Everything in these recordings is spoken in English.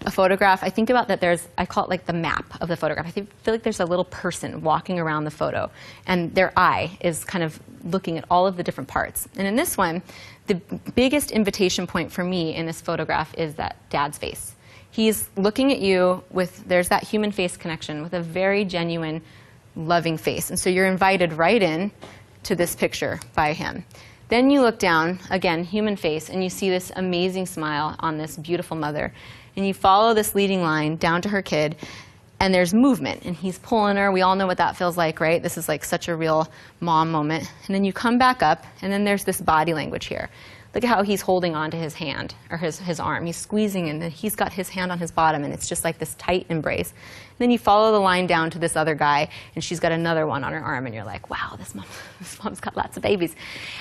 a photograph, I think about that I call it like the map of the photograph. I feel like there's a little person walking around the photo, and their eye is kind of looking at all of the different parts. And in this one, the biggest invitation point for me in this photograph is that dad's face. He's looking at you there's that human face connection with a very genuine, loving face. And so you're invited right in to this picture by him. Then you look down, again, human face, and you see this amazing smile on this beautiful mother. And you follow this leading line down to her kid, and there's movement, and he's pulling her. We all know what that feels like, right? This is like such a real mom moment. And then you come back up, and then there's this body language here. Look at how he's holding on to his hand, or his arm. He's squeezing, and then he's got his hand on his bottom, and it's just like this tight embrace. And then you follow the line down to this other guy, and she's got another one on her arm, and you're like, wow, this mom's got lots of babies.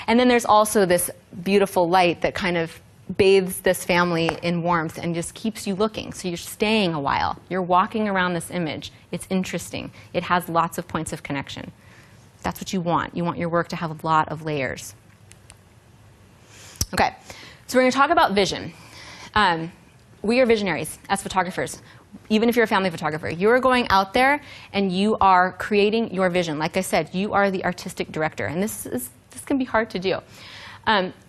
And then there's also this beautiful light that kind of bathes this family in warmth and just keeps you looking. So you're staying a while. You're walking around this image. It's interesting. It has lots of points of connection. That's what you want. You want your work to have a lot of layers. Okay, so we're going to talk about vision. We are visionaries as photographers. Even if you're a family photographer, you are going out there and you are creating your vision. Like I said, you are the artistic director, and this can be hard to do.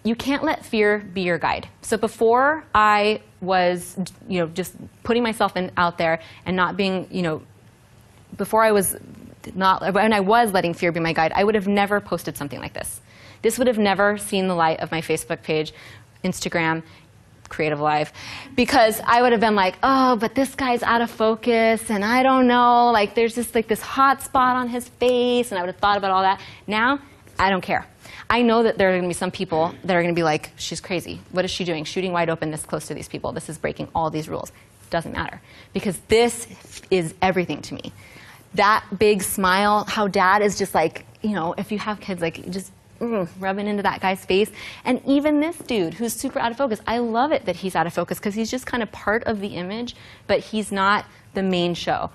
You can't let fear be your guide. So before I was, just putting myself out there and not being, when I was letting fear be my guide, I would have never posted something like this. This would have never seen the light of my Facebook page, Instagram, Creative Live, because I would have been like, oh, but this guy's out of focus, and I don't know, like there's just like this hot spot on his face, and I would have thought about all that. Now, I don't care. I know that there are going to be some people that are going to be like, she's crazy. What is she doing? Shooting wide open this close to these people. This is breaking all these rules. Doesn't matter, because this is everything to me. That big smile, how dad is just like, if you have kids, like just rubbing into that guy's face. And even this dude who's super out of focus, I love it that he's out of focus because he's just kind of part of the image, but he's not the main show.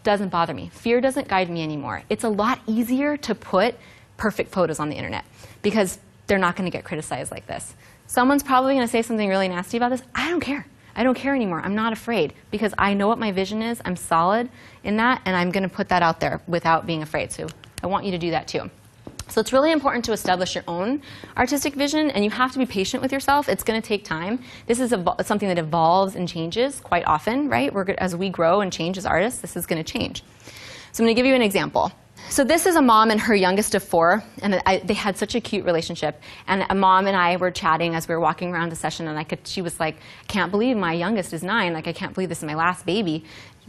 Doesn't bother me. Fear doesn't guide me anymore. It's a lot easier to put perfect photos on the internet because they're not going to get criticized like this. Someone's probably going to say something really nasty about this. I don't care. I don't care anymore. I'm not afraid because I know what my vision is. I'm solid in that, and I'm going to put that out there without being afraid. So I want you to do that too. So it's really important to establish your own artistic vision, and you have to be patient with yourself. It's going to take time. This is something that evolves and changes quite often, right? As we grow and change as artists, this is going to change. So I'm going to give you an example. So this is a mom and her youngest of 4, and they had such a cute relationship. And a mom and I were chatting as we were walking around the session, and she was like, I can't believe my youngest is 9. Like, I can't believe this is my last baby.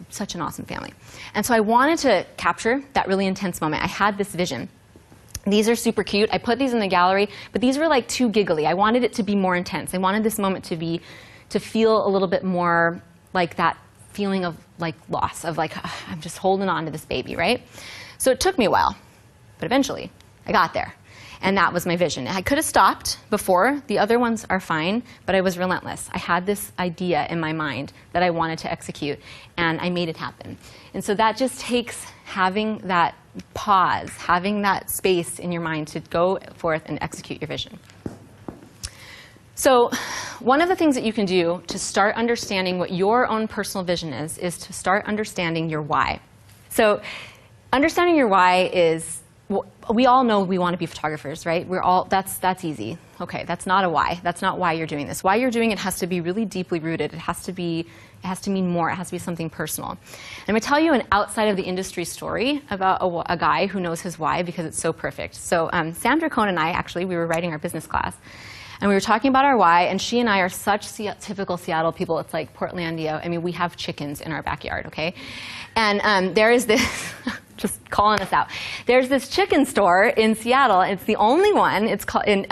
Such an awesome family. And so I wanted to capture that really intense moment. I had this vision. These are super cute. I put these in the gallery, but these were like too giggly. I wanted it to be more intense. I wanted this moment to feel a little bit more like that feeling of like loss, of like, I'm just holding on to this baby, right? So it took me a while, but eventually I got there. And that was my vision. I could have stopped before. The other ones are fine, but I was relentless. I had this idea in my mind that I wanted to execute, and I made it happen. And so that just takes having that pause, having that space in your mind to go forth and execute your vision. So one of the things that you can do to start understanding what your own personal vision is to start understanding your why. So understanding your why is, we all know we want to be photographers, right? That's easy. Okay, that's not a why. That's not why you're doing this. Why you're doing it has to be really deeply rooted. It has to mean more. It has to be something personal. And I'm going to tell you an outside of the industry story about a guy who knows his why because it's so perfect. So Sandra Cohn and I, actually, we were writing our business class. And we were talking about our why, and she and I are such typical Seattle people. It's like Portlandia. I mean, we have chickens in our backyard, okay? And there is this, just calling us out. There's this chicken store in Seattle. It's the only one. It's called, and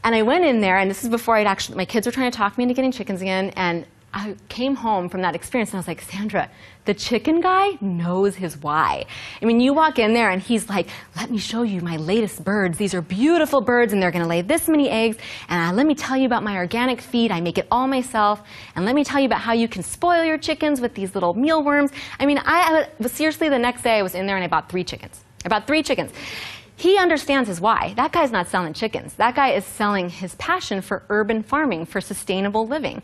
I went in there, and this is before my kids were trying to talk me into getting chickens again, and I came home from that experience, and I was like, Sandra, the chicken guy knows his why. I mean, you walk in there, and he's like, let me show you my latest birds. These are beautiful birds, and they're going to lay this many eggs. And let me tell you about my organic feed. I make it all myself. And let me tell you about how you can spoil your chickens with these little mealworms. I mean, seriously, the next day, I was in there, and I bought 3 chickens. I bought 3 chickens. He understands his why. That guy's not selling chickens. That guy is selling his passion for urban farming, for sustainable living.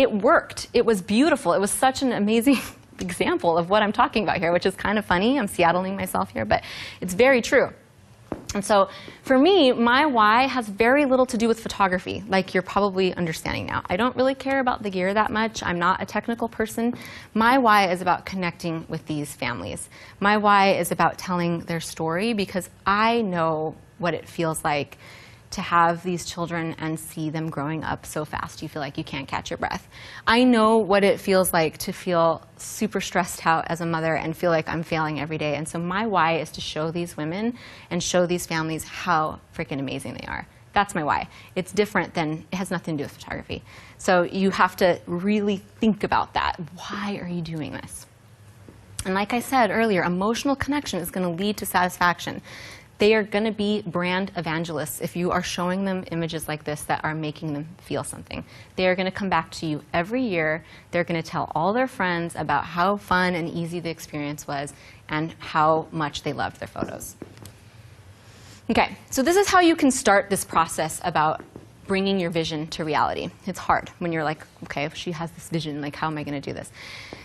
it worked. It was beautiful. It was such an amazing example of what I'm talking about here, which is kind of funny. I'm Seattling myself here, but it's very true. And so for me, my why has very little to do with photography, like you're probably understanding now. I don't really care about the gear that much. I'm not a technical person. My why is about connecting with these families. My why is about telling their story because I know what it feels like to have these children and see them growing up so fast you feel like you can't catch your breath. I know what it feels like to feel super stressed out as a mother and feel like I'm failing every day. And so my why is to show these women and show these families how freaking amazing they are. That's my why. It's different than, it has nothing to do with photography. So you have to really think about that. Why are you doing this? And like I said earlier, emotional connection is going to lead to satisfaction. They are going to be brand evangelists if you are showing them images like this that are making them feel something. They are going to come back to you every year. They're going to tell all their friends about how fun and easy the experience was and how much they loved their photos. Okay, so this is how you can start this process about bringing your vision to reality. It's hard when you're like, okay, if she has this vision, like how am I going to do this?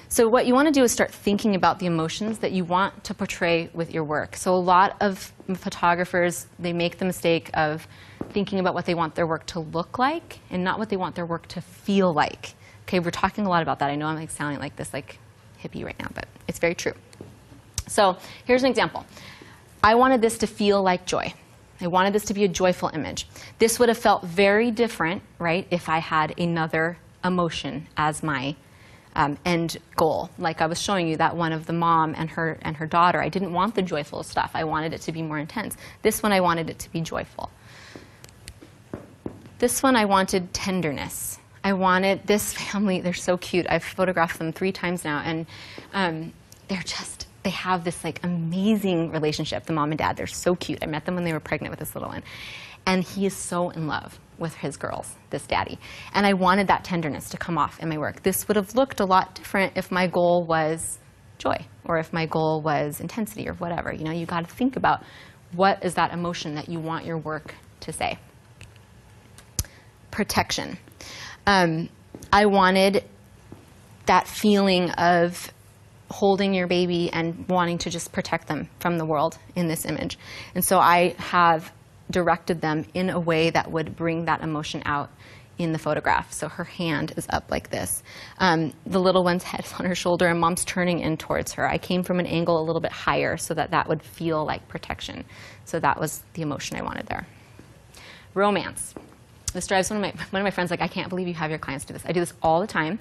So what you want to do is start thinking about the emotions that you want to portray with your work. So a lot of photographers, they make the mistake of thinking about what they want their work to look like and not what they want their work to feel like. Okay, we're talking a lot about that. I know I'm like sounding like this like hippie right now, but it's very true. So here's an example. I wanted this to feel like joy. I wanted this to be a joyful image. This would have felt very different, right, if I had another emotion as my end goal. Like I was showing you that one of the mom and her daughter. I didn't want the joyful stuff. I wanted it to be more intense. This one I wanted it to be joyful. This one I wanted tenderness. I wanted this family. They're so cute. I've photographed them 3 times now, and they have this like amazing relationship. The mom and dad. They're so cute. I met them when they were pregnant with this little one, and he is so in love with his girls, this daddy. And I wanted that tenderness to come off in my work. This would have looked a lot different if my goal was joy or if my goal was intensity or whatever. You know, you got to think about what is that emotion that you want your work to say. Protection. I wanted that feeling of holding your baby and wanting to just protect them from the world in this image. And so I have directed them in a way that would bring that emotion out in the photograph. So her hand is up like this. The little one's head is on her shoulder and mom's turning in towards her. I came from an angle a little bit higher so that that would feel like protection. So that was the emotion I wanted there. Romance. This drives one of my friends like, I can't believe you have your clients do this. I do this all the time.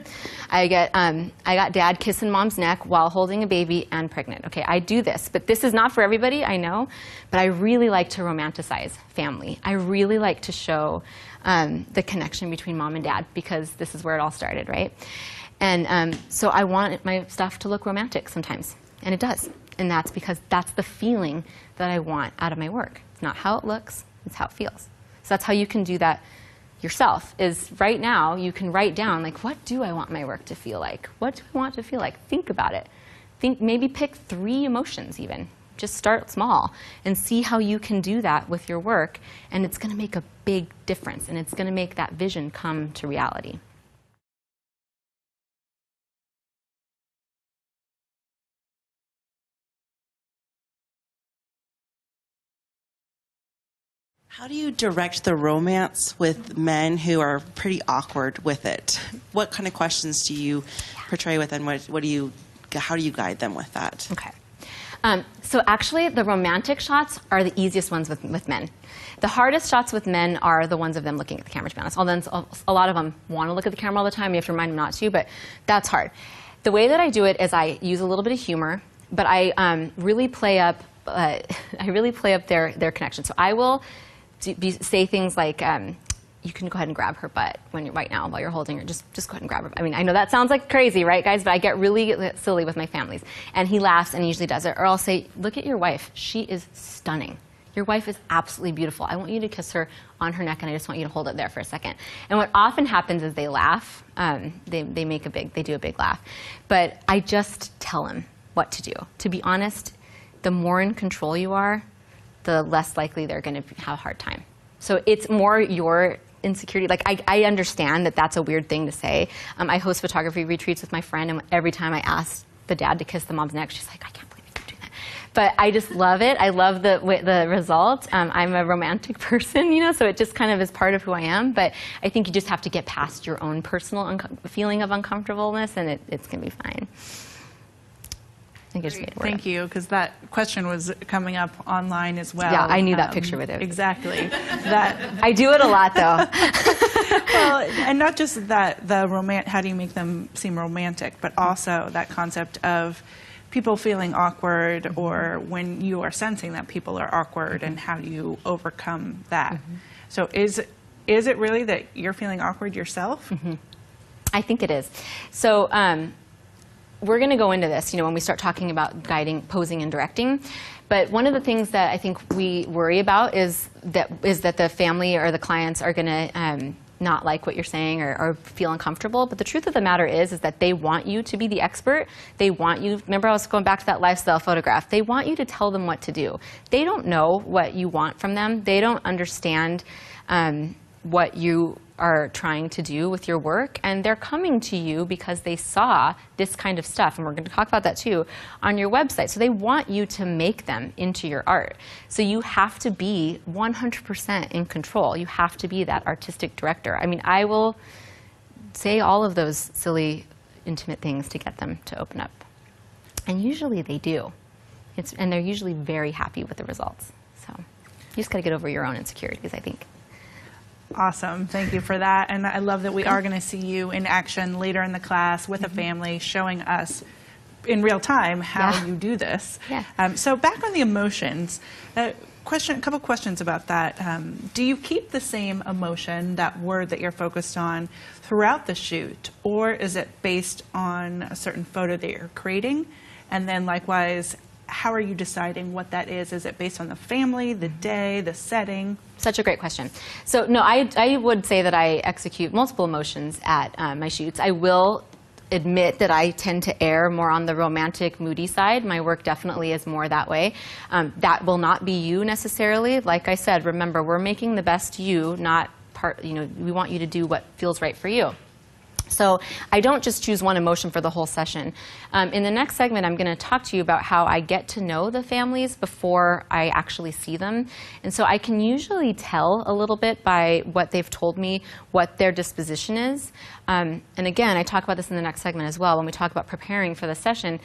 I got dad kissing mom's neck while holding a baby and pregnant. Okay, I do this, but this is not for everybody, I know, but I really like to romanticize family. I really like to show the connection between mom and dad because this is where it all started, right? And so I want my stuff to look romantic sometimes, and it does. And that's because that's the feeling that I want out of my work. It's not how it looks, it's how it feels. So that's how you can do that yourself, is right now you can write down, like, what do I want my work to feel like? What do I want to feel like? Think about it. Maybe pick 3 emotions even. Just start small and see how you can do that with your work, and it's going to make a big difference, and it's going to make that vision come to reality. How do you direct the romance with men who are pretty awkward with it? What kind of questions do you portray with, and how do you guide them with that? Okay. So actually, the romantic shots are the easiest ones with men. The hardest shots with men are the ones of them looking at the camera, to be honest. Although a lot of them want to look at the camera all the time. You have to remind them not to, but that's hard. The way that I do it is I use a little bit of humor, but I really play up their connection. So I will say things like, you can go ahead and grab her butt right now while you're holding her. Just go ahead and grab her. I mean, I know that sounds like crazy, right, guys? But I get really silly with my families. And he laughs, and he usually does it. Or I'll say, look at your wife. She is stunning. Your wife is absolutely beautiful. I want you to kiss her on her neck, and I just want you to hold it there for a second. And what often happens is they laugh. They do a big laugh. But I just tell them what to do. To be honest, the more in control you are, the less likely they're going to have a hard time. So it's more your insecurity. Like, I understand that that's a weird thing to say. I host photography retreats with my friend, and every time I ask the dad to kiss the mom's neck, she's like, I can't believe you're doing that. But I just love it. I love the result. I'm a romantic person, you know, so it just kind of is part of who I am. But I think you just have to get past your own personal feeling of uncomfortableness, and it's going to be fine. I think I just made it work. Thank you, because that question was coming up online as well. Yeah, I knew that picture with it. Exactly. That I do it a lot, though. well, and not just that, how do you make them seem romantic, but also that concept of people feeling awkward, or when you are sensing that people are awkward, and how do you overcome that? So is it really that you're feeling awkward yourself? I think it is. So we're going to go into this, you know, when we start talking about guiding, posing, and directing. But one of the things that I think we worry about is that the family or the clients are going to not like what you're saying, or feel uncomfortable. But the truth of the matter is that they want you to be the expert. They want you, remember I was going back to that lifestyle photograph, they want you to tell them what to do. They don't know what you want from them. They don't understand what you are trying to do with your work, and they're coming to you because they saw this kind of stuff, and we're going to talk about that too, on your website. So they want you to make them into your art. So you have to be 100% in control. You have to be that artistic director. I mean, I will say all of those silly, intimate things to get them to open up. And usually they do. And they're usually very happy with the results. So you just got to get over your own insecurities, I think. Awesome. Thank you for that. And I love that we are going to see you in action later in the class with a family, showing us in real time how you do this. Yeah. So back on the emotions, a couple questions about that. Do you keep the same emotion, that word that you're focused on, throughout the shoot? Or is it based on a certain photo that you're creating? And then likewise, how are you deciding what that is? Is it based on the family, the day, the setting? Such a great question. So no, I would say that I execute multiple emotions at my shoots. I will admit that I tend to err more on the romantic, moody side. My work definitely is more that way. That will not be you necessarily. Like I said, remember, we're making the best you, not part, you know, we want you to do what feels right for you. So I don't just choose one emotion for the whole session. In the next segment, I'm going to talk to you about how I get to know the families before I actually see them. And so I can usually tell a little bit by what they've told me, what their disposition is. And again, I talk about this in the next segment as well, when we talk about preparing for the session.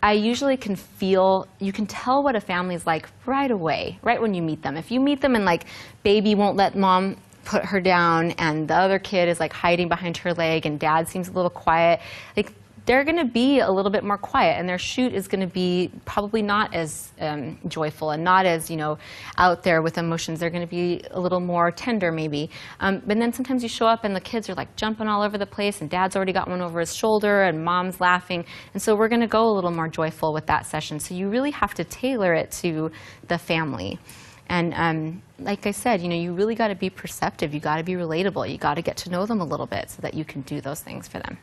I usually can feel, you can tell what a family's like right away, right when you meet them. If you meet them and like, baby won't let mom put her down, and the other kid is like hiding behind her leg, and dad seems a little quiet, like they're going to be a little bit more quiet, and their shoot is going to be probably not as joyful and not as, you know, out there with emotions. They're going to be a little more tender maybe. But then sometimes you show up and the kids are like jumping all over the place, and dad's already got one over his shoulder and mom's laughing, and so we're going to go a little more joyful with that session. So you really have to tailor it to the family. And like I said, you know, you really got to be perceptive. You got to be relatable. You got to get to know them a little bit so that you can do those things for them.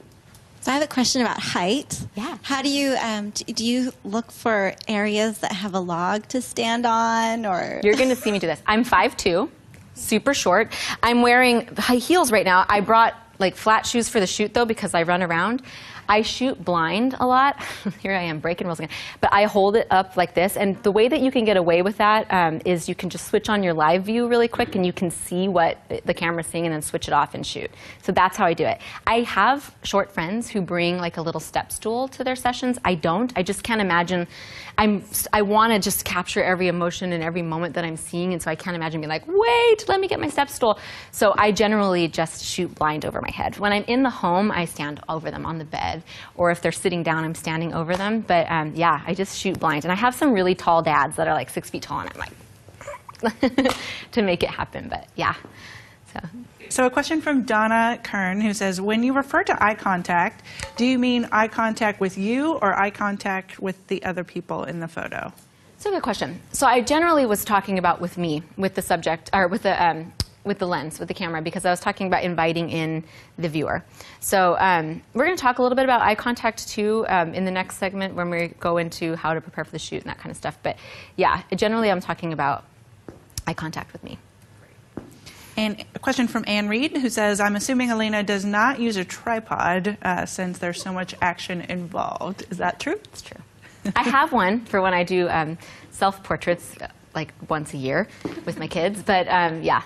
So I have a question about height. Yeah. How do you look for areas that have a log to stand on, or? You're going to see me do this. I'm 5'2", super short. I'm wearing high heels right now. I brought like flat shoes for the shoot though, because I run around. I shoot blind a lot. Here I am breaking rules again. But I hold it up like this. And the way that you can get away with that is you can just switch on your live view really quick, and you can see what the camera's seeing and then switch it off and shoot. So that's how I do it. I have short friends who bring like a little step stool to their sessions. I don't. I just can't imagine. I want to just capture every emotion and every moment that I'm seeing, and so I can't imagine being like, wait, let me get my step stool. So I generally just shoot blind over my head. When I'm in the home, I stand over them on the bed, or if they're sitting down, I'm standing over them. But yeah, I just shoot blind. And I have some really tall dads that are like 6 feet tall, and I'm like, to make it happen. But yeah, So a question from Donna Kern, who says, when you refer to eye contact, do you mean eye contact with you or eye contact with the other people in the photo? That's a good question. So I generally was talking about with me, with the subject, or with the lens, with the camera, because I was talking about inviting in the viewer. So we're going to talk a little bit about eye contact too in the next segment when we go into how to prepare for the shoot and that kind of stuff. But yeah, generally I'm talking about eye contact with me. And a question from Ann Reed, who says, I'm assuming Elena does not use a tripod since there's so much action involved. Is that true? It's true. I have one for when I do self-portraits like once a year with my kids. But yeah,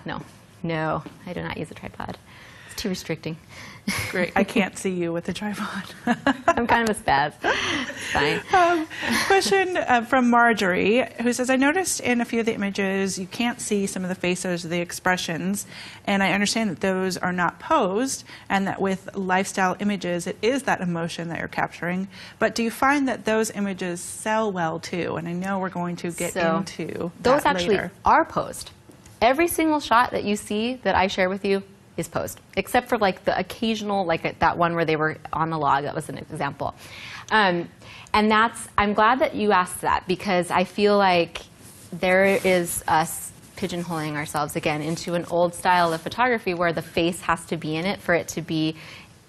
no, I do not use a tripod. It's too restricting. Great. I can't see you with a tripod. I'm kind of a spaz. It's fine. Question from Marjorie, who says, I noticed in a few of the images you can't see some of the faces or the expressions, and I understand that those are not posed, and that with lifestyle images it is that emotion that you're capturing. But do you find that those images sell well too? And I know we're going to get into those that actually later. are posed. Every single shot that you see that I share with you is posed, except for like the occasional, like that one where they were on the log. That was an example. And I'm glad that you asked that, because I feel like there is us pigeonholing ourselves again into an old style of photography where the face has to be in it for it to be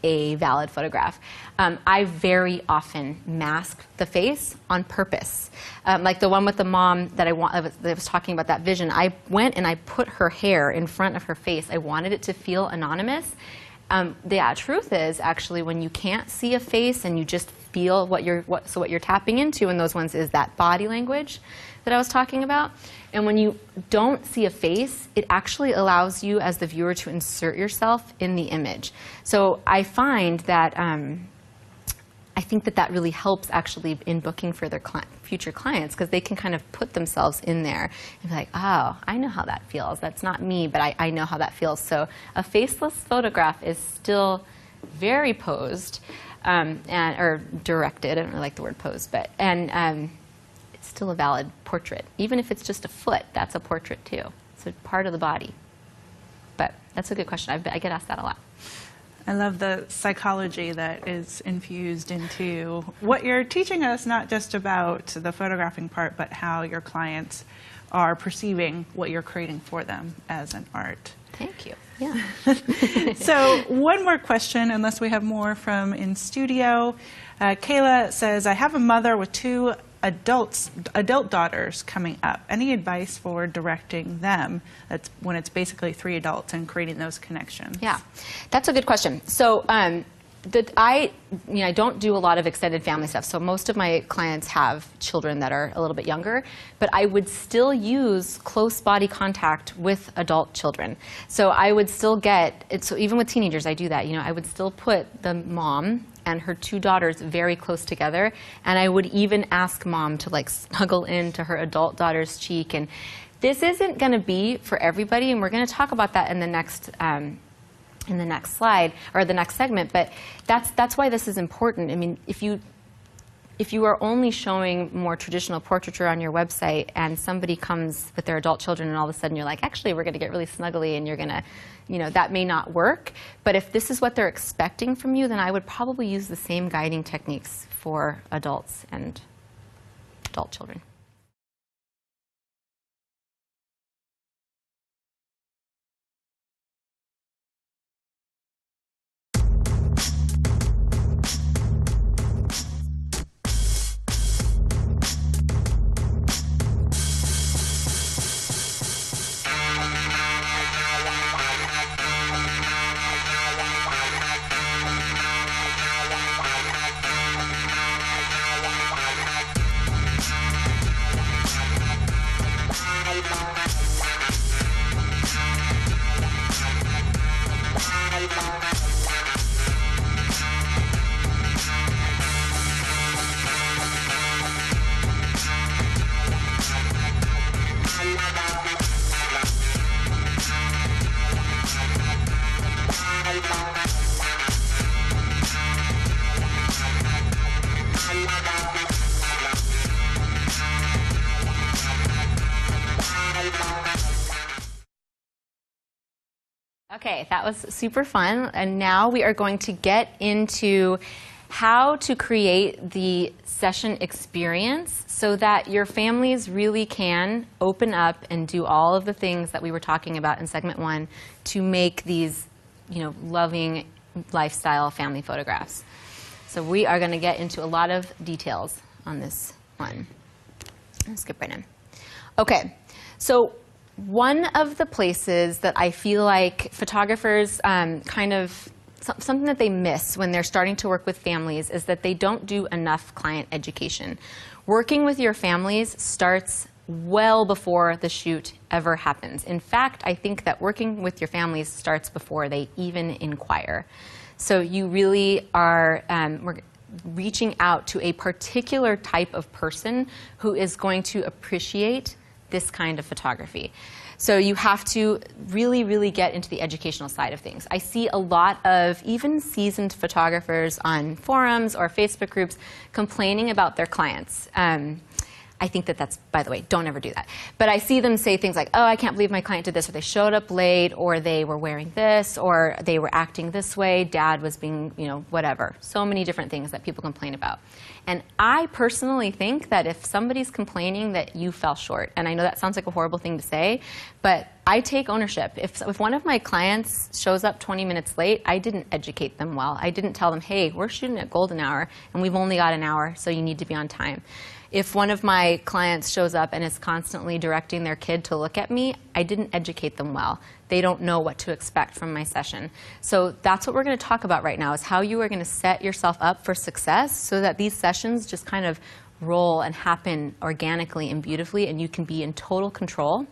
a valid photograph. I very often mask the face on purpose. Like the one with the mom that I was talking about, that vision, I went and I put her hair in front of her face. I wanted it to feel anonymous. The truth is, actually, when you can't see a face and you just feel what you're tapping into in those ones is that body language that I was talking about. And when you don't see a face, it actually allows you as the viewer to insert yourself in the image. So I find that I think that really helps actually in booking for their future clients, because they can kind of put themselves in there and be like, oh, I know how that feels. That's not me, but I know how that feels. So a faceless photograph is still very posed or directed. I don't really like the word posed, but it's still a valid portrait. Even if it's just a foot, that's a portrait too. It's a part of the body. But that's a good question. I get asked that a lot. I love the psychology that is infused into what you're teaching us, not just about the photographing part, but how your clients are perceiving what you're creating for them as an art. Thank you. Yeah. So one more question, unless we have more from in studio. Kayla says, I have a mother with 2 adult daughters coming up. Any advice for directing them? That's when it's basically 3 adults and creating those connections. Yeah, that's a good question. So I don't do a lot of extended family stuff. So most of my clients have children that are a little bit younger, but I would still use close body contact with adult children. So I would still get it. So even with teenagers, I do that. I would still put the mom and her 2 daughters very close together, and I would even ask mom to like snuggle into her adult daughter's cheek. And this isn't going to be for everybody, and we're going to talk about that in the next slide or the next segment. But that's why this is important. I mean, if you are only showing more traditional portraiture on your website, and somebody comes with their adult children, and all of a sudden you're like, actually, we're going to get really snuggly, and you're going to, that may not work. But if this is what they're expecting from you, then I would probably use the same guiding techniques for adults and adult children. Okay, that was super fun. And now we are going to get into how to create the session experience so that your families really can open up and do all of the things that we were talking about in segment 1 to make these, loving lifestyle family photographs. So we are going to get into a lot of details on this one. Let's skip right in. Okay, so One of the places that I feel like photographers kind of, something that they miss when they're starting to work with families is that they don't do enough client education. Working with your families starts well before the shoot ever happens. In fact, I think that working with your families starts before they even inquire. So you really are reaching out to a particular type of person who is going to appreciate this kind of photography. So you have to really, really get into the educational side of things. I see a lot of even seasoned photographers on forums or Facebook groups complaining about their clients. I think that that's, by the way, don't ever do that. But I see them say things like, oh, I can't believe my client did this, or they showed up late, or they were wearing this, or they were acting this way, dad was being, whatever. So many different things that people complain about. And I personally think that if somebody's complaining that you fell short, and I know that sounds like a horrible thing to say, but I take ownership. If one of my clients shows up 20 minutes late, I didn't educate them well. I didn't tell them, hey, we're shooting at golden hour, and we've only got an hour, so you need to be on time. If one of my clients shows up and is constantly directing their kid to look at me, I didn't educate them well. They don't know what to expect from my session. So that's what we're going to talk about right now, is how you are going to set yourself up for success so that these sessions just kind of roll and happen organically and beautifully, and you can be in total control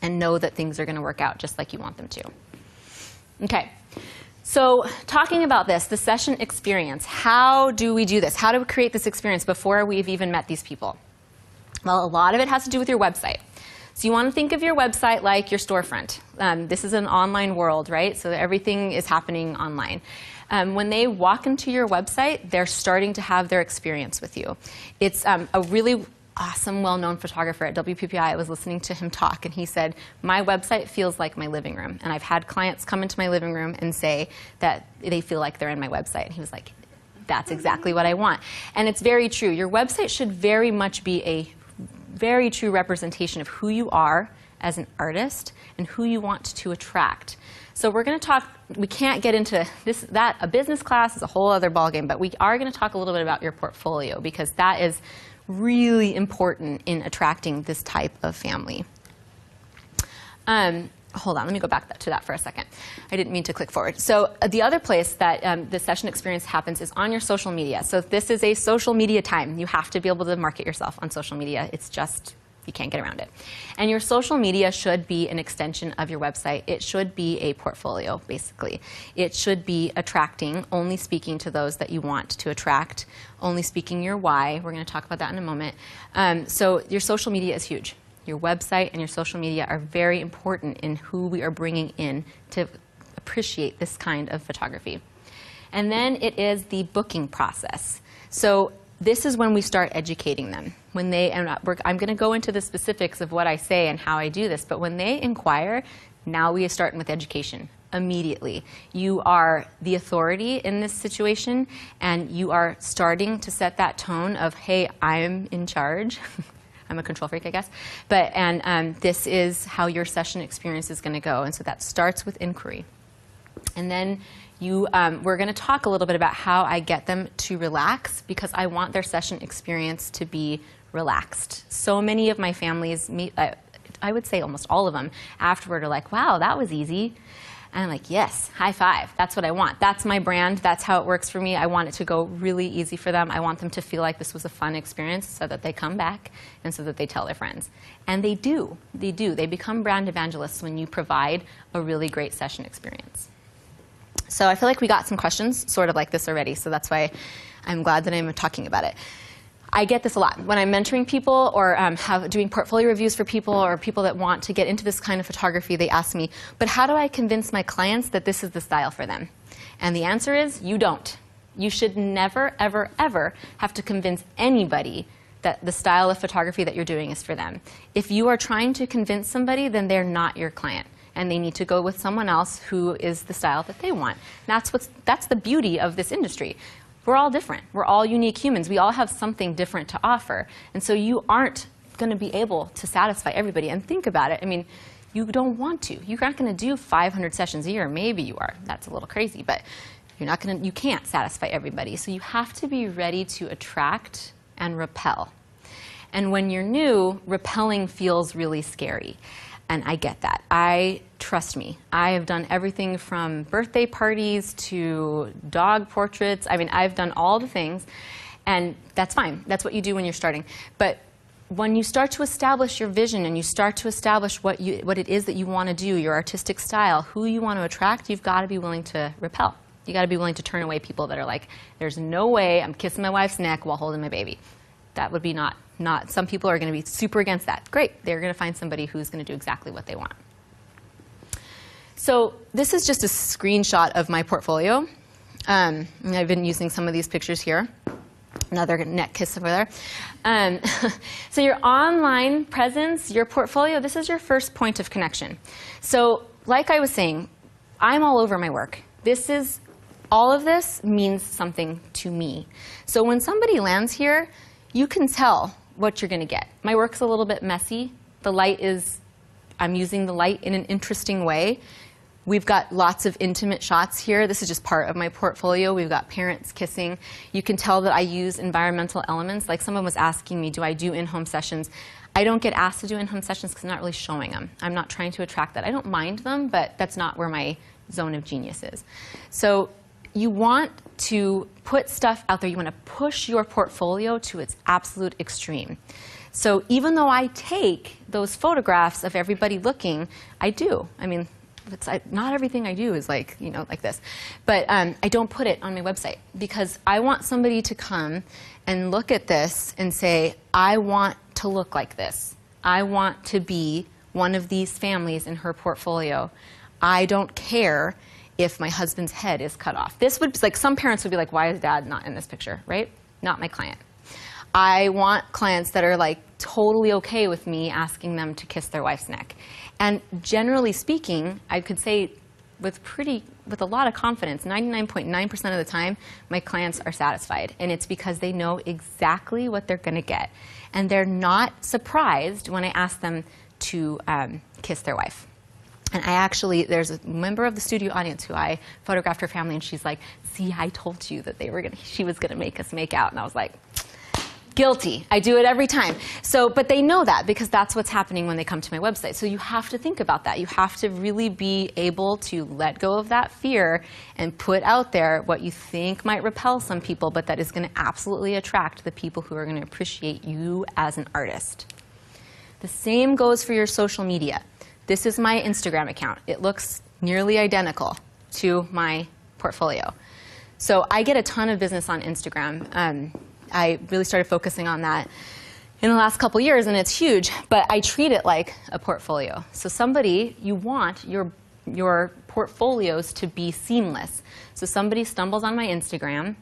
and know that things are going to work out just like you want them to. Okay. So talking about this, the session experience, how do we do this? How do we create this experience before we've even met these people? Well, a lot of it has to do with your website. So you want to think of your website like your storefront. This is an online world, right? So everything is happening online. When they walk into your website, they're starting to have their experience with you. It's a really awesome, well-known photographer at WPPI. I was listening to him talk, and he said, my website feels like my living room. And I've had clients come into my living room and say that they feel like they're in my website. And he was like, that's exactly what I want. And it's very true. Your website should very much be a very true representation of who you are as an artist and who you want to attract. So we're going to talk, we can't get into that. A business class is a whole other ballgame, but we are going to talk a little bit about your portfolio, because that is really important in attracting this type of family. Hold on, let me go back to that for a second. I didn't mean to click forward. So the other place that the session experience happens is on your social media. So this is a social media time. You have to be able to market yourself on social media. It's just, you can't get around it. And your social media should be an extension of your website. It should be a portfolio, basically. It should be attracting, only speaking to those that you want to attract, only speaking your why. We're going to talk about that in a moment. So your social media is huge. Your website and your social media are very important in who we are bringing in to appreciate this kind of photography. And then it is the booking process. So this is when we start educating them. When they, and I'm going to go into the specifics of what I say and how I do this, but when they inquire, now we are starting with education immediately. You are the authority in this situation, and you are starting to set that tone of, hey, I'm in charge. I'm a control freak, I guess. But, and this is how your session experience is going to go. And so that starts with inquiry. And then we're going to talk a little bit about how I get them to relax, because I want their session experience to be relaxed. So many of my families, I would say almost all of them, afterward are like, wow, that was easy. And I'm like, yes, high five. That's what I want. That's my brand. That's how it works for me. I want it to go really easy for them. I want them to feel like this was a fun experience so that they come back and so that they tell their friends. And they do. They do. They become brand evangelists when you provide a really great session experience. So I feel like we got some questions sort of like this already, so that's why I'm glad that I'm talking about it. I get this a lot. When I'm mentoring people or doing portfolio reviews for people or people that want to get into this kind of photography, they ask me, but how do I convince my clients that this is the style for them? And the answer is, you don't. You should never, ever, ever have to convince anybody that the style of photography that you're doing is for them. If you are trying to convince somebody, then they're not your client, and they need to go with someone else who is the style that they want. That's the beauty of this industry. We're all different. We're all unique humans. We all have something different to offer. And so you aren't going to be able to satisfy everybody. And think about it. I mean, you don't want to. You're not going to do 500 sessions a year. Maybe you are. That's a little crazy. But you can't satisfy everybody. So you have to be ready to attract and repel. And when you're new, repelling feels really scary. And I get that. Trust me, I have done everything from birthday parties to dog portraits. I mean, I've done all the things, and that's fine. That's what you do when you're starting. But when you start to establish your vision and you start to establish what it is that you want to do, your artistic style, who you want to attract, you've got to be willing to repel. You got to be willing to turn away people that are like, there's no way I'm kissing my wife's neck while holding my baby. That would be not. Some people are going to be super against that. Great. They're going to find somebody who's going to do exactly what they want. So this is just a screenshot of my portfolio. And I've been using some of these pictures here. Another neck kiss over there. So your online presence, your portfolio, this is your first point of connection. So like I was saying, I'm all over my work. All of this means something to me. So when somebody lands here, you can tell what you're going to get. My work's a little bit messy. I'm using the light in an interesting way. We've got lots of intimate shots here. This is just part of my portfolio. We've got parents kissing. You can tell that I use environmental elements. Like someone was asking me, do I do in-home sessions? I don't get asked to do in-home sessions because I'm not really showing them. I'm not trying to attract that. I don't mind them, but that's not where my zone of genius is. So you want to put stuff out there. You want to push your portfolio to its absolute extreme. So even though I take those photographs of everybody looking, I do. I mean, not everything I do is like, like this. But I don't put it on my website because I want somebody to come and look at this and say, I want to look like this. I want to be one of these families in her portfolio. I don't care if my husband's head is cut off. This would, like, some parents would be like, why is dad not in this picture, right? Not my client. I want clients that are like totally okay with me asking them to kiss their wife's neck. And generally speaking, I could say with a lot of confidence, 99.9% of the time, my clients are satisfied. And it's because they know exactly what they're going to get. And they're not surprised when I ask them to kiss their wife. And there's a member of the studio audience who I photographed her family, and she's like, see, I told you that she was going to make us make out. And I was like, guilty. I do it every time. But they know that because that's what's happening when they come to my website. So you have to think about that. You have to really be able to let go of that fear and put out there what you think might repel some people, but that is going to absolutely attract the people who are going to appreciate you as an artist. The same goes for your social media. This is my Instagram account. It looks nearly identical to my portfolio. So I get a ton of business on Instagram. I really started focusing on that in the last couple years, and it's huge, but I treat it like a portfolio. So you want your portfolios to be seamless. So somebody stumbles on my Instagram,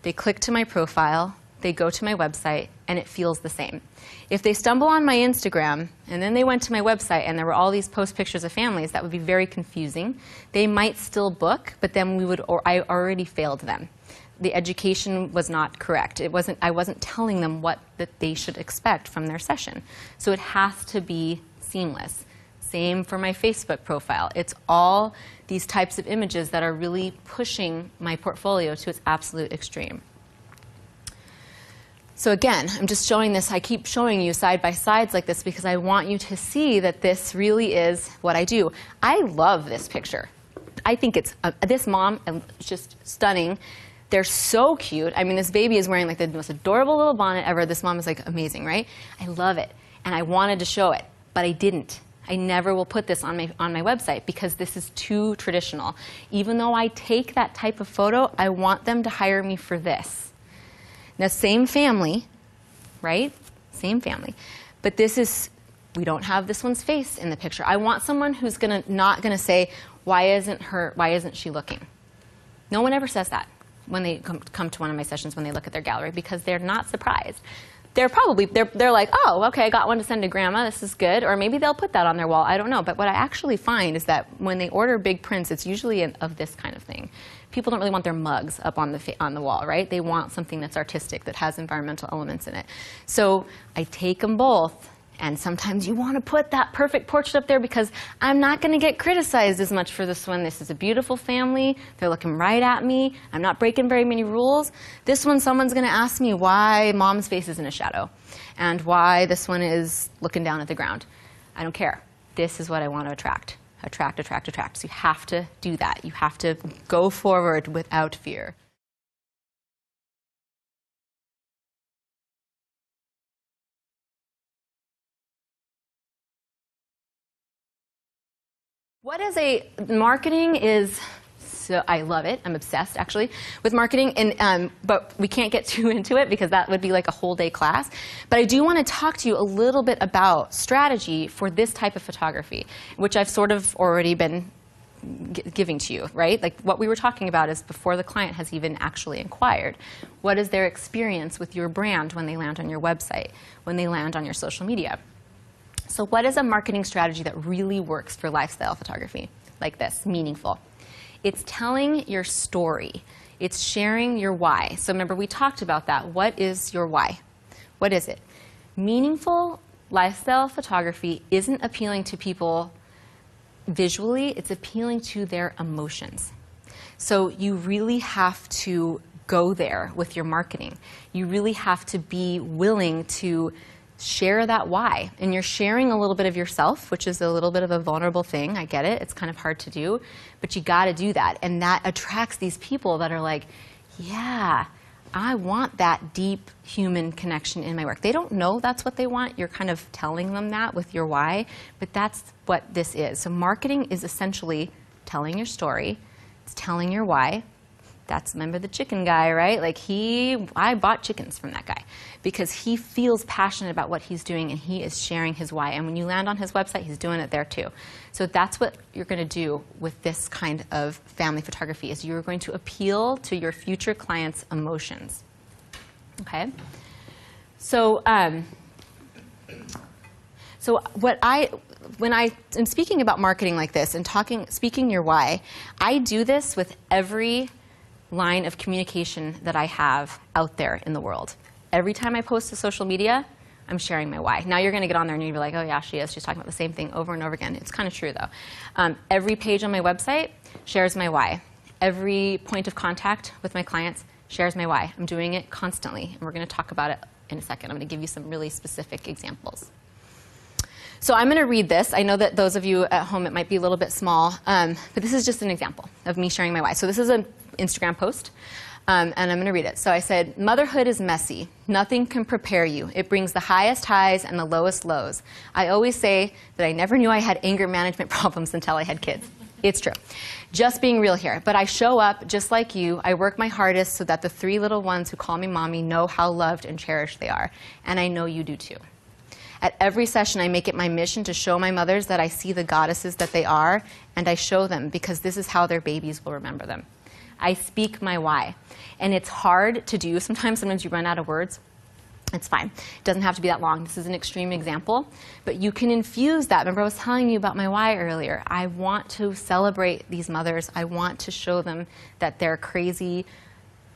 they click to my profile, they go to my website, and it feels the same. If they stumble on my Instagram, and then they went to my website, and there were all these post pictures of families, that would be very confusing. They might still book, but then I already failed them. The education was not correct. I wasn't telling them that they should expect from their session. So it has to be seamless. Same for my Facebook profile. It's all these types of images that are really pushing my portfolio to its absolute extreme. So again, I'm just showing this. I keep showing you side by sides like this because I want you to see that this really is what I do. I love this picture. I think this mom is just stunning. They're so cute. I mean, this baby is wearing like the most adorable little bonnet ever. This mom is like amazing, right? I love it. And I wanted to show it, but I didn't. I never will put this on my website because this is too traditional. Even though I take that type of photo, I want them to hire me for this. Now, same family, right? Same family. But we don't have this one's face in the picture. I want someone who's not gonna say, why isn't she looking? No one ever says that when they come to one of my sessions when they look at their gallery because they're not surprised. They're like, oh, okay, I got one to send to grandma, this is good. Or maybe they'll put that on their wall, I don't know. But what I actually find is that when they order big prints, it's usually of this kind of thing. People don't really want their mugs up on the wall, right? They want something that's artistic, that has environmental elements in it. So I take them both, and sometimes you want to put that perfect portrait up there because I'm not going to get criticized as much for this one. This is a beautiful family. They're looking right at me. I'm not breaking very many rules. This one, someone's going to ask me why mom's face is in a shadow and why this one is looking down at the ground. I don't care. this is what I want to attract. Attract, attract, attract. So you have to do that. You have to go forward without fear. What is marketing is, so I love it. I'm obsessed, actually, with marketing. And, but we can't get too into it because that would be like a whole day class. But I do want to talk to you a little bit about strategy for this type of photography, which I've sort of already been giving to you, right? Like what we were talking about is before the client has even actually inquired. What is their experience with your brand when they land on your website, when they land on your social media? So what is a marketing strategy that really works for lifestyle photography like this, meaningful? It's telling your story. It's sharing your why. So remember, we talked about that. What is your why? What is it? Meaningful lifestyle photography isn't appealing to people visually. It's appealing to their emotions. So you really have to go there with your marketing. You really have to be willing to share that why. And you're sharing a little bit of yourself, which is a little bit of a vulnerable thing. I get it. It's kind of hard to do. But you got to do that. And that attracts these people that are like, yeah, I want that deep human connection in my work. They don't know that's what they want. You're kind of telling them that with your why. But that's what this is. So marketing is essentially telling your story. It's telling your why. That's, remember the chicken guy, right? Like I bought chickens from that guy because he feels passionate about what he's doing and he is sharing his why. And when you land on his website, he's doing it there too. So that's what you're going to do with this kind of family photography is you're going to appeal to your future clients' emotions. Okay? So, when I am speaking about marketing like this and speaking your why, I do this with every line of communication that I have out there in the world. Every time I post to social media, I'm sharing my why. Now you're going to get on there and you'll be like, oh yeah, she is. She's talking about the same thing over and over again. It's kind of true though. Every page on my website shares my why. Every point of contact with my clients shares my why. I'm doing it constantly, and we're going to talk about it in a second. I'm going to give you some really specific examples. So I'm going to read this. I know that those of you at home, it might be a little bit small, but this is just an example of me sharing my why. So this is an Instagram post, and I'm going to read it. So I said, motherhood is messy. Nothing can prepare you. It brings the highest highs and the lowest lows. I always say that I never knew I had anger management problems until I had kids. It's true. Just being real here. But I show up just like you. I work my hardest so that the 3 little ones who call me mommy know how loved and cherished they are. And I know you do too. At every session, I make it my mission to show my mothers that I see the goddesses that they are, and I show them because this is how their babies will remember them. I speak my why. And it's hard to do sometimes. Sometimes you run out of words. It's fine. It doesn't have to be that long. This is an extreme example. But you can infuse that. Remember I was telling you about my why earlier. I want to celebrate these mothers. I want to show them that they're crazy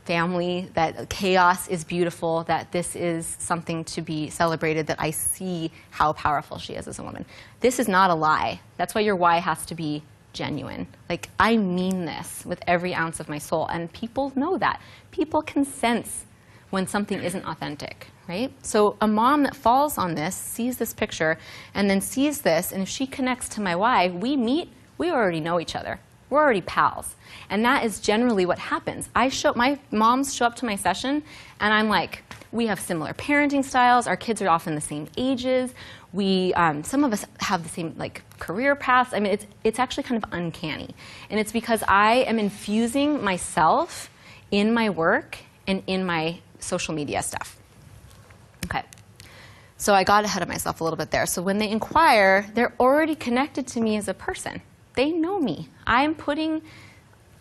family, that chaos is beautiful, that this is something to be celebrated, that I see how powerful she is as a woman. This is not a lie. That's why your why has to be genuine. Like, I mean this with every ounce of my soul, and people know that. People can sense when something isn't authentic, right? So a mom that falls on this, sees this picture, and then sees this, and if she connects to my why, we meet, we already know each other. We're already pals. And that is generally what happens. My moms show up to my session, and I'm like, we have similar parenting styles. Our kids are often the same ages. Some of us have the same career paths. I mean, it's actually kind of uncanny. And it's because I am infusing myself in my work and in my social media stuff. Okay. So I got ahead of myself a little bit there. So when they inquire, they're already connected to me as a person. They know me. I am putting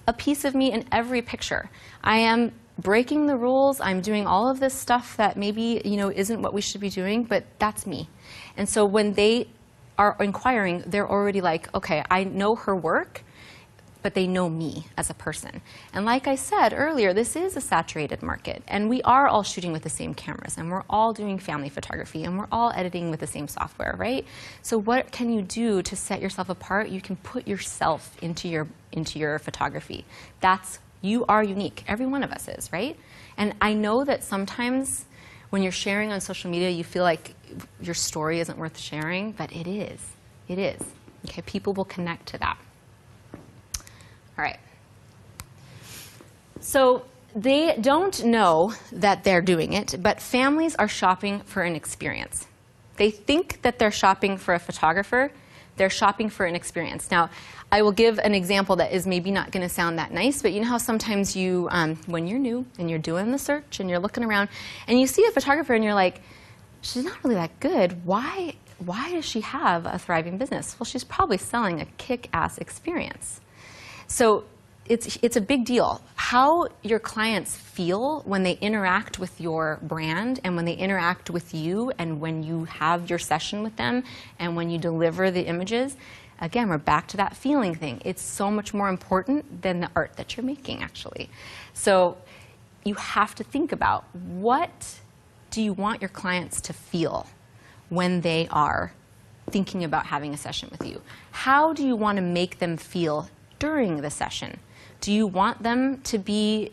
a piece of me in every picture. I am breaking the rules. I'm doing all of this stuff that maybe isn't what we should be doing, but that's me. And so when they are inquiring, they're already like, okay, I know her work, but they know me as a person. And like I said earlier, this is a saturated market, and we are all shooting with the same cameras, and we're all doing family photography, and we're all editing with the same software, right? So what can you do to set yourself apart? You can put yourself into your photography. You are unique. Every one of us is, right? And I know that sometimes when you're sharing on social media, you feel like your story isn't worth sharing, but it is. It is. Okay, people will connect to that. All right. So they don't know that they're doing it, but families are shopping for an experience. They think that they're shopping for a photographer. They're shopping for an experience. Now, I will give an example that is maybe not going to sound that nice, but you know how sometimes you, when you're new and you're doing the search and you're looking around and you see a photographer and you're like, she's not really that good. Why does she have a thriving business? Well, she's probably selling a kick-ass experience. So it's a big deal. How your clients feel when they interact with your brand and when they interact with you and when you have your session with them and when you deliver the images, again, we're back to that feeling thing. It's so much more important than the art that you're making, actually. So you have to think about, what do you want your clients to feel when they are thinking about having a session with you? How do you want to make them feel during the session? Do you want them to be,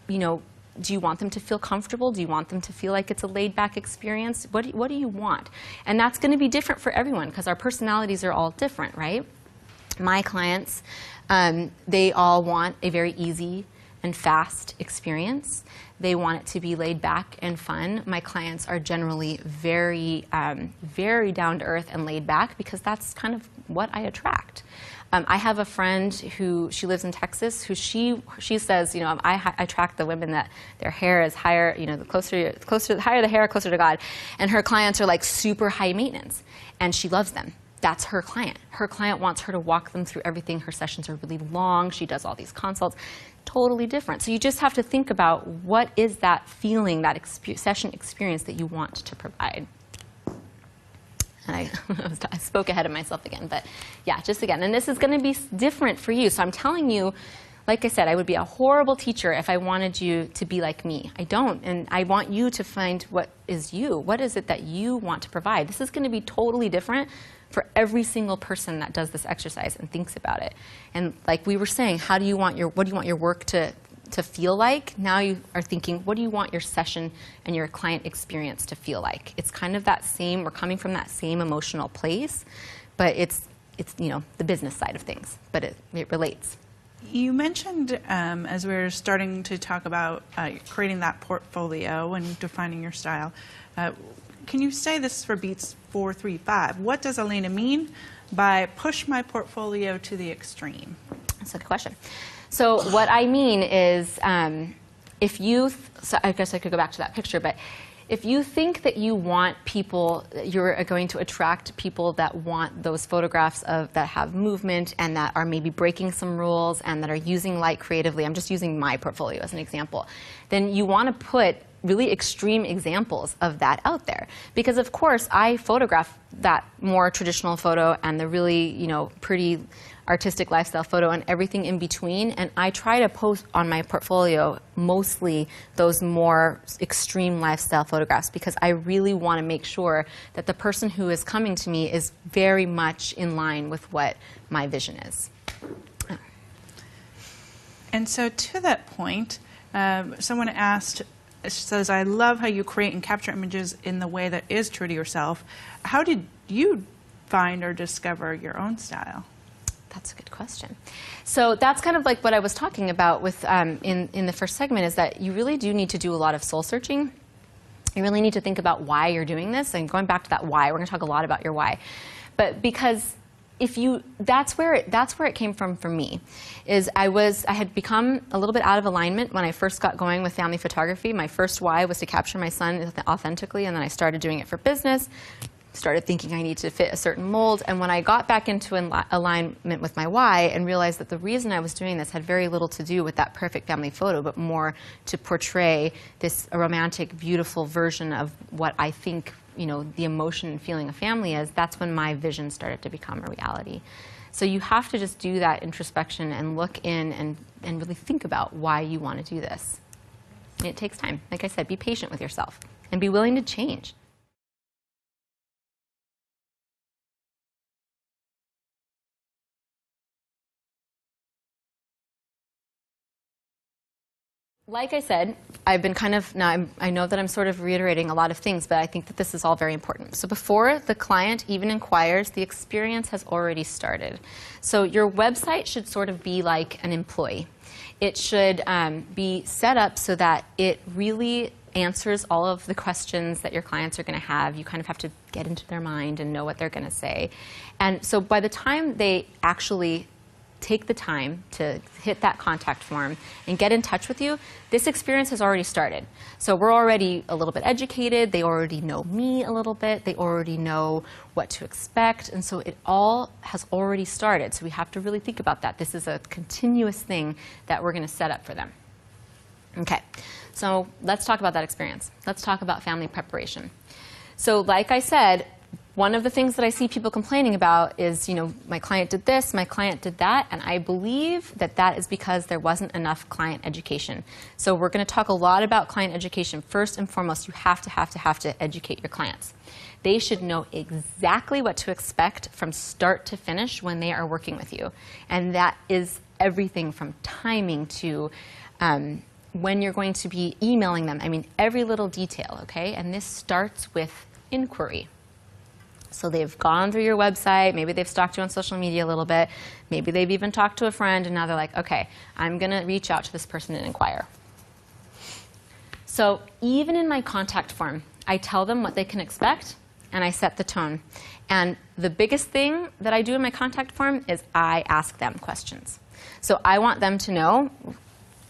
do you want them to feel comfortable? Do you want them to feel like it's a laid-back experience? What do you want? And that's going to be different for everyone because our personalities are all different, right? My clients, they all want a very easy and fast experience. They want it to be laid back and fun. My clients are generally very, very down to earth and laid back because that's kind of what I attract. I have a friend who, she lives in Texas, who she says, I attract the women that their hair is higher, the higher the hair, closer to God. And her clients are like super high maintenance, and she loves them. That's her client. Her client wants her to walk them through everything. Her sessions are really long. She does all these consults. Totally different. So you just have to think about, what is that feeling, that session experience that you want to provide. And I spoke ahead of myself again, but yeah, just again. And this is going to be different for you. So I'm telling you, like I said, I would be a horrible teacher if I wanted you to be like me. I don't. And I want you to find what is you. What is it that you want to provide? This is going to be totally different for every single person that does this exercise and thinks about it. And like we were saying, what do you want your work to feel like? Now you are thinking, what do you want your session and your client experience to feel like? It's kind of that same, we're coming from that same emotional place, but it's the business side of things, but it relates. You mentioned, as we were starting to talk about creating that portfolio and defining your style, can you say this for Beats 435? What does Elena mean by push my portfolio to the extreme? That's a good question. So what I mean is, so I guess I could go back to that picture, but if you think that you want people, you're going to attract people that want those photographs that have movement and that are maybe breaking some rules and that are using light creatively, I'm just using my portfolio as an example, then you want to put really extreme examples of that out there. Because of course, I photograph that more traditional photo and the really, pretty artistic lifestyle photo and everything in between, and I try to post on my portfolio mostly those more extreme lifestyle photographs because I really want to make sure that the person who is coming to me is very much in line with what my vision is. And so to that point, someone asked, says, I love how you create and capture images in the way that is true to yourself. How did you find or discover your own style? That's a good question. So that's kind of like what I was talking about with in the first segment, is that you really do need to do a lot of soul searching. You really need to think about why you're doing this. And going back to that why, we're going to talk a lot about your why. But because that's where it came from for me, is I had become a little bit out of alignment when I first got going with family photography. My first why was to capture my son authentically, and then I started doing it for business. Started thinking I need to fit a certain mold, and when I got back into alignment with my why and realized that the reason I was doing this had very little to do with that perfect family photo, but more to portray this romantic, beautiful version of what I think, the emotion and feeling of family is, that's when my vision started to become a reality. So you have to just do that introspection and look in and really think about why you want to do this. And it takes time. Like I said, be patient with yourself and be willing to change. Like I said, I've been kind of, now I know that I'm sort of reiterating a lot of things, but I think that this is all very important. So before the client even inquires, the experience has already started. So your website should sort of be like an employee. It should be set up so that it really answers all of the questions that your clients are going to have. You kind of have to get into their mind and know what they're going to say. And so by the time they actually take the time to hit that contact form and get in touch with you, this experience has already started. So we're already a little bit educated. They already know me a little bit. They already know what to expect. And so it all has already started. So we have to really think about that. This is a continuous thing that we're going to set up for them. Okay, so let's talk about that experience. Let's talk about family preparation. So like I said, one of the things that I see people complaining about is, you know, my client did this, my client did that, and I believe that that is because there wasn't enough client education. So we're going to talk a lot about client education. First and foremost, you have to educate your clients. They should know exactly what to expect from start to finish when they are working with you. And that is everything from timing to when you're going to be emailing them. I mean, every little detail, okay? And this starts with inquiry. So they've gone through your website, maybe they've stalked you on social media a little bit, maybe they've even talked to a friend, and now they're like, okay, I'm going to reach out to this person and inquire. So even in my contact form, I tell them what they can expect, and I set the tone. And the biggest thing that I do in my contact form is I ask them questions. So I want them to know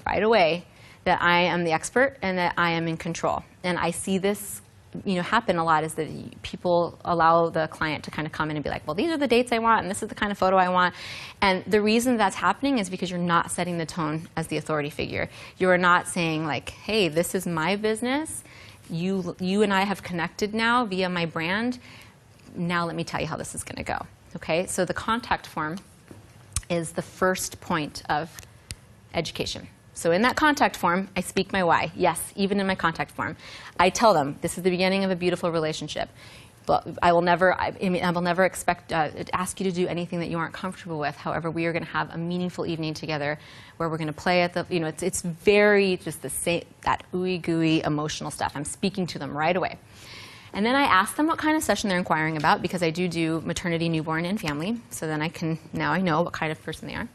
right away that I am the expert and that I am in control. And I see this happen a lot, is that people allow the client to kind of come in and be like, well, these are the dates I want, and this is the kind of photo I want. And the reason that's happening is because you're not setting the tone as the authority figure. You are not saying like, hey, this is my business. You and I have connected now via my brand. Now let me tell you how this is going to go. Okay, so the contact form is the first point of education. So in that contact form, I speak my why. Yes, even in my contact form. I tell them, this is the beginning of a beautiful relationship. But I will never expect ask you to do anything that you aren't comfortable with. However, we are going to have a meaningful evening together where we're going to play at the, it's very just the same, that ooey gooey emotional stuff. I'm speaking to them right away. And then I ask them what kind of session they're inquiring about, because I do maternity, newborn, and family. So then now I know what kind of person they are.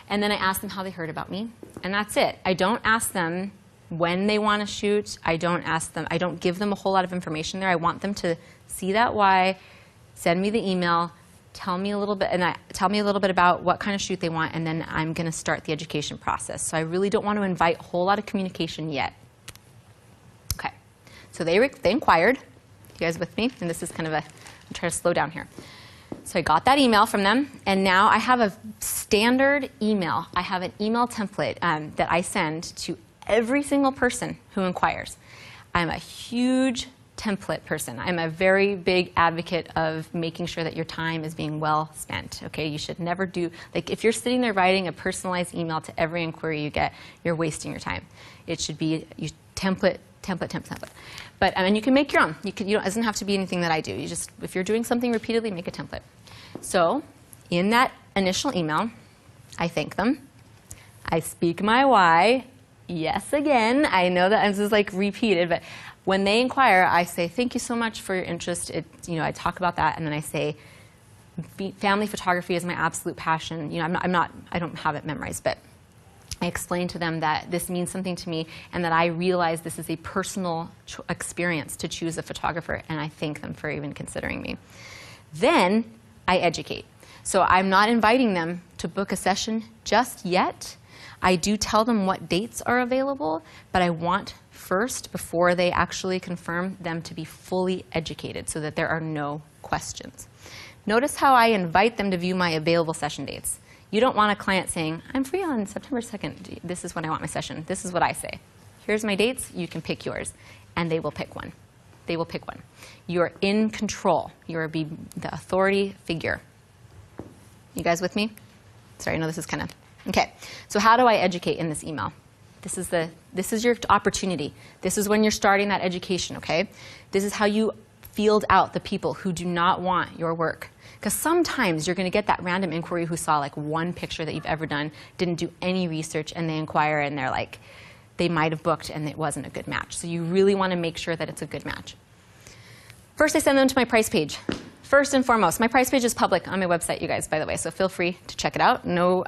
And then I ask them how they heard about me, and that's it. I don't ask them when they want to shoot. I don't give them a whole lot of information there. I want them to see that why, send me the email, tell me a little bit about what kind of shoot they want, and then I'm going to start the education process. So I really don't want to invite a whole lot of communication yet. Okay, so they inquired. You guys with me? And this is kind of I'm trying to slow down here. So I got that email from them, and now I have a standard email. I have an email template that I send to every single person who inquires. I'm a huge template person. I'm a very big advocate of making sure that your time is being well spent. Okay, you should never do, like if you're sitting there writing a personalized email to every inquiry you get, you're wasting your time. It should be template. But and you can make your own. It doesn't have to be anything that I do. If you're doing something repeatedly, make a template. So in that initial email, I thank them. I speak my why. Yes, again. I know that this is like repeated, but when they inquire, I say, thank you so much for your interest. I talk about that, and then I say, family photography is my absolute passion. I don't have it memorized, but I explain to them that this means something to me, and that I realize this is a personal experience to choose a photographer, and I thank them for even considering me. Then I educate. So I'm not inviting them to book a session just yet. I do tell them what dates are available, but I want first, before they actually confirm, them to be fully educated so that there are no questions. Notice how I invite them to view my available session dates. You don't want a client saying, I'm free on September 2nd. This is when I want my session. This is what I say. Here's my dates. You can pick yours. And they will pick one. They will pick one. You're in control. You're the authority figure. You guys with me? Sorry, I know this is kind of... Okay, so how do I educate in this email? This is your opportunity. This is when you're starting that education, okay? This is how you field out the people who do not want your work. Because sometimes you're going to get that random inquiry who saw like one picture that you've ever done, didn't do any research, and they inquire and they're like, they might have booked and it wasn't a good match. So you really want to make sure that it's a good match. First, I send them to my price page. First and foremost, my price page is public on my website, you guys, by the way, so feel free to check it out. No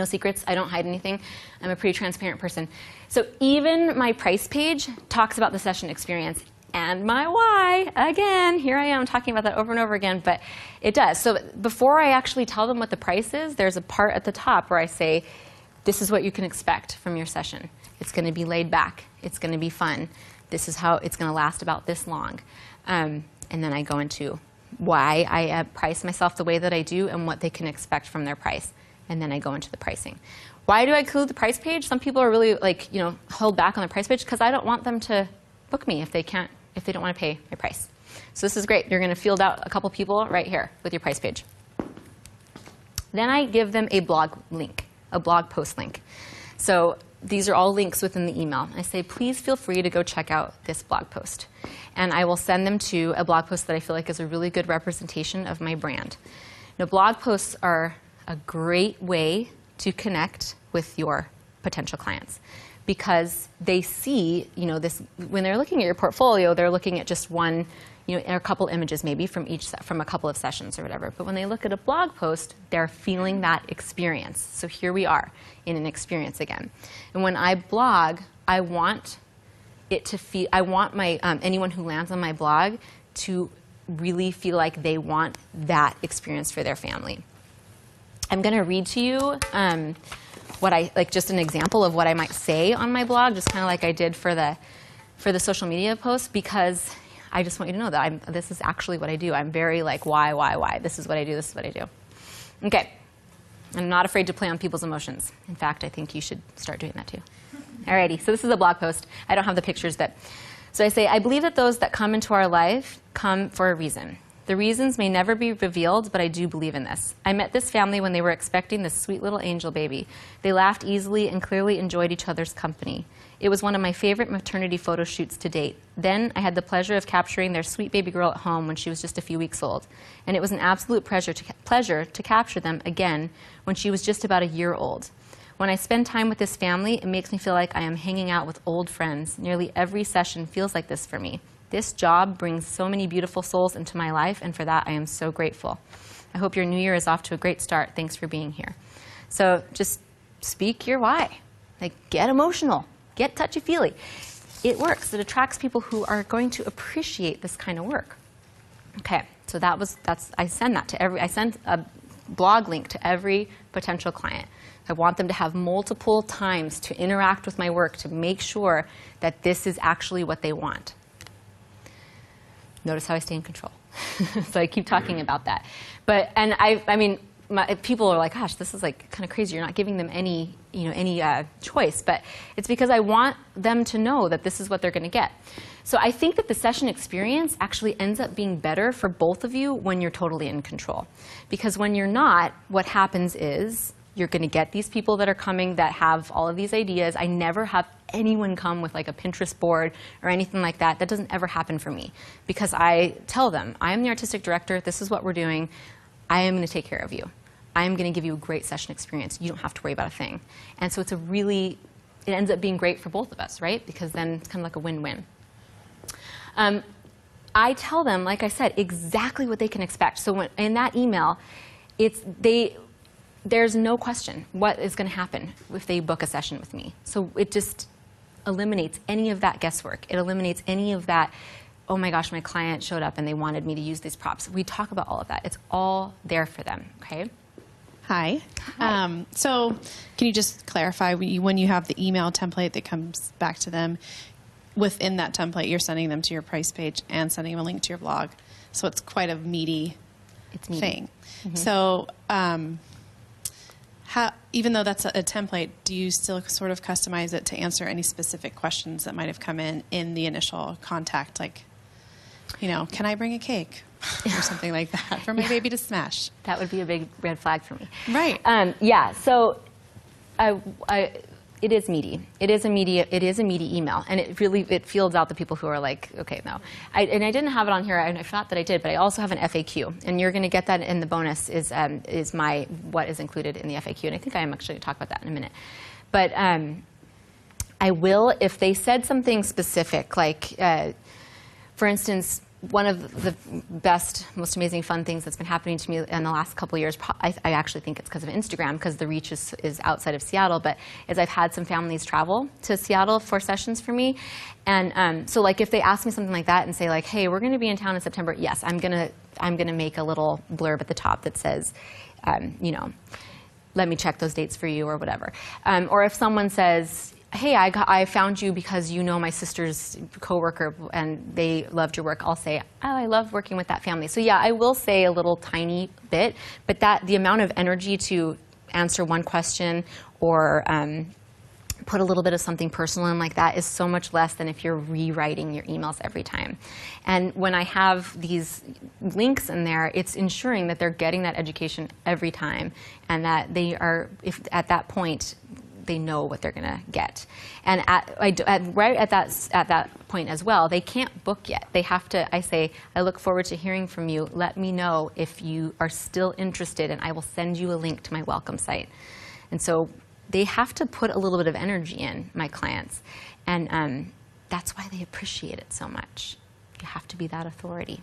secrets. I don't hide anything. I'm a pretty transparent person. So even my price page talks about the session experience and my why. Again, here I am talking about that over and over again, but it does. So before I actually tell them what the price is, there's a part at the top where I say, this is what you can expect from your session. It's going to be laid back. It's going to be fun. This is how it's going to last about this long. And then I go into why I price myself the way that I do and what they can expect from their price. And then I go into the pricing. Why do I include the price page? Some people are really hold back on the price page because I don't want them to book me if they don't want to pay my price. So this is great. You're going to field out a couple people right here with your price page. Then I give them a blog link, a blog post link. So these are all links within the email. I say, please feel free to go check out this blog post. And I will send them to a blog post that I feel like is a really good representation of my brand. Now, blog posts are a great way to connect with your potential clients because they see, this when they're looking at your portfolio, they're looking at just one, or a couple images maybe from a couple of sessions or whatever. But when they look at a blog post, they're feeling that experience. So here we are in an experience again. And when I blog, I want it to feel. I want my anyone who lands on my blog to really feel like they want that experience for their family. I'm going to read to you just an example of what I might say on my blog, just kind of like I did for the social media post, because I just want you to know that this is actually what I do. I'm very like, why? This is what I do. This is what I do. Okay. I'm not afraid to play on people's emotions. In fact, I think you should start doing that too. Alrighty. So this is a blog post. I don't have the pictures, but so I say, I believe that those that come into our life come for a reason. The reasons may never be revealed, but I do believe in this. I met this family when they were expecting this sweet little angel baby. They laughed easily and clearly enjoyed each other's company. It was one of my favorite maternity photo shoots to date. Then I had the pleasure of capturing their sweet baby girl at home when she was just a few weeks old. And it was an absolute pleasure to capture them again when she was just about a year old. When I spend time with this family, it makes me feel like I am hanging out with old friends. Nearly every session feels like this for me. This job brings so many beautiful souls into my life, and for that I am so grateful. I hope your new year is off to a great start. Thanks for being here. So just speak your why. Like, get emotional. Get touchy-feely. It works. It attracts people who are going to appreciate this kind of work. Okay, so I send that to I send a blog link to every potential client. I want them to have multiple times to interact with my work to make sure that this is actually what they want. Notice how I stay in control. So I keep talking about that. People are like, gosh, this is like kind of crazy. You're not giving them any choice. But it's because I want them to know that this is what they're going to get. So I think that the session experience actually ends up being better for both of you when you're totally in control. Because when you're not, what happens is you're going to get these people that are coming that have all of these ideas. I never have anyone come with like a Pinterest board or anything like that. That doesn't ever happen for me because I tell them, I am the artistic director. This is what we're doing. I am going to take care of you. I am going to give you a great session experience. You don't have to worry about a thing. And so it ends up being great for both of us, right? Because then it's kind of like a win-win. I tell them, like I said, exactly what they can expect. So in that email, there's no question what is going to happen if they book a session with me. So it just eliminates any of that guesswork. It eliminates any of that, oh my gosh, my client showed up and they wanted me to use these props. We talk about all of that. It's all there for them, okay? Hi. So can you just clarify, when you have the email template that comes back to them, within that template you're sending them to your price page and sending them a link to your blog. So it's quite a meaty thing. Mm-hmm. So even though that's a template, do you still sort of customize it to answer any specific questions that might have come in the initial contact? Like, can I bring a cake or something like that for my baby to smash? That would be a big red flag for me. Right. Yeah. So it is meaty. It is a meaty email, and it fields out the people who are like, okay, no. I didn't have it on here, and I thought that I did, but I also have an FAQ, and you're going to get that in the bonus. Is what is included in the FAQ, and I think I am actually going to talk about that in a minute. But I will if they said something specific, like, for instance, one of the best, most amazing, fun things that's been happening to me in the last couple of years, I actually think it's because of Instagram, because the reach is outside of Seattle, but is I've had some families travel to Seattle for sessions for me. And so like if they ask me something like that and say like, hey, we're going to be in town in September, yes, I'm gonna make a little blurb at the top that says, you know, let me check those dates for you or whatever. Or if someone says, hey, I found you because you know my sister's coworker and they loved your work, I'll say, oh, I love working with that family. So yeah, I will say a little tiny bit, but the amount of energy to answer one question or put a little bit of something personal in like that is so much less than if you're rewriting your emails every time. And when I have these links in there, it's ensuring that they're getting that education every time and that they are, if at that point, they know what they're going to get. And right at that point as well, they can't book yet. They have to, I say, I look forward to hearing from you. Let me know if you are still interested, and I will send you a link to my welcome site. And so they have to put a little bit of energy in, my clients. And that's why they appreciate it so much. You have to be that authority.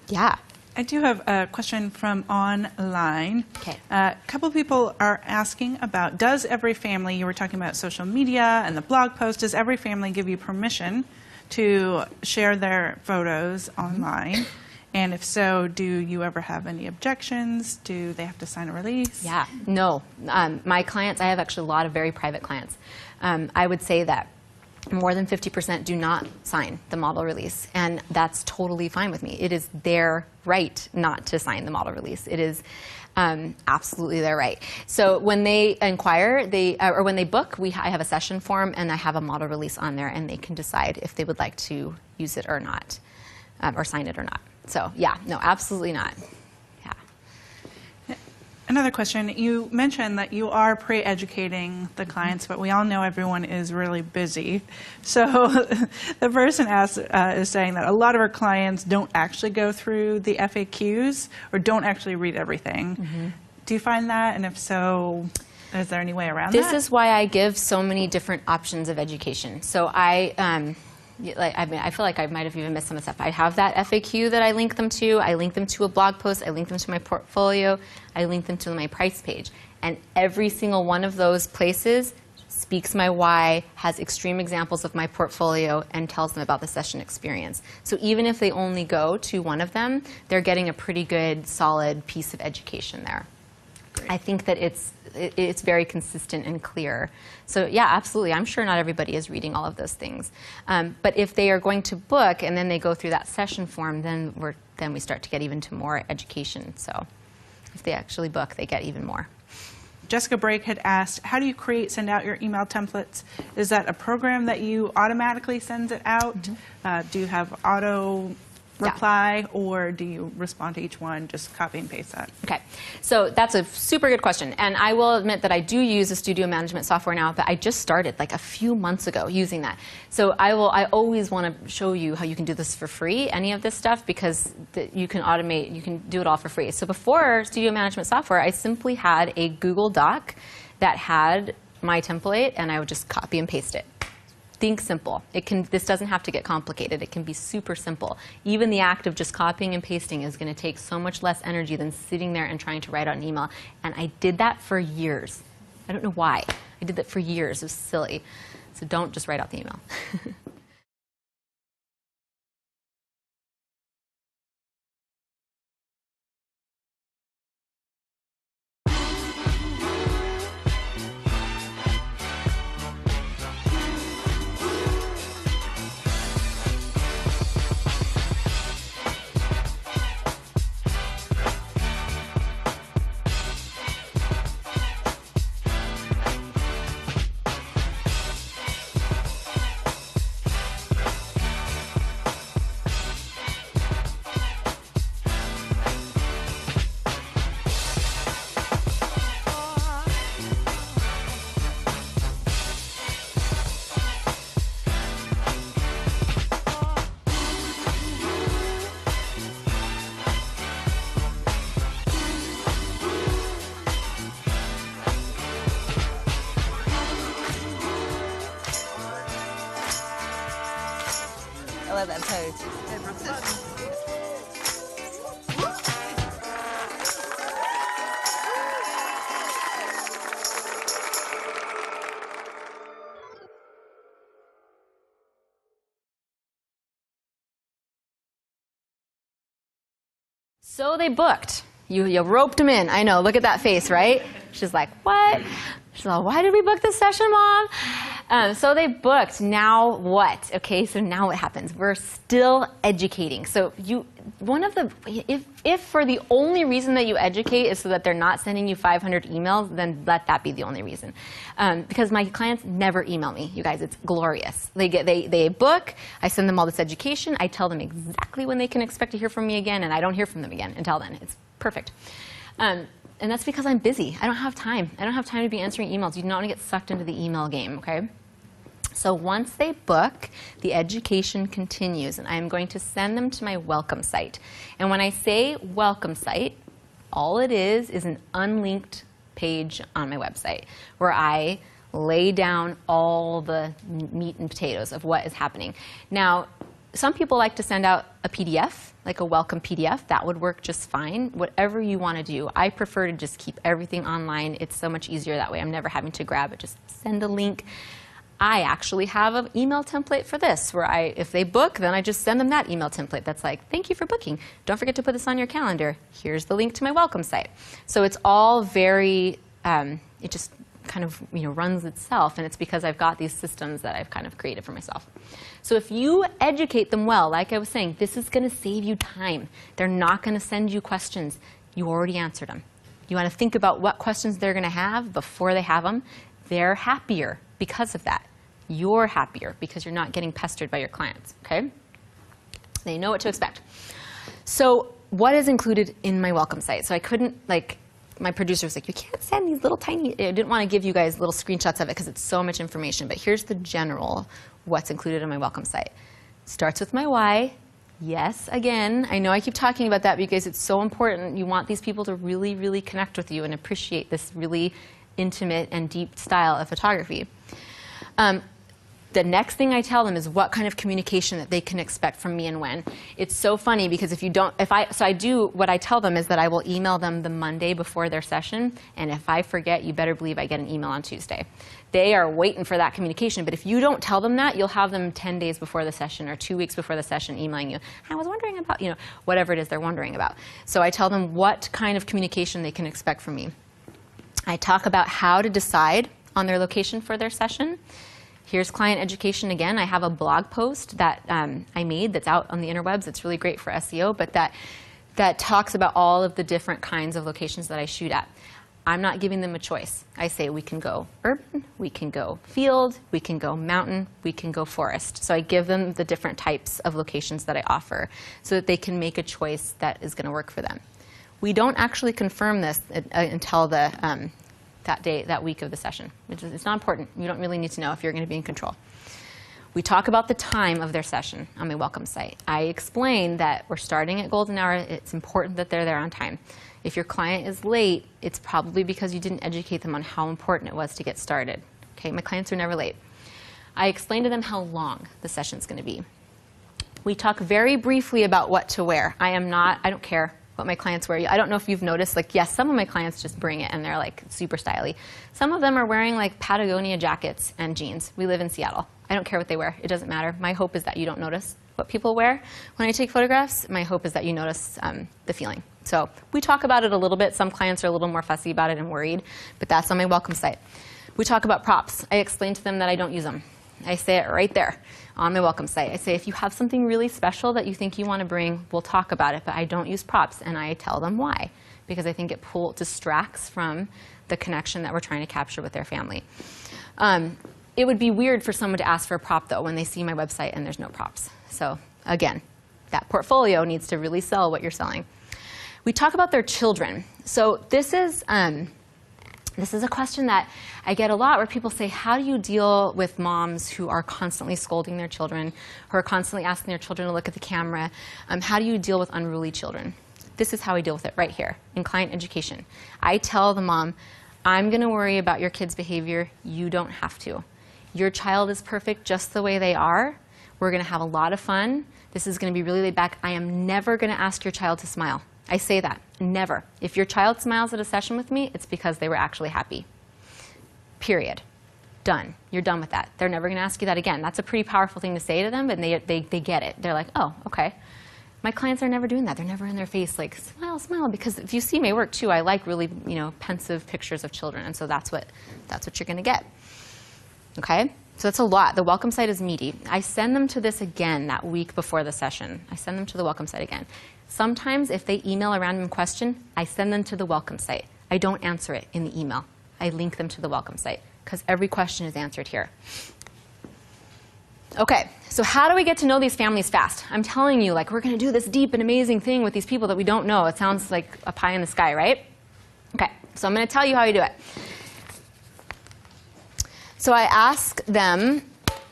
Yeah. I do have a question from online. Okay. A couple of people are asking about, does every family, you were talking about social media and the blog post, does every family give you permission to share their photos online? And if so, do you ever have any objections? Do they have to sign a release? Yeah, no. My clients, I have actually a lot of very private clients. I would say that more than 50% do not sign the model release, and that's totally fine with me. It is their right not to sign the model release. It is absolutely their right. So when they inquire, or when they book, I have a session form, and I have a model release on there, and they can decide if they would like to use it or not, or sign it or not. So yeah, no, absolutely not. Another question, you mentioned that you are pre-educating the clients, but we all know everyone is really busy. So the person is saying that a lot of our clients don't actually go through the FAQs or don't actually read everything. Mm-hmm. Do you find that? And if so, is there any way around that? This is why I give so many different options of education. So I feel like I might have even missed some of the stuff. I have that FAQ that I link them to. I link them to a blog post. I link them to my portfolio. I link them to my price page. And every single one of those places speaks my why, has extreme examples of my portfolio, and tells them about the session experience. So even if they only go to one of them, they're getting a pretty good, solid piece of education there. Great. I think that it's very consistent and clear. So yeah, absolutely. I'm sure not everybody is reading all of those things. But if they are going to book and then they go through that session form, then we start to get even to more education. So if they actually book, they get even more. Jessica Brake had asked, how do you send out your email templates? Is that a program that you automatically sends it out? Mm-hmm. Do you have auto reply, or do you respond to each one, just copy and paste that? Okay, so that's a super good question. And I will admit that I do use a studio management software now, but I just started like a few months ago using that. So I always want to show you how you can do this for free, any of this stuff, because you can automate, you can do it all for free. So before studio management software, I simply had a Google Doc that had my template, and I would just copy and paste it. Think simple. This doesn't have to get complicated. It can be super simple. Even the act of just copying and pasting is going to take so much less energy than sitting there and trying to write out an email. And I did that for years. I don't know why. I did that for years. It was silly. So don't just write out the email. I love that pose. So they booked. You roped them in. I know, look at that face, right? She's like, what? She's like, why did we book this session, Mom? So they booked. Now what? Okay, so now what happens? We're still educating. So if for the only reason that you educate is so that they're not sending you 500 emails, then let that be the only reason. Because my clients never email me, you guys. It's glorious. They book. I send them all this education. I tell them exactly when they can expect to hear from me again, and I don't hear from them again until then. It's perfect. And that's because I'm busy. I don't have time. I don't have time to be answering emails. You don't want to get sucked into the email game, okay? So once they book, the education continues, and I'm going to send them to my welcome site. And when I say welcome site, all it is an unlinked page on my website where I lay down all the meat and potatoes of what is happening. Now, some people like to send out a PDF, like a welcome PDF. That would work just fine. Whatever you want to do. I prefer to just keep everything online. It's so much easier that way. I'm never having to grab it. Just send a link. I actually have an email template for this, where if they book, then I just send them that email template that's like, thank you for booking. Don't forget to put this on your calendar. Here's the link to my welcome site. So it's all very, it just kind of runs itself, and it's because I've got these systems that I've kind of created for myself. So if you educate them well, like I was saying, this is going to save you time. They're not going to send you questions. You already answered them. You want to think about what questions they're going to have before they have them. They're happier because of that. You're happier because you're not getting pestered by your clients, okay? They know what to expect. So what is included in my welcome site? So I couldn't, my producer was like, you can't send these little tiny, I didn't want to give you guys little screenshots of it because it's so much information, but here's the general what's included in my welcome site. Starts with my why. Yes, again, I know I keep talking about that because it's so important. You want these people to really, really connect with you and appreciate this really intimate and deep style of photography. The next thing I tell them is what kind of communication that they can expect from me and when. It's so funny because what I tell them is that I will email them the Monday before their session, and if I forget, you better believe I get an email on Tuesday. They are waiting for that communication, but if you don't tell them that, you'll have them 10 days before the session or 2 weeks before the session emailing you. I was wondering about, whatever it is they're wondering about. So I tell them what kind of communication they can expect from me. I talk about how to decide on their location for their session. Here's client education again. I have a blog post that I made that's out on the interwebs. It's really great for SEO, but that talks about all of the different kinds of locations that I shoot at. I'm not giving them a choice. I say we can go urban, we can go field, we can go mountain, we can go forest. So I give them the different types of locations that I offer so that they can make a choice that is going to work for them. We don't actually confirm this until that week of the session. It's not important. You don't really need to know if you're going to be in control. We talk about the time of their session on my welcome site. I explain that we're starting at golden hour. It's important that they're there on time. If your client is late, it's probably because you didn't educate them on how important it was to get started. Okay, my clients are never late. I explain to them how long the session's going to be. We talk very briefly about what to wear. I don't care what my clients wear. I don't know if you've noticed, yes, some of my clients just bring it and they're super stylish. Some of them are wearing Patagonia jackets and jeans. We live in Seattle. I don't care what they wear. It doesn't matter. My hope is that you don't notice what people wear when I take photographs. My hope is that you notice the feeling. So we talk about it a little bit. Some clients are a little more fussy about it and worried, but that's on my welcome site. We talk about props. I explain to them that I don't use them. I say it right there on my welcome site. I say, if you have something really special that you think you want to bring, we'll talk about it, but I don't use props, and I tell them why, because I think it distracts from the connection that we're trying to capture with their family. It would be weird for someone to ask for a prop, though, when they see my website and there's no props. So again, that portfolio needs to really sell what you're selling. We talk about their children. So this is a question that I get a lot, where people say, how do you deal with moms who are constantly scolding their children, who are constantly asking their children to look at the camera? How do you deal with unruly children? This is how I deal with it right here in client education. I tell the mom, I'm going to worry about your kid's behavior. You don't have to. Your child is perfect just the way they are. We're going to have a lot of fun. This is going to be really laid back. I am never going to ask your child to smile. I say that. Never. If your child smiles at a session with me, it's because they were actually happy. Period. Done. You're done with that. They're never going to ask you that again. That's a pretty powerful thing to say to them, and they get it. They're like, oh, okay. My clients are never doing that. They're never in their face like, smile, smile. Because if you see my work too, I like really, pensive pictures of children, and so that's what you're going to get. Okay? So that's a lot. The welcome site is meaty. I send them to this again that week before the session. I send them to the welcome site again. Sometimes if they email a random question, I send them to the welcome site. I don't answer it in the email. I link them to the welcome site because every question is answered here. Okay, so how do we get to know these families fast? I'm telling you, like, we're going to do this deep and amazing thing with these people that we don't know. It sounds like a pie in the sky, right? Okay, so I'm going to tell you how you do it. So I ask them,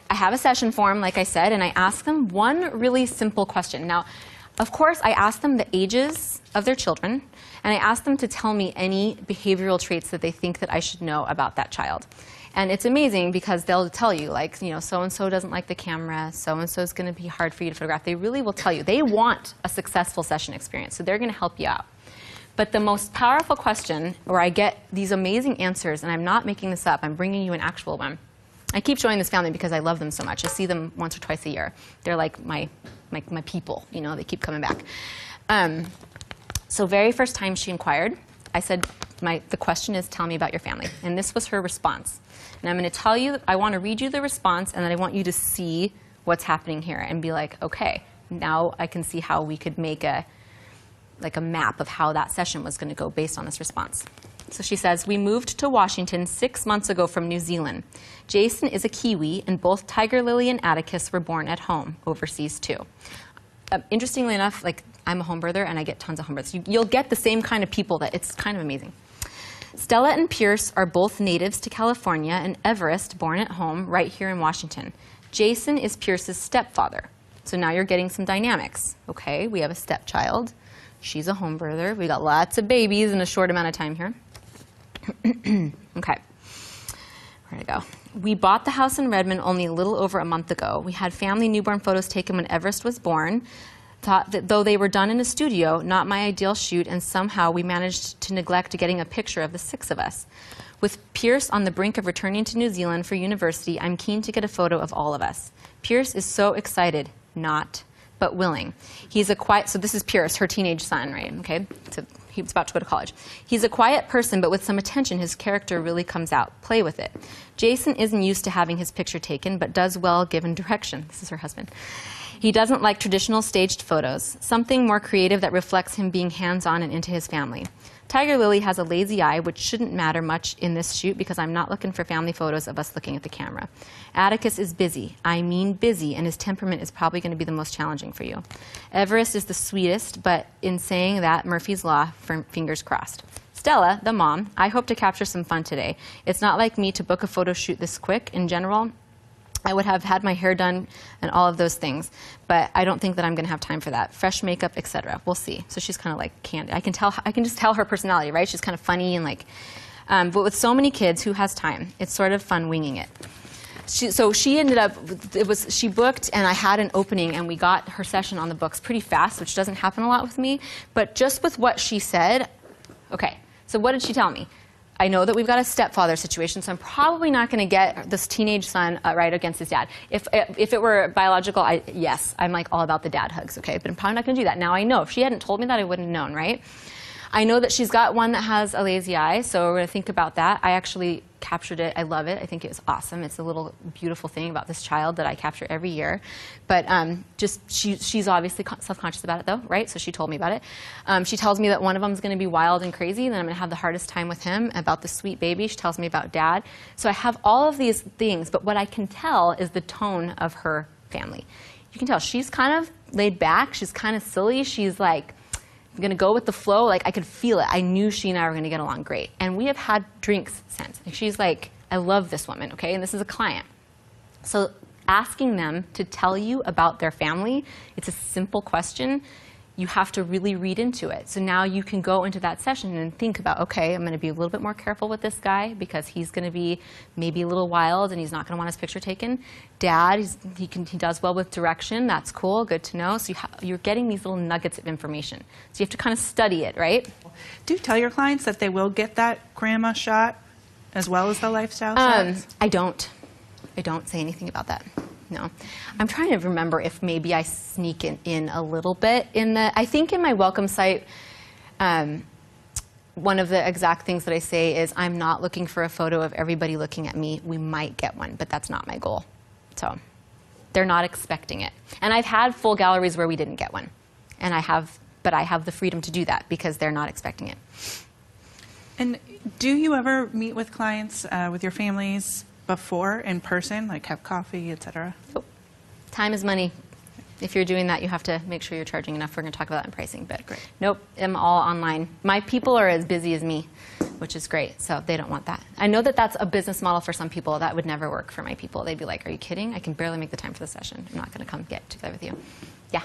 I have a session form, like I said, and I ask them one really simple question. Now, of course, I ask them the ages of their children, and I ask them to tell me any behavioral traits that they think that I should know about that child. And it's amazing because they'll tell you, like, so-and-so doesn't like the camera, so-and-so is going to be hard for you to photograph. They really will tell you. They want a successful session experience, so they're going to help you out. But the most powerful question, where I get these amazing answers, and I'm not making this up, I'm bringing you an actual one. I keep showing this family because I love them so much. I see them once or twice a year. They're like my people, they keep coming back. So very first time she inquired, I said, the question is, tell me about your family. And this was her response. And I'm going to tell you, I want to read you the response, and then I want you to see what's happening here and be like, okay, now I can see how we could make a map of how that session was going to go based on this response. So she says, we moved to Washington 6 months ago from New Zealand. Jason is a Kiwi, and both Tiger Lily and Atticus were born at home, overseas too. Interestingly enough, I'm a home birther, and I get tons of home births. You'll get the same kind of people it's kind of amazing. Stella and Pierce are both natives to California, and Everest, born at home, right here in Washington. Jason is Pierce's stepfather. So now you're getting some dynamics. Okay, we have a stepchild. She's a home birther. We got lots of babies in a short amount of time here. Okay, where'd it go? We bought the house in Redmond only a little over a month ago. We had family newborn photos taken when Everest was born. Thought that though they were done in a studio, not my ideal shoot, and somehow we managed to neglect getting a picture of the 6 of us. With Pierce on the brink of returning to New Zealand for university, I'm keen to get a photo of all of us. Pierce is so excited, but willing. He's a quiet, so this is Pierce, her teenage son, right? Okay, so he was about to go to college. He's a quiet person, but with some attention, his character really comes out. Play with it. Jason isn't used to having his picture taken, but does well given direction. This is her husband. He doesn't like traditional staged photos, something more creative that reflects him being hands-on and into his family. Tiger Lily has a lazy eye, which shouldn't matter much in this shoot because I'm not looking for family photos of us looking at the camera. Atticus is busy. I mean busy, and his temperament is probably going to be the most challenging for you. Everest is the sweetest, but in saying that, Murphy's Law, fingers crossed. Stella, the mom, I hope to capture some fun today. It's not like me to book a photo shoot this quick. In general, I would have had my hair done and all of those things, but I don't think that I'm going to have time for that. Fresh makeup, etc. We'll see. So she's kind of like candid. I can just tell her personality, right? She's kind of funny and but with so many kids, who has time? It's sort of fun winging it. So she ended up, she booked, and I had an opening, and we got her session on the books pretty fast, which doesn't happen a lot with me. But just with what she said, okay. So what did she tell me? I know that we've got a stepfather situation, so I'm probably not going to get this teenage son right against his dad. If it were biological, yes, I'm all about the dad hugs, okay? But I'm probably not going to do that. Now I know. If she hadn't told me that, I wouldn't have known, right? I know that she's got one that has a lazy eye, so we're going to think about that. I actually captured it. I love it. I think it was awesome. It's a little beautiful thing about this child that I capture every year. But she's obviously self-conscious about it, though, right? So she told me about it. She tells me that one of them is going to be wild and crazy, and then I'm going to have the hardest time with him. About the sweet baby, she tells me about dad. So I have all of these things, but what I can tell is the tone of her family. You can tell she's kind of laid back. She's kind of silly. She's like, I'm going to go with the flow. I could feel it. I knew she and I were going to get along great. And we have had drinks since. She's like, I love this woman, okay? And this is a client. So asking them to tell you about their family, it's a simple question. you have to really read into it. So now you can go into that session and think about, okay, I'm going to be a little bit more careful with this guy because he's going to be maybe a little wild and he's not going to want his picture taken. Dad, he does well with direction. That's cool, good to know. So you're getting these little nuggets of information. So you have to kind of study it, right? Do you tell your clients that they will get that grandma shot as well as the lifestyle shots? I don't say anything about that. No. I'm trying to remember if maybe I sneak it in a little bit I think in my welcome site, one of the exact things that I say is I'm not looking for a photo of everybody looking at me. We might get one, but that's not my goal. So they're not expecting it. And I've had full galleries where we didn't get one. But I have the freedom to do that because they're not expecting it. And do you ever meet with clients, with your families before in person, like have coffee, et cetera? Oh, time is money. If you're doing that, you have to make sure you're charging enough. We're going to talk about that in pricing. But Great. Nope, I'm all online. My people are as busy as me, which is great. So they don't want that. I know that that's a business model for some people. That would never work for my people. They'd be like, are you kidding? I can barely make the time for the session. I'm not going to come get together with you. Yeah.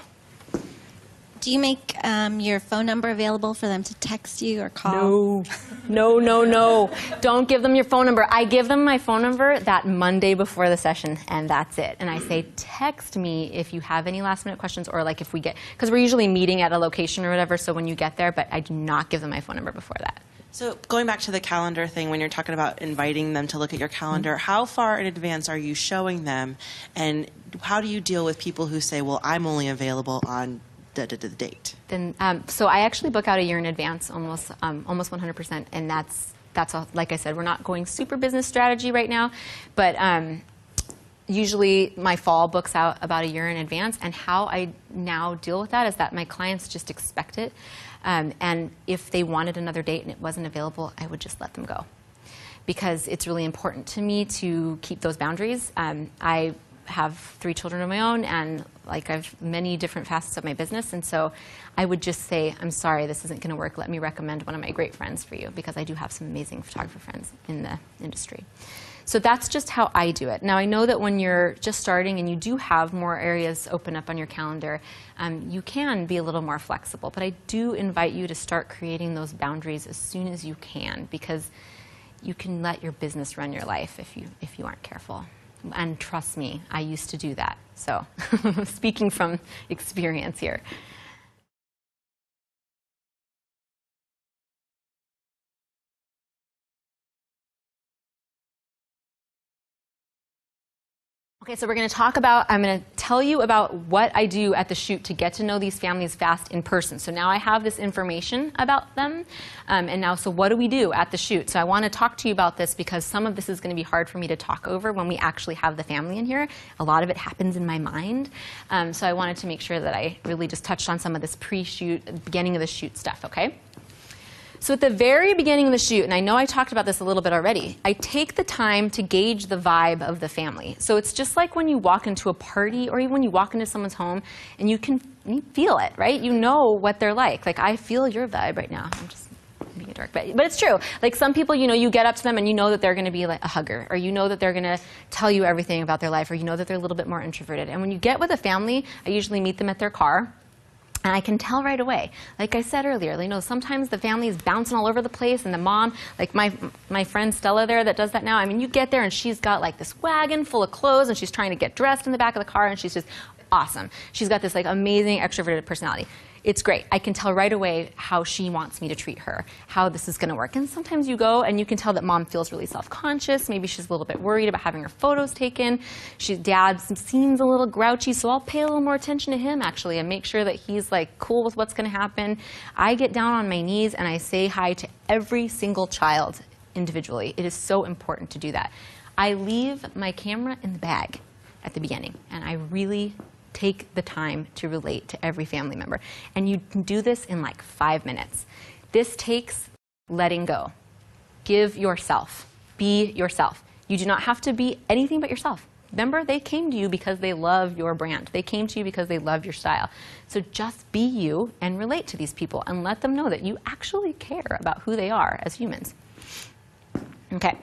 Do you make your phone number available for them to text you or call? No. Don't give them your phone number. I give them my phone number that Monday before the session, and that's it. And I say, text me if you have any last-minute questions or like if we get, because we're usually meeting at a location or whatever, so when you get there, but I do not give them my phone number before that. So going back to the calendar thing, when you're talking about inviting them to look at your calendar, how far in advance are you showing them? And how do you deal with people who say, well, I'm only available on the date? Then, so I actually book out a year in advance, almost 100%, and that's all. Like I said, we're not going super business strategy right now, but usually my fall books out about a year in advance. And how I now deal with that is that my clients just expect it, and if they wanted another date and it wasn't available, I would just let them go, because it's really important to me to keep those boundaries. I have 3 children of my own, and like I've many different facets of my business, and so I would just say, I'm sorry, this isn't going to work. Let me recommend one of my great friends for you, because I do have some amazing photographer friends in the industry. So that's just how I do it. Now I know that when you're just starting and you do have more areas open up on your calendar, you can be a little more flexible, but I do invite you to start creating those boundaries as soon as you can, because you can let your business run your life if you aren't careful. And trust me, I used to do that. So speaking from experience here. Okay, so we're going to talk about, I'm going to tell you about what I do at the shoot to get to know these families fast in person. So now I have this information about them, and now, so what do we do at the shoot? So I want to talk to you about this because some of this is going to be hard for me to talk over when we actually have the family in here. A lot of it happens in my mind, so I wanted to make sure that I really just touched on some of this pre-shoot, beginning of the shoot stuff, okay? So at the very beginning of the shoot, and I know I talked about this a little bit already, I take the time to gauge the vibe of the family. So it's just like when you walk into a party or even when you walk into someone's home and you feel it, right? You know what they're like. Like, I feel your vibe right now. I'm just being a dork, but it's true. Like, some people, you know, you get up to them and you know that they're going to be like a hugger, or you know that they're going to tell you everything about their life, or you know that they're a little bit more introverted. And when you get with a family, I usually meet them at their car. And I can tell right away. Like I said earlier, you know, sometimes the family is bouncing all over the place, and the mom, like my friend Stella there that does that now, I mean, you get there and she's got like this wagon full of clothes and she's trying to get dressed in the back of the car, and she's just awesome. She's got this like amazing extroverted personality. It's great. I can tell right away how she wants me to treat her, how this is going to work. And sometimes you go and you can tell that mom feels really self-conscious. Maybe she's a little bit worried about having her photos taken. Dad seems a little grouchy, so I'll pay a little more attention to him actually and make sure that he's like cool with what's going to happen. I get down on my knees and I say hi to every single child individually. It is so important to do that. I leave my camera in the bag at the beginning, and I really take the time to relate to every family member. And you can do this in like 5 minutes. This takes letting go. Give yourself. Be yourself. You do not have to be anything but yourself. Remember, they came to you because they love your brand. They came to you because they love your style. So just be you and relate to these people and let them know that you actually care about who they are as humans. Okay,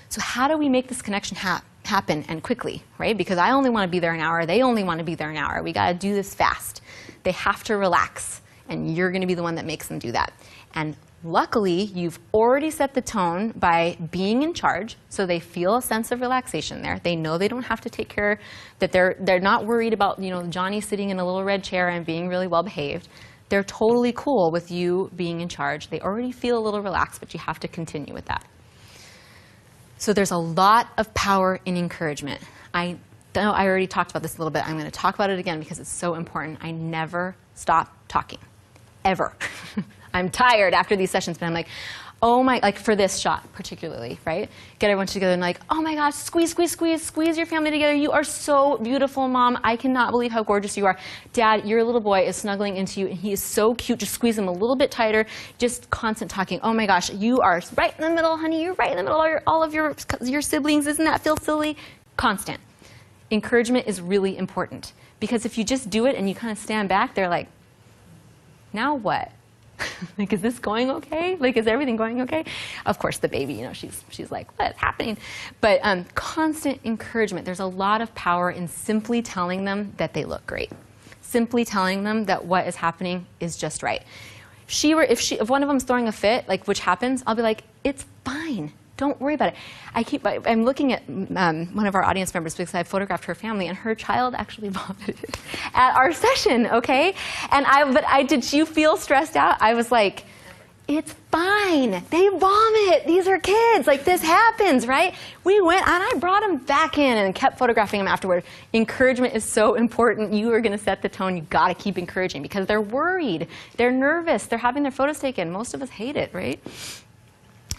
so how do we make this connection happen and quickly, right? Because I only want to be there an hour. They only want to be there an hour. We got to do this fast. They have to relax. And you're going to be the one that makes them do that. And luckily, you've already set the tone by being in charge, so they feel a sense of relaxation there. They know they don't have to take care, that they're not worried about, you know, Johnny sitting in a little red chair and being really well behaved. They're totally cool with you being in charge. They already feel a little relaxed, but you have to continue with that. So there's a lot of power in encouragement. I know I already talked about this a little bit. I'm going to talk about it again because it's so important. I never stop talking, ever. I'm tired after these sessions, but I'm like, oh my, like for this shot particularly, right? Get everyone together and like, oh my gosh, squeeze, squeeze, squeeze, squeeze your family together. You are so beautiful, Mom. I cannot believe how gorgeous you are. Dad, your little boy is snuggling into you, and he is so cute. Just squeeze him a little bit tighter. Just constant talking. Oh my gosh, you are right in the middle, honey. You're right in the middle of all of your siblings. Doesn't that feel silly? Constant. Encouragement is really important because if you just do it and you kind of stand back, they're like, now what? Like, is this going okay? Like, is everything going okay? Of course, the baby, you know, she's like, what's happening? But constant encouragement. There's a lot of power in simply telling them that they look great. Simply telling them that what is happening is just right. If one of them's throwing a fit, like which happens, I'll be like, it's fine. Don't worry about it. I'm looking at one of our audience members because I photographed her family, and her child actually vomited at our session, okay? But did you feel stressed out? I was like, it's fine. They vomit. These are kids. Like, this happens, right? We went, and I brought them back in and kept photographing them afterward. Encouragement is so important. You are going to set the tone. You've got to keep encouraging because they're worried. They're nervous. They're having their photos taken. Most of us hate it, right?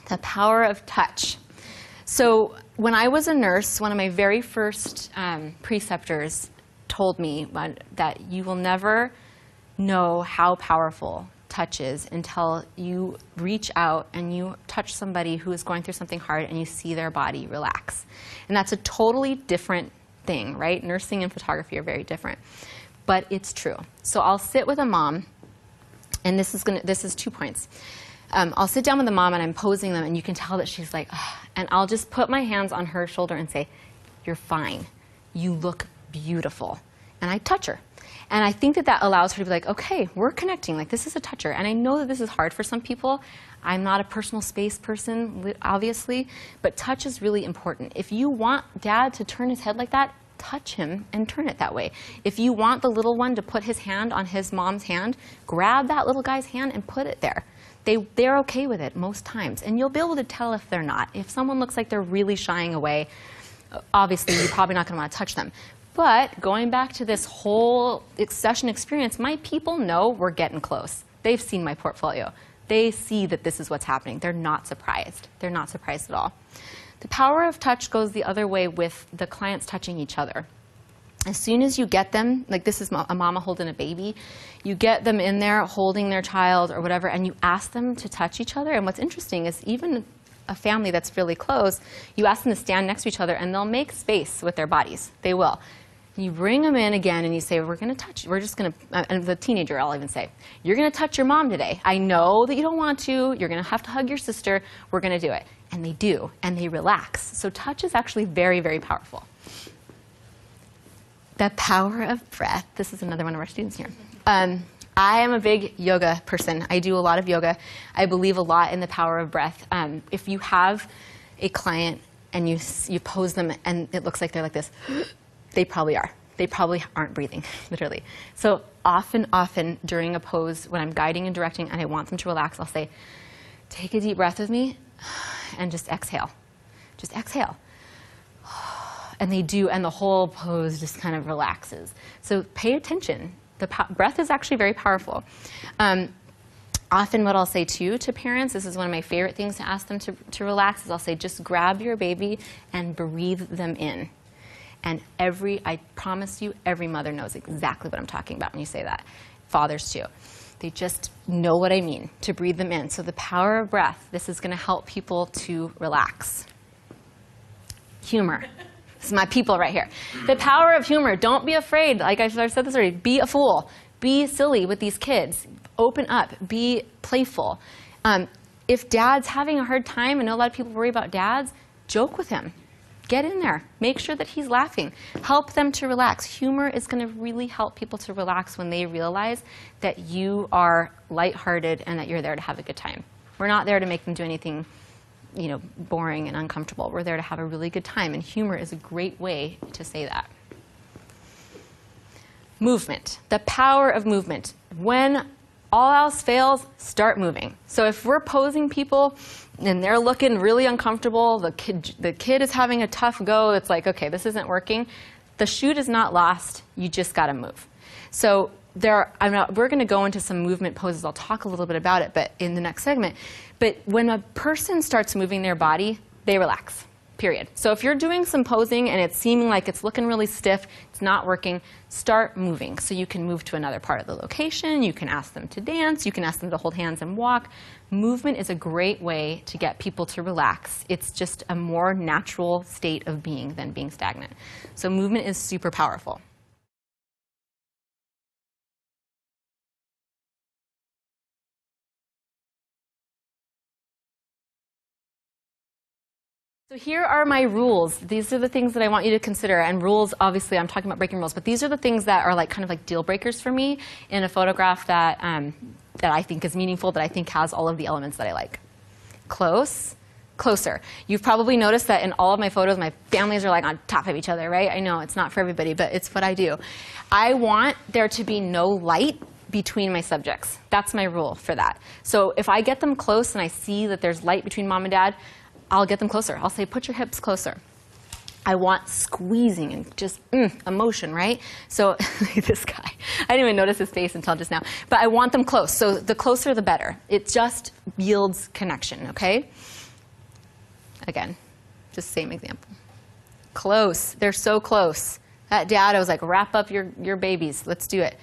The power of touch. So when I was a nurse, one of my very first preceptors told me that you will never know how powerful touch is until you reach out and you touch somebody who is going through something hard and you see their body relax. And that's a totally different thing, right? Nursing and photography are very different. But it's true. So I'll sit with a mom, and this is 2 points. I'll sit down with the mom and I'm posing them, and you can tell that she's like, ugh. And I'll just put my hands on her shoulder and say, you're fine. You look beautiful. And I touch her. And I think that allows her to be like, okay, we're connecting. Like, this is a toucher. And I know that this is hard for some people. I'm not a personal space person, obviously, but touch is really important. If you want Dad to turn his head like that, touch him and turn it that way. If you want the little one to put his hand on his mom's hand, grab that little guy's hand and put it there. They're okay with it most times, and you'll be able to tell if they're not. If someone looks like they're really shying away, obviously you're probably not going to want to touch them. But going back to this whole session experience, my people know we're getting close. They've seen my portfolio. They see that this is what's happening. They're not surprised. They're not surprised at all. The power of touch goes the other way with the clients touching each other. As soon as you get them, like this is a mama holding a baby, you get them in there holding their child or whatever, and you ask them to touch each other. And what's interesting is even a family that's really close, you ask them to stand next to each other, and they'll make space with their bodies. They will. You bring them in again, and you say, we're going to touch. We're just going to, and the teenager, I'll even say, you're going to touch your mom today. I know that you don't want to. You're going to have to hug your sister. We're going to do it. And they do, and they relax. So touch is actually very, very powerful. The power of breath. This is another one of our students here. I am a big yoga person. I do a lot of yoga. I believe a lot in the power of breath. If you have a client and you pose them and it looks like they're like this, they probably are. They probably aren't breathing, literally. So often during a pose, when I'm guiding and directing and I want them to relax, I'll say, take a deep breath with me and just exhale. Just exhale. And they do, and the whole pose just kind of relaxes. So pay attention. The breath is actually very powerful. Often what I'll say, too, to parents, this is one of my favorite things to ask them to relax, is I'll say, just grab your baby and breathe them in. And I promise you, every mother knows exactly what I'm talking about when you say that. Fathers, too. They just know what I mean, to breathe them in. So the power of breath, this is going to help people to relax. Humor. This is my people right here. The power of humor. Don't be afraid. Like I said this already. Be a fool. Be silly with these kids. Open up. Be playful. If Dad's having a hard time, I know a lot of people worry about dads, joke with him. Get in there. Make sure that he's laughing. Help them to relax. Humor is going to really help people to relax when they realize that you are lighthearted and that you're there to have a good time. We're not there to make them do anything, you know, boring and uncomfortable. We're there to have a really good time, and humor is a great way to say that. Movement. The power of movement. When all else fails, start moving. So if we're posing people and they're looking really uncomfortable, the kid is having a tough go, it's like, okay, this isn't working. The shoot is not lost. You just got to move. So we're going to go into some movement poses. I'll talk a little bit about it, but in the next segment. But when a person starts moving their body, they relax. Period. So if you're doing some posing and it's seeming like it's looking really stiff, it's not working, start moving. So you can move to another part of the location, you can ask them to dance, you can ask them to hold hands and walk. Movement is a great way to get people to relax. It's just a more natural state of being than being stagnant. So movement is super powerful. So here are my rules. These are the things that I want you to consider. And rules, obviously, I'm talking about breaking rules, but these are the things that are like kind of like deal breakers for me in a photograph that, that I think is meaningful, that I think has all of the elements that I like. Close, closer. You've probably noticed that in all of my photos, my families are like on top of each other, right? I know it's not for everybody, but it's what I do. I want there to be no light between my subjects. That's my rule for that. So if I get them close and I see that there's light between mom and dad, I'll get them closer. I'll say, put your hips closer. I want squeezing and just emotion, right? So this guy, I didn't even notice his face until just now. But I want them close. So the closer, the better. It just yields connection, okay? Again, just same example. Close. They're so close. That dad, I was like, wrap up your babies. Let's do it.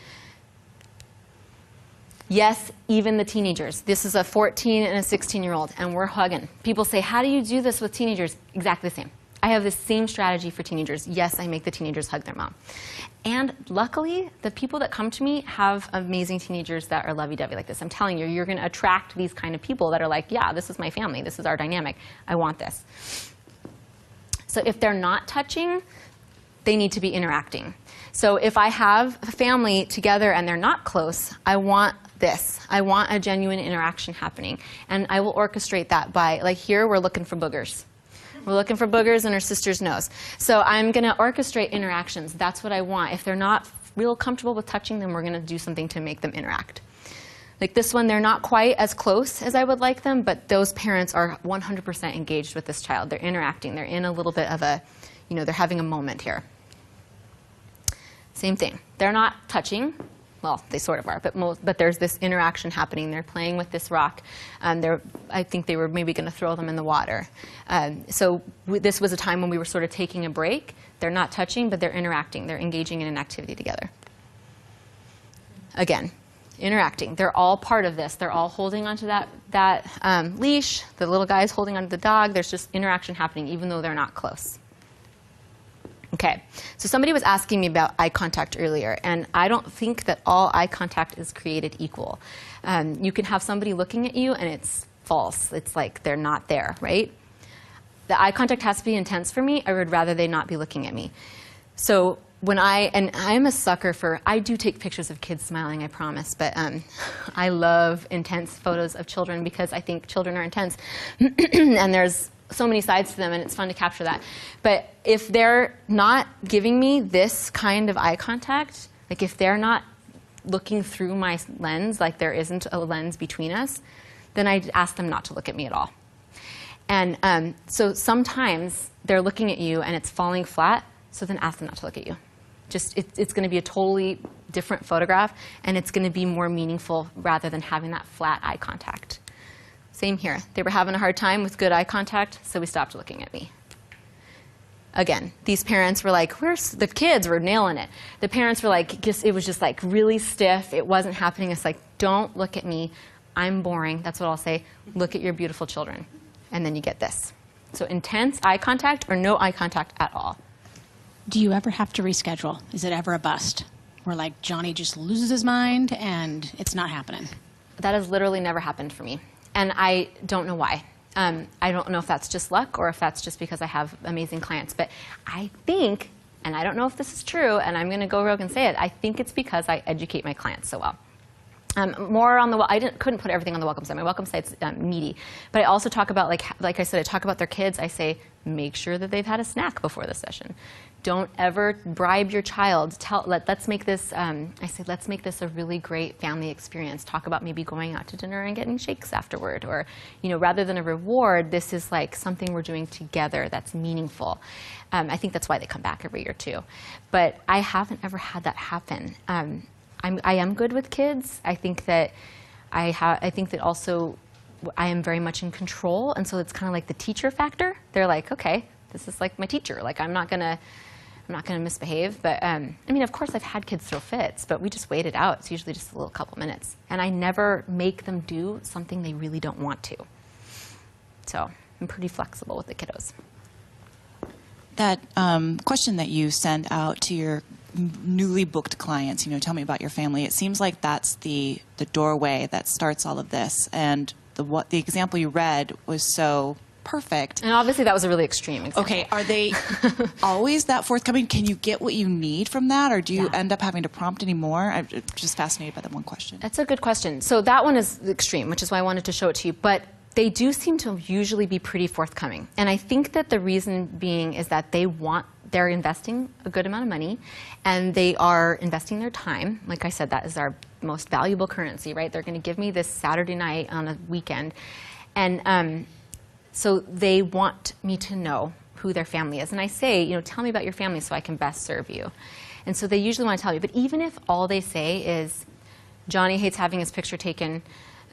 Yes, even the teenagers. This is a 14 and a 16-year-old, and we're hugging. People say, how do you do this with teenagers? Exactly the same. I have the same strategy for teenagers. Yes, I make the teenagers hug their mom. And luckily, the people that come to me have amazing teenagers that are lovey-dovey like this. I'm telling you, you're going to attract these kind of people that are like, yeah, this is my family. This is our dynamic. I want this. So if they're not touching, they need to be interacting. So if I have a family together and they're not close, I want this. I want a genuine interaction happening. And I will orchestrate that by, like here, we're looking for boogers. We're looking for boogers in her sister's nose. So I'm going to orchestrate interactions. That's what I want. If they're not real comfortable with touching them, we're going to do something to make them interact. Like this one, they're not quite as close as I would like them, but those parents are 100% engaged with this child. They're interacting. They're in a little bit of a, you know, they're having a moment here. Same thing. They're not touching. Well, they sort of are, but there's this interaction happening. They're playing with this rock. I think they were maybe going to throw them in the water. So this was a time when we were sort of taking a break. They're not touching, but they're interacting. They're engaging in an activity together. Again, interacting. They're all part of this. They're all holding onto that leash. The little guy's holding onto the dog. There's just interaction happening, even though they're not close. Okay, so somebody was asking me about eye contact earlier, and I don't think that all eye contact is created equal. You can have somebody looking at you, and it's false. It's like they're not there, right? The eye contact has to be intense for me. I would rather they not be looking at me. So when and I'm a sucker for, I do take pictures of kids smiling, I promise, but I love intense photos of children because I think children are intense, and there's so many sides to them, and it's fun to capture that. But if they're not giving me this kind of eye contact, like if they're not looking through my lens, like there isn't a lens between us, then I ask them not to look at me at all. And so sometimes they're looking at you and it's falling flat, so then ask them not to look at you. Just it's going to be a totally different photograph, and it's going to be more meaningful rather than having that flat eye contact. Same here. They were having a hard time with good eye contact, so we stopped looking at me. Again, these parents were like, the kids were nailing it. The parents were like, it was just like really stiff. It wasn't happening. It's like, don't look at me. I'm boring. That's what I'll say. Look at your beautiful children. And then you get this. So intense eye contact or no eye contact at all. Do you ever have to reschedule? Is it ever a bust? Where like Johnny just loses his mind and it's not happening? That has literally never happened for me. And I don't know why. I don't know if that's just luck or if that's just because I have amazing clients. But I think, and I don't know if this is true, and I'm going to go rogue and say it, I think it's because I educate my clients so well. More on the, couldn't put everything on the welcome site. My welcome site's meaty. But I also talk about, like I said, I talk about their kids. I say, make sure that they've had a snack before the session. Don't ever bribe your child. Let's make this, I say, let's make this a really great family experience. Talk about maybe going out to dinner and getting shakes afterward. Or, rather than a reward, this is like something we're doing together that's meaningful. I think that's why they come back every year too. But I haven't ever had that happen. I am good with kids. I think that also I am very much in control, and so it's kind of like the teacher factor. They're like, okay, this is like my teacher. Like I'm not gonna misbehave. But I mean, of course, I've had kids throw fits, but we just wait it out. It's usually just a little couple minutes, and I never make them do something they really don't want to. So I'm pretty flexible with the kiddos. That question that you send out to your newly booked clients, tell me about your family. It seems like that's the doorway that starts all of this. And the example you read was so perfect. And obviously that was a really extreme example. Okay, are they always that forthcoming? Can you get what you need from that, or do you end up having to prompt any more? I'm just fascinated by that one question. That's a good question. So that one is extreme, which is why I wanted to show it to you. But they do seem to usually be pretty forthcoming. And I think that the reason being is that they're investing a good amount of money, and they are investing their time. Like I said, that is our most valuable currency, right? They're going to give me this Saturday night on a weekend. And so they want me to know who their family is. And I say, tell me about your family so I can best serve you. And so they usually want to tell me. But even if all they say is, Johnny hates having his picture taken,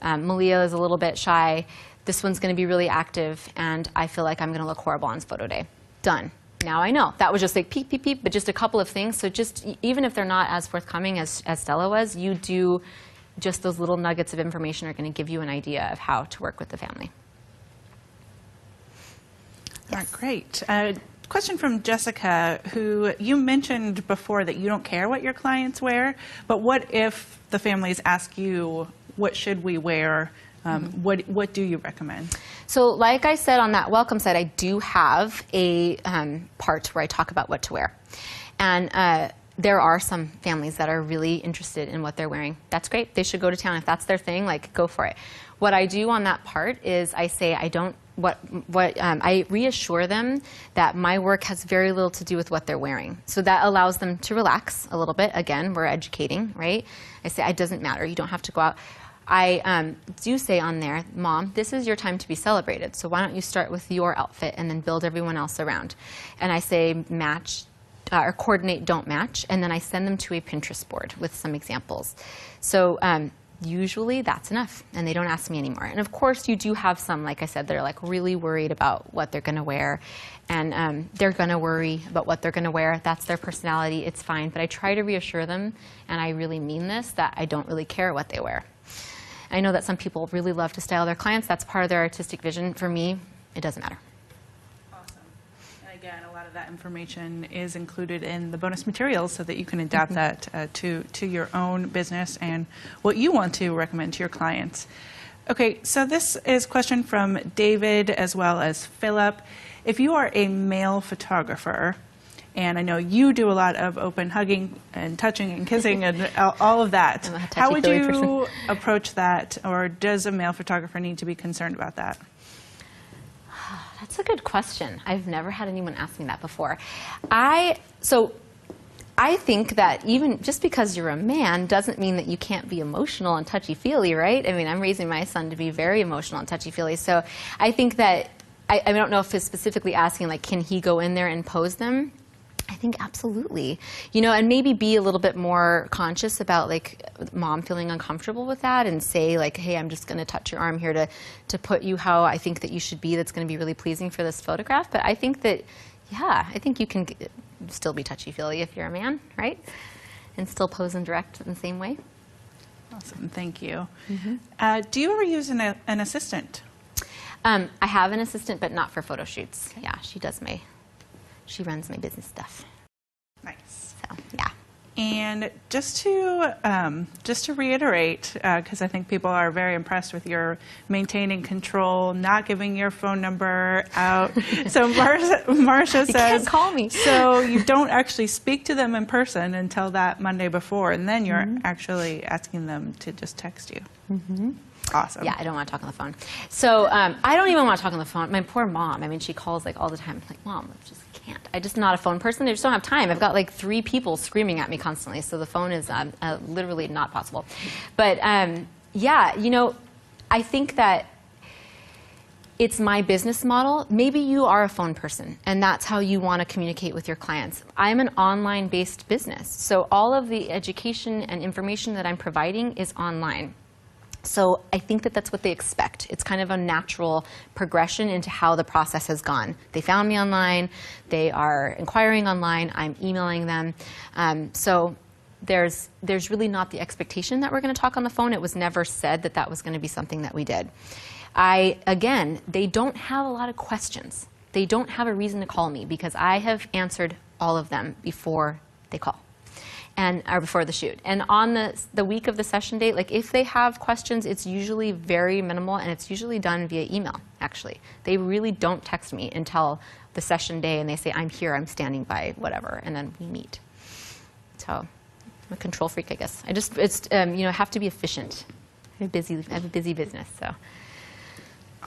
Malia is a little bit shy, this one's going to be really active, and I feel like I'm going to look horrible on his photo day. Done. Now I know. That was just like peep, peep, peep, but just a couple of things. So just even if they're not as forthcoming as Stella was, you do, just those little nuggets of information are going to give you an idea of how to work with the family. All right, great. Question from Jessica, who you mentioned before that you don't care what your clients wear, but what if the families ask you, what should we wear? What do you recommend? So like I said on that welcome site, I do have a part where I talk about what to wear. And there are some families that are really interested in what they're wearing. That's great. They should go to town. If that's their thing, like, go for it. What I do on that part is I say I reassure them that my work has very little to do with what they're wearing. So that allows them to relax a little bit. Again, we're educating, right? I say, it doesn't matter. You don't have to go out. I do say on there, Mom, this is your time to be celebrated, so why don't you start with your outfit and then build everyone else around. And I say match, or coordinate, don't match, and then I send them to a Pinterest board with some examples. So usually that's enough, and they don't ask me anymore. And of course you do have some, like I said, that are like really worried about what they're going to wear, and they're going to worry about what they're going to wear. That's their personality, it's fine. But I try to reassure them, and I really mean this, that I don't really care what they wear. I know that some people really love to style their clients. That's part of their artistic vision. For me, it doesn't matter. Awesome. And again, a lot of that information is included in the bonus materials so that you can adapt that to your own business and what you want to recommend to your clients. Okay, so this is a question from David as well as Philip. If you are a male photographer, and I know you do a lot of open hugging and touching and kissing and all of that, how would you approach that, or does a male photographer need to be concerned about that? That's a good question. I've never had anyone ask me that before. So I think that even just because you're a man doesn't mean that you can't be emotional and touchy-feely, right? I mean, I'm raising my son to be very emotional and touchy-feely. So I think that, I don't know if it's specifically asking, like, can he go in there and pose them? I think absolutely. And maybe be a little bit more conscious about, like, Mom feeling uncomfortable with that, and say, like, hey, I'm just going to touch your arm here to put you how I think that you should be. That's going to be really pleasing for this photograph. But I think that, yeah, I think you can still be touchy-feely if you're a man, right? And still pose and direct in the same way. Awesome, thank you. Do you ever use an assistant? I have an assistant, but not for photo shoots. Yeah, she runs my business stuff. Nice. So, yeah. And just to reiterate, because I think people are very impressed with your maintaining control, not giving your phone number out. So Marcia says, can't call me. So you don't actually speak to them in person until that Monday before, and then you're actually asking them to just text you. Awesome. Yeah, I don't want to talk on the phone. So I don't even want to talk on the phone. My poor mom, I mean, she calls like all the time. I'm like, Mom, I just can't. I'm just not a phone person. I just don't have time. I've got like 3 people screaming at me constantly, so the phone is literally not possible. But yeah, you know, I think that it's my business model. Maybe you are a phone person, and that's how you want to communicate with your clients. I'm an online-based business, so all of the education and information that I'm providing is online. So I think that that's what they expect. It's kind of a natural progression into how the process has gone. They found me online. They are inquiring online. I'm emailing them. So there's really not the expectation that we're going to talk on the phone. It was never said that that was going to be something that we did. Again, they don't have a lot of questions. They don't have a reason to call me because I have answered all of them before they call. Or before the shoot. And on the week of the session date, like if they have questions, it's usually very minimal, and it's usually done via email, actually. They really don't text me until the session day, and they say, I'm here, I'm standing by, whatever, and then we meet. So I'm a control freak, I guess. You know, I have to be efficient. I have a busy business, so.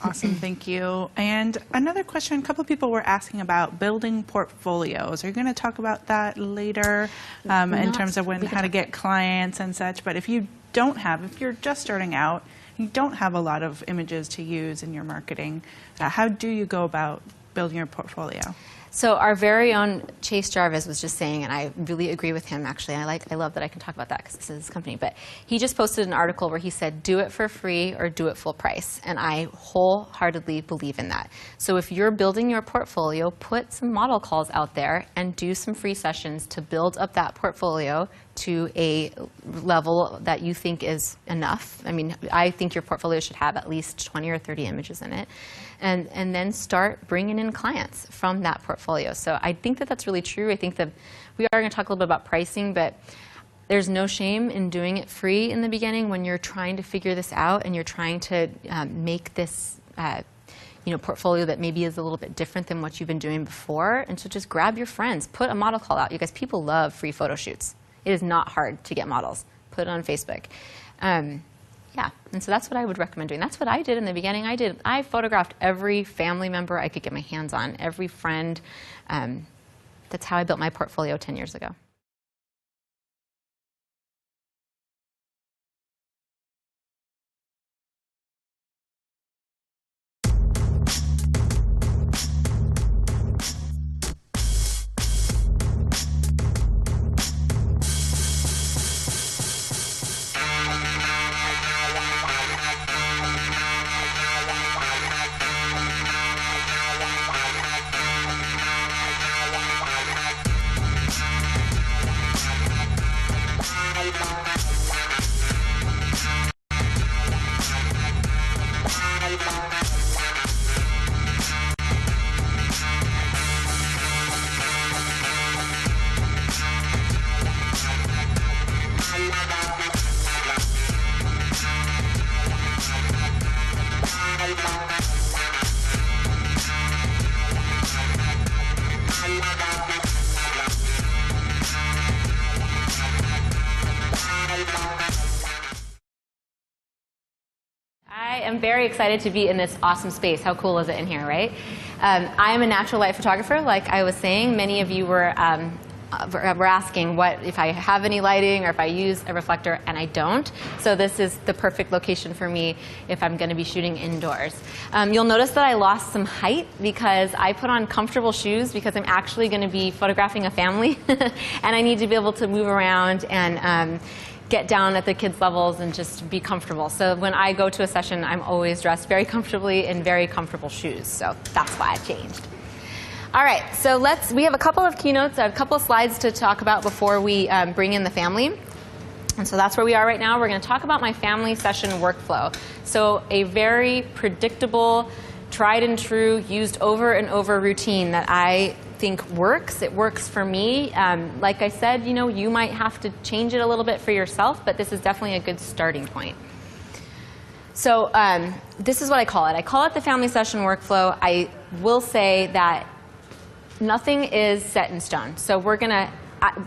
Awesome, thank you. And another question, a couple of people were asking about building portfolios. Are you going to talk about that later in terms of how to get clients and such? But if you're just starting out, you don't have a lot of images to use in your marketing, how do you go about building your portfolio? So our very own Chase Jarvis was just saying, and I really agree with him, actually. I love that I can talk about that because this is his company. But he just posted an article where he said, do it for free or do it full price. And I wholeheartedly believe in that. So if you're building your portfolio, put some model calls out there and do some free sessions to build up that portfolio to a level that you think is enough. I mean, I think your portfolio should have at least 20 or 30 images in it. And then start bringing in clients from that portfolio. So I think that that's really true. I think that we are going to talk a little bit about pricing, but there's no shame in doing it free in the beginning when you're trying to figure this out and you're trying to make this portfolio that maybe is a little bit different than what you've been doing before. And so just grab your friends. Put a model call out. You guys, people love free photo shoots. It is not hard to get models. Put it on Facebook. Yeah, and so that's what I would recommend doing. That's what I did in the beginning. I photographed every family member I could get my hands on, every friend. That's how I built my portfolio 10 years ago. I'm very excited to be in this awesome space. How cool is it in here, right? I am a natural light photographer, like I was saying. Many of you were asking what if I have any lighting or if I use a reflector, and I don't. So this is the perfect location for me if I'm going to be shooting indoors. You'll notice that I lost some height because I put on comfortable shoes because I'm actually going to be photographing a family, and I need to be able to move around and get down at the kids' levels and just be comfortable. So when I go to a session, I'm always dressed very comfortably in very comfortable shoes. So that's why I changed. All right, so we have a couple of keynotes, a couple of slides to talk about before we bring in the family. And so that's where we are right now. We're going to talk about my family session workflow. So a very predictable, tried and true, used over and over routine that I think works. It works for me. Like I said, you know, you might have to change it a little bit for yourself, but this is definitely a good starting point. So this is what I call it. I call it the family session workflow. I will say that nothing is set in stone. So we're going to,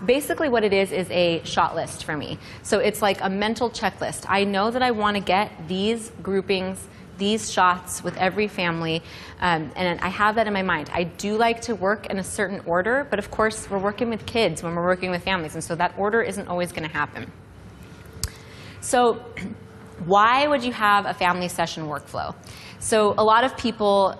basically what it is a shot list for me. So it's like a mental checklist. I know that I want to get these groupings, these shots with every family, and I have that in my mind. I do like to work in a certain order, but of course we're working with kids when we're working with families, and so that order isn't always going to happen. So why would you have a family session workflow? So a lot of people,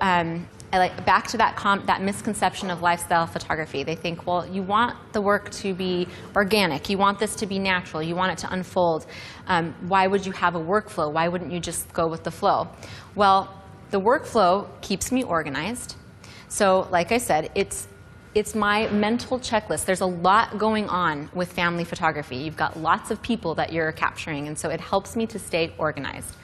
back to that misconception of lifestyle photography. They think, well, you want the work to be organic. You want this to be natural. You want it to unfold. Why would you have a workflow? Why wouldn't you just go with the flow? Well, the workflow keeps me organized. So like I said, it's my mental checklist. There's a lot going on with family photography. You've got lots of people that you're capturing, and so it helps me to stay organized.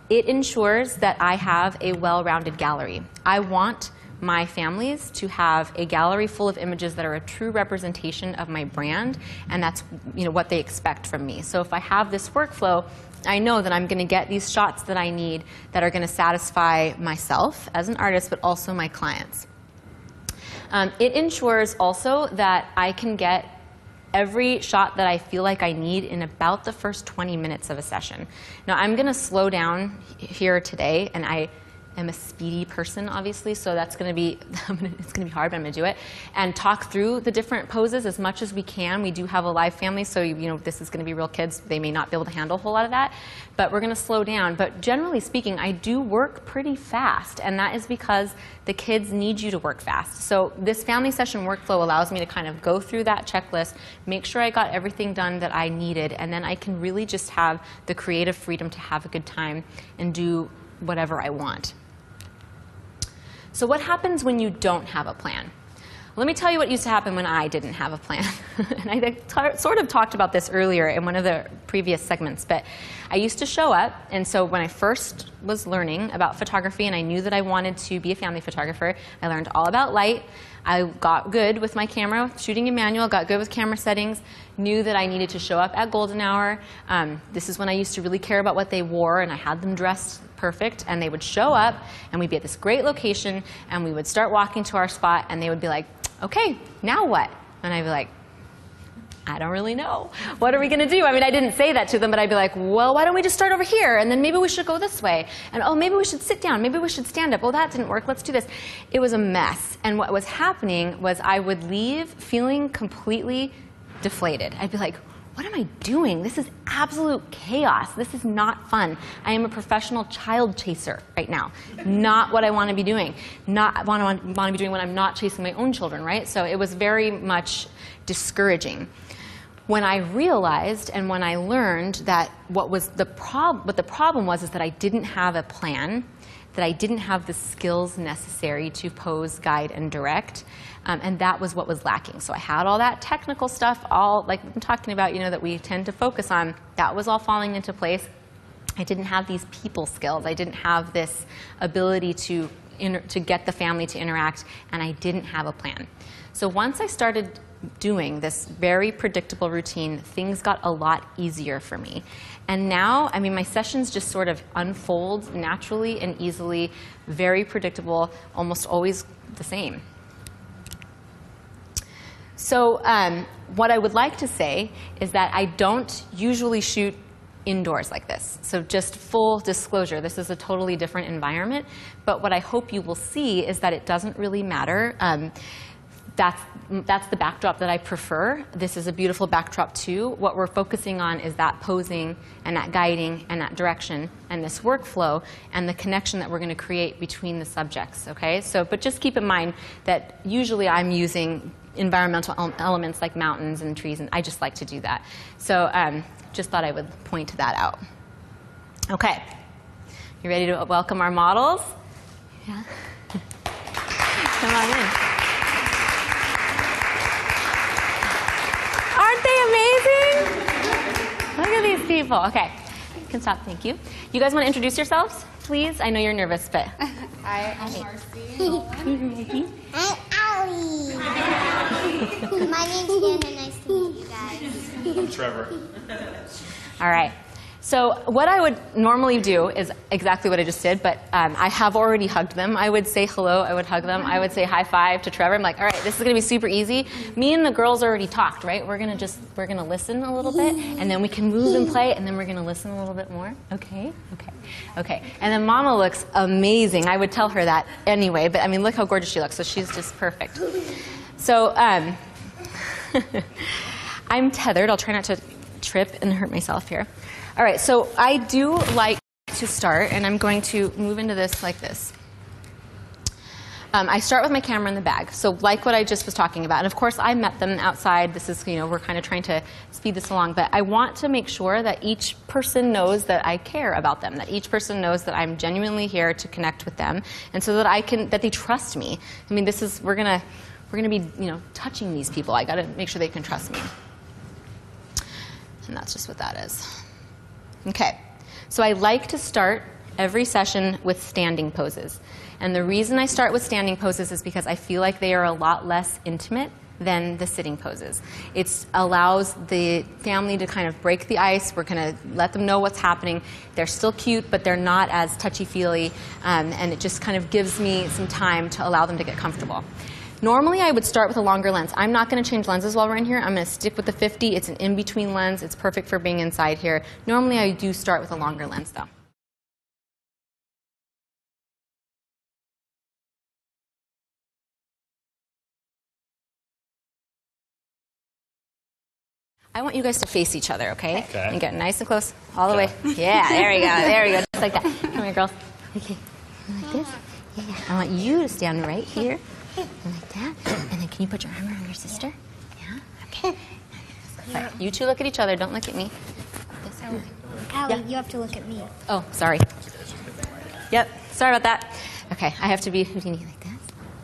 It ensures that I have a well-rounded gallery. I want my families to have a gallery full of images that are a true representation of my brand, and that's, you know, what they expect from me. So if I have this workflow, I know that I'm going to get these shots that I need that are going to satisfy myself as an artist, but also my clients. It ensures also that I can get every shot that I feel like I need in about the first 20 minutes of a session. Now, I'm going to slow down here today, and I am a speedy person, obviously, so that's going to be, it's going to be hard, but I'm going to do it, and talk through the different poses as much as we can. We do have a live family, so you know this is going to be real kids. They may not be able to handle a whole lot of that, but we're going to slow down. But generally speaking, I do work pretty fast, and that is because the kids need you to work fast. So this family session workflow allows me to kind of go through that checklist, make sure I got everything done that I needed, and then I can really just have the creative freedom to have a good time and do whatever I want. So what happens when you don't have a plan? Let me tell you what used to happen when I didn't have a plan. And I sort of talked about this earlier in one of the previous segments, but I used to show up, and so when I first was learning about photography and I knew that I wanted to be a family photographer, I learned all about light. I got good with my camera, shooting in manual, got good with camera settings, knew that I needed to show up at golden hour. This is when I used to really care about what they wore, and I had them dressed perfect, and they would show up, and we'd be at this great location, and we would start walking to our spot, and they would be like, okay, now what? And I'd be like, I don't really know. What are we going to do? I mean, I didn't say that to them, but I'd be like, well, why don't we just start over here? And then maybe we should go this way. And oh, maybe we should sit down. Maybe we should stand up. Oh, that didn't work. Let's do this. It was a mess. And what was happening was I would leave feeling completely deflated. I'd be like, what am I doing? This is absolute chaos. This is not fun. I am a professional child chaser right now. Not what I want to be doing. Not what I want to be doing when I'm not chasing my own children, right? So it was very much discouraging. When I realized and when I learned that what the problem was is that I didn't have a plan, that I didn't have the skills necessary to pose, guide, and direct, and that was what was lacking. So I had all that technical stuff, all like I'm talking about, you know, that we tend to focus on. That was all falling into place. I didn't have these people skills. I didn't have this ability to get the family to interact, and I didn't have a plan. So once I started doing this very predictable routine, things got a lot easier for me. And now, I mean, my sessions just sort of unfold naturally and easily, very predictable, almost always the same. So what I would like to say is that I don't usually shoot indoors like this. So just full disclosure, this is a totally different environment. But what I hope you will see is that it doesn't really matter. That's the backdrop that I prefer. This is a beautiful backdrop too. What we're focusing on is that posing and that guiding and that direction and this workflow and the connection that we're going to create between the subjects, okay? So, but just keep in mind that usually I'm using environmental elements like mountains and trees, and I just like to do that. So just thought I would point that out. Okay, you ready to welcome our models? Yeah. Come on in. Aren't they amazing? Look at these people. Okay, you can stop. Thank you. You guys want to introduce yourselves, please? I know you're nervous, but. Hi, I'm Marcy. Allie. My name's Hannah. Nice to meet you guys. I'm Trevor. All right. So what I would normally do is exactly what I just did, but I have already hugged them. I would say hello. I would hug them. I would say high five to Trevor. I'm like, all right, this is going to be super easy. Me and the girls already talked, right? We're going to listen a little bit, and then we can move and play, and then we're going to listen a little bit more. Okay? Okay. Okay. And then Mama looks amazing. I would tell her that anyway, but I mean, look how gorgeous she looks. So she's just perfect. So I'm tethered. I'll try not to trip and hurt myself here. All right, so I do like to start, and I'm going to move into this like this. I start with my camera in the bag, so like what I just was talking about. And of course, I met them outside. This is, we're kind of trying to speed this along, but I want to make sure that each person knows that I care about them, that each person knows that I'm genuinely here to connect with them, and so that they trust me. I mean, we're gonna be, touching these people. I got to make sure they can trust me. And that's just what that is. Okay, so I like to start every session with standing poses. And the reason I start with standing poses is because I feel like they are a lot less intimate than the sitting poses. It allows the family to kind of break the ice. We're going to let them know what's happening. They're still cute, but they're not as touchy-feely, and it just kind of gives me some time to allow them to get comfortable. Normally, I would start with a longer lens. I'm not going to change lenses while we're in here. I'm going to stick with the 50. It's an in-between lens. It's perfect for being inside here. Normally, I do start with a longer lens, though. I want you guys to face each other, okay? Okay. And get nice and close all the way. Yeah, there we go. There we go. Just like that. Come here, girls. Okay. Like this. Yeah. I want you to stand right here. Like that. And then can you put your arm around your sister? Yeah? Okay. All right. You two look at each other. Don't look at me. This way. Allie, you have to look at me. Oh, sorry. Yep. Sorry about that. Okay. I have to be Houdini like this.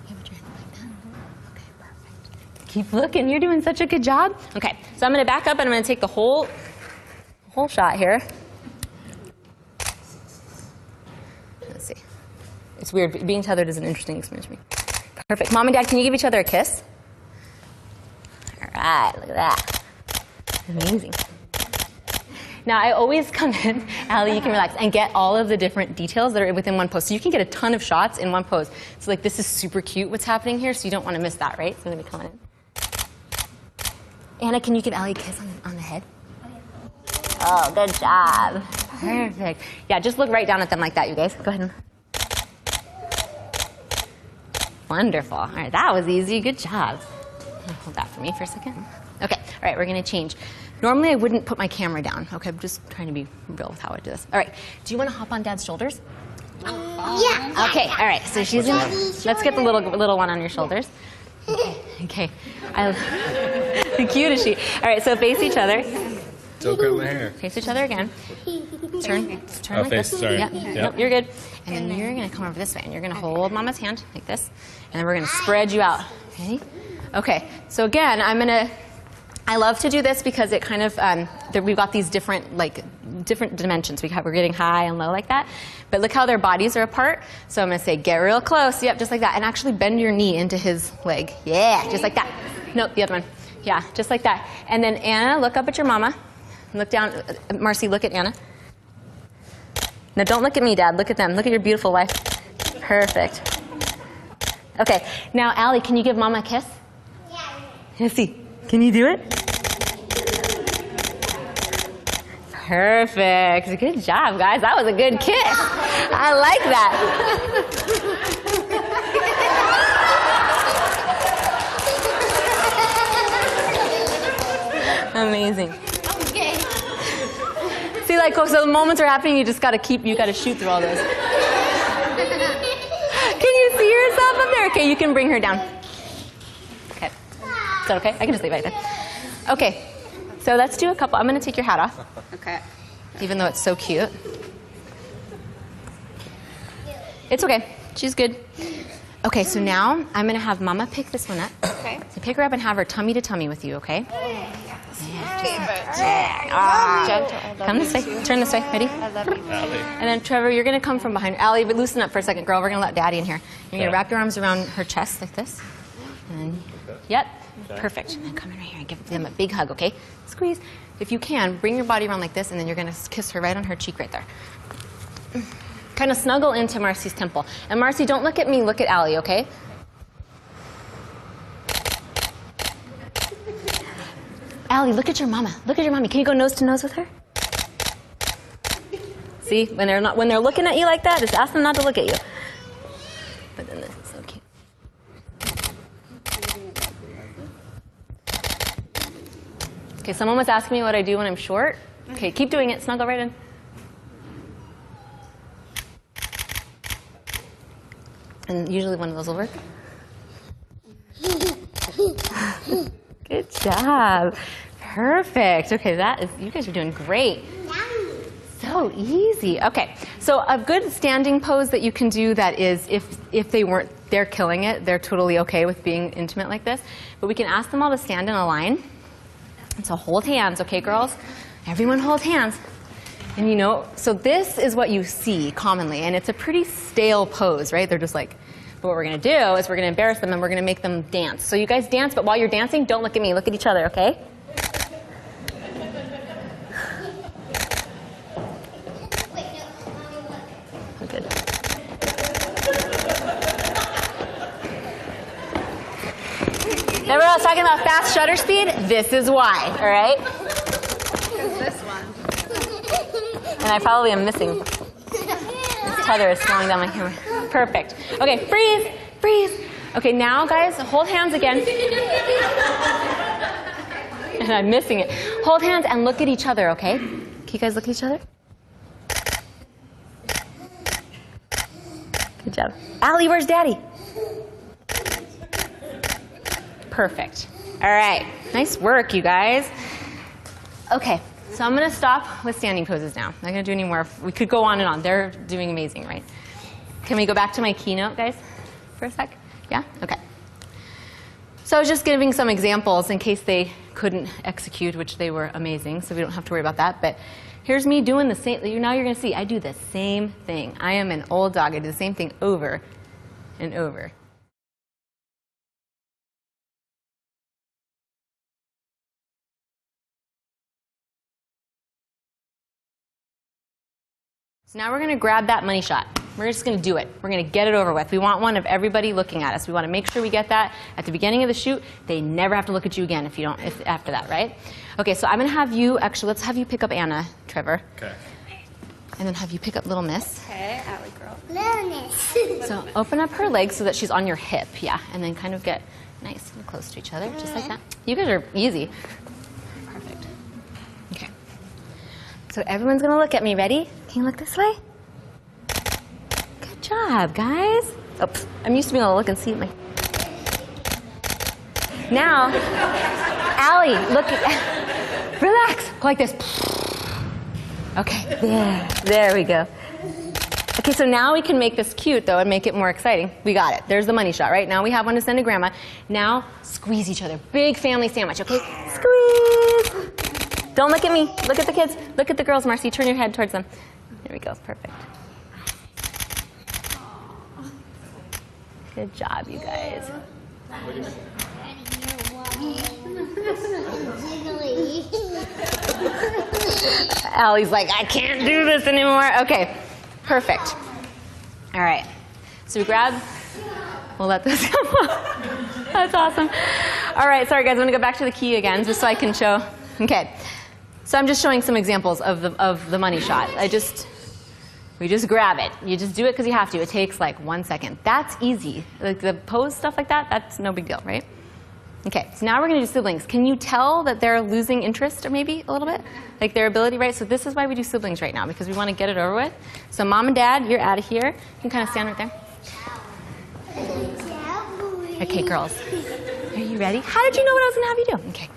Okay, put your hand like that. Okay, perfect. Keep looking. You're doing such a good job. Okay. So I'm going to back up and I'm going to take the whole shot here. Let's see. It's weird. Being tethered is an interesting experience for me. Perfect. Mom and Dad, can you give each other a kiss? All right, look at that. Amazing. Now, I always come in, Allie, you can relax, and get all of the different details that are within one pose. So you can get a ton of shots in one pose. So like, this is super cute what's happening here, so you don't want to miss that, right? So I'm going to be coming in. Anna, can you give Allie a kiss on the head? Oh, good job. Perfect. Yeah, just look right down at them like that, you guys. Go ahead and... Wonderful. All right, that was easy. Good job. Hold that for me for a second. Okay, all right, we're going to change. Normally, I wouldn't put my camera down. Okay, I'm just trying to be real with how I do this. All right, do you want to hop on Dad's shoulders? Yeah. Okay, all right, so she's in. Let's get the little one on your shoulders. Okay. How cute is she? All right, so face each other. Don't cut my hair. Face each other again. Turn like face, this. sorry. Yeah. Yep. Nope, you're good. And then you're going to come over this way, and you're going to hold Mama's hand like this, and then we're going to spread you out. Ready? Okay. So again, I love to do this because it kind of we've got these different dimensions. We're getting high and low like that. But look how their bodies are apart. So I'm going to say, get real close. Yep, just like that. And actually bend your knee into his leg. Yeah, just like that. Nope, the other one. Yeah, just like that. And then Anna, look up at your mama. Look down. Marcy, look at Anna. Now don't look at me, Dad. Look at them. Look at your beautiful wife. Perfect. Okay. Now, Allie, can you give Mama a kiss? Yeah. Let's see. Can you do it? Perfect. Good job, guys. That was a good kiss. I like that. Amazing. Okay. See, like, so the moments are happening, you just got to shoot through all those. Can you see yourself up there? Okay, you can bring her down. Okay. Is that okay? I can just leave it like that. Okay. So let's do a couple. I'm going to take your hat off. Okay. Even though it's so cute. It's okay. She's good. Okay, so now I'm going to have Mama pick this one up. Okay. So pick her up and have her tummy to tummy with you, okay? Come this way. Turn this way. Ready? I love you. And then, Trevor, you're going to come from behind. Allie, but loosen up for a second, girl. We're going to let Daddy in here. You're going to wrap your arms around her chest like this. And then, yep, perfect. And then come in right here and give them a big hug, okay? Squeeze. If you can, bring your body around like this, and then you're going to kiss her right on her cheek right there. Kind of snuggle into Marcy's temple. And Marcy, don't look at me, look at Allie, okay? Allie, look at your mama. Look at your mommy. Can you go nose to nose with her? See, when they're looking at you like that, just ask them not to look at you. But then this is so cute. Okay, someone was asking me what I do when I'm short. Okay, keep doing it. Snuggle right in. And usually one of those will work. Good job. Perfect. Okay, you guys are doing great. So easy. Okay, so a good standing pose that you can do that is if they're killing it, they're totally okay with being intimate like this. But we can ask them all to stand in a line. And so hold hands, okay, girls? Everyone hold hands. And so this is what you see commonly, and it's a pretty stale pose, right? They're just like, but what we're going to do is we're going to embarrass them and we're going to make them dance. So you guys dance, but while you're dancing, don't look at me, look at each other, okay? Good. Remember I was talking about fast shutter speed? This is why, all right? This one. And I probably am missing. This tether is slowing down my camera. Perfect. Okay, freeze, freeze. Okay, now guys, hold hands again. And I'm missing it. Hold hands and look at each other, okay? Can you guys look at each other? Good job. Allie, where's Daddy? Perfect. All right. Nice work, you guys. Okay, so I'm going to stop with standing poses now. I'm not going to do any more. We could go on and on. They're doing amazing, right? Can we go back to my keynote, guys, for a sec? Yeah? Okay. So I was just giving some examples in case they couldn't execute, which they were amazing, so we don't have to worry about that. But here's me doing the same. Now you're going to see I do the same thing. I am an old dog. I do the same thing over and over. So now we're going to grab that money shot. We're just going to do it. We're going to get it over with. We want one of everybody looking at us. We want to make sure we get that at the beginning of the shoot. They never have to look at you again if after that, right? Okay, so I'm going to have you, actually, let's have you pick up Anna, Trevor. Okay. And then have you pick up Little Miss. Okay, Allie girl. Little Miss. So open up her legs so that she's on your hip, yeah. And then kind of get nice and close to each other, just like that. You guys are easy. Perfect. Okay. So everyone's going to look at me. Ready? Can you look this way? Good job, guys. Oops. I'm used to being able to look and see my... Now, Allie, look. Relax. Go like this. Okay, there we go. Okay, so now we can make this cute, though, and make it more exciting. We got it. There's the money shot, right? Now we have one to send to Grandma. Now, squeeze each other. Big family sandwich, okay? Squeeze. Don't look at me. Look at the kids. Look at the girls, Marcy. Turn your head towards them. There we go. Perfect. Good job, you guys. Allie's like, I can't do this anymore. Okay, perfect. All right. So we grab. We'll let this come up. That's awesome. All right, sorry guys. I'm going to go back to the key again just so I can show. Okay. So I'm just showing some examples of the money shot. We just grab it. You just do it because you have to. It takes like 1 second. That's easy. Like the pose stuff like that, that's no big deal, right? Okay, so now we're going to do siblings. Can you tell that they're losing interest or maybe a little bit? Like their ability, right? So this is why we do siblings right now, because we want to get it over with. So mom and dad, you're out of here. You can kind of stand right there. Okay, girls. Are you ready? How did you know what I was going to have you do? Okay.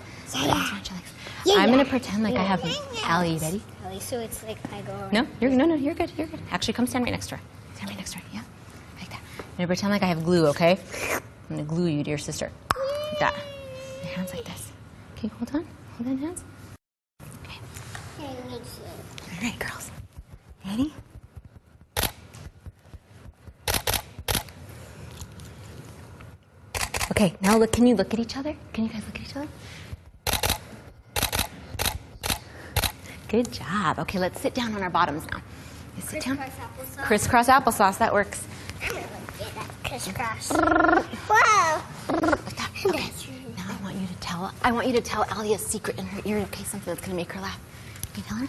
I'm going to pretend like I have Allie. Ready? So it's like I go. No, you're good. You're good. Actually, come stand right next to her. Stand right next to her. Yeah, like that. I'm gonna pretend like I have glue. Okay? I'm gonna glue you to your sister. Like that. Your hands like this. Okay, hold on. Hold on, hands. Okay. All right, girls. Ready? Okay, now look. Can you look at each other? Can you guys look at each other? Good job. Okay, let's sit down on our bottoms now. You sit down. Crisscross applesauce. That works. Crisscross. Wow. Like that. Okay. Now I want you to tell Allie a secret in her ear. Okay, something that's gonna make her laugh. Can you tell her?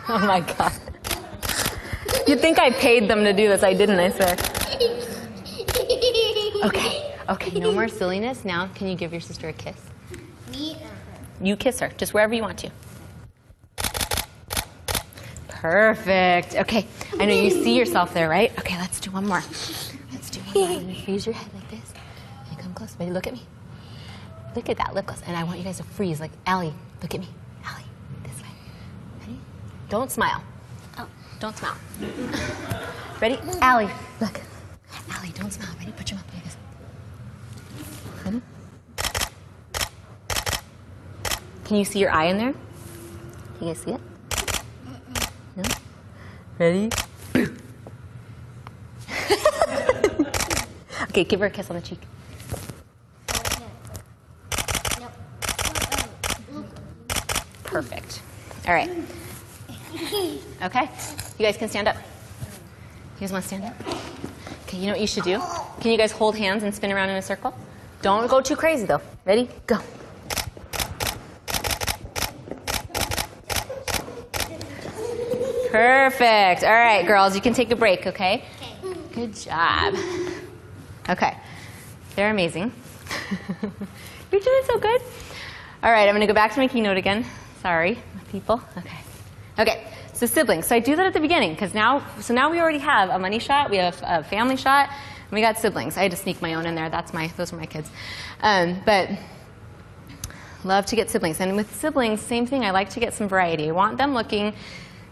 Oh my God. You'd think I paid them to do this. I didn't, I swear. Okay, no more silliness. Now, can you give your sister a kiss? Me? You kiss her, just wherever you want to. Perfect. Okay, I know you see yourself there, right? Okay, let's do one more. Let's do one more. And use your head like this. And come close, baby. Look at me. Look at that lip gloss. And I want you guys to freeze, like, Allie, look at me. Allie, this way. Ready? Don't smile. Oh. Don't smile. Ready? Allie, look. Allie, don't smile. Ready? Put your mouth like this. Ready? Can you see your eye in there? Can you guys see it? No? Ready? Okay, give her a kiss on the cheek. Perfect. All right. Okay. You guys can stand up. You guys want to stand up? Okay, you know what you should do? Can you guys hold hands and spin around in a circle? Don't go too crazy, though. Ready? Go. Perfect. All right, girls, you can take a break, okay? Good job. Okay. They're amazing. You're doing so good. All right, I'm going to go back to my keynote again. Sorry, people. Okay. Okay, so siblings. So I do that at the beginning because now we already have a money shot, we have a family shot, and we got siblings. I had to sneak my own in there. Those are my kids. But love to get siblings. And with siblings, same thing. I like to get some variety. I want them looking.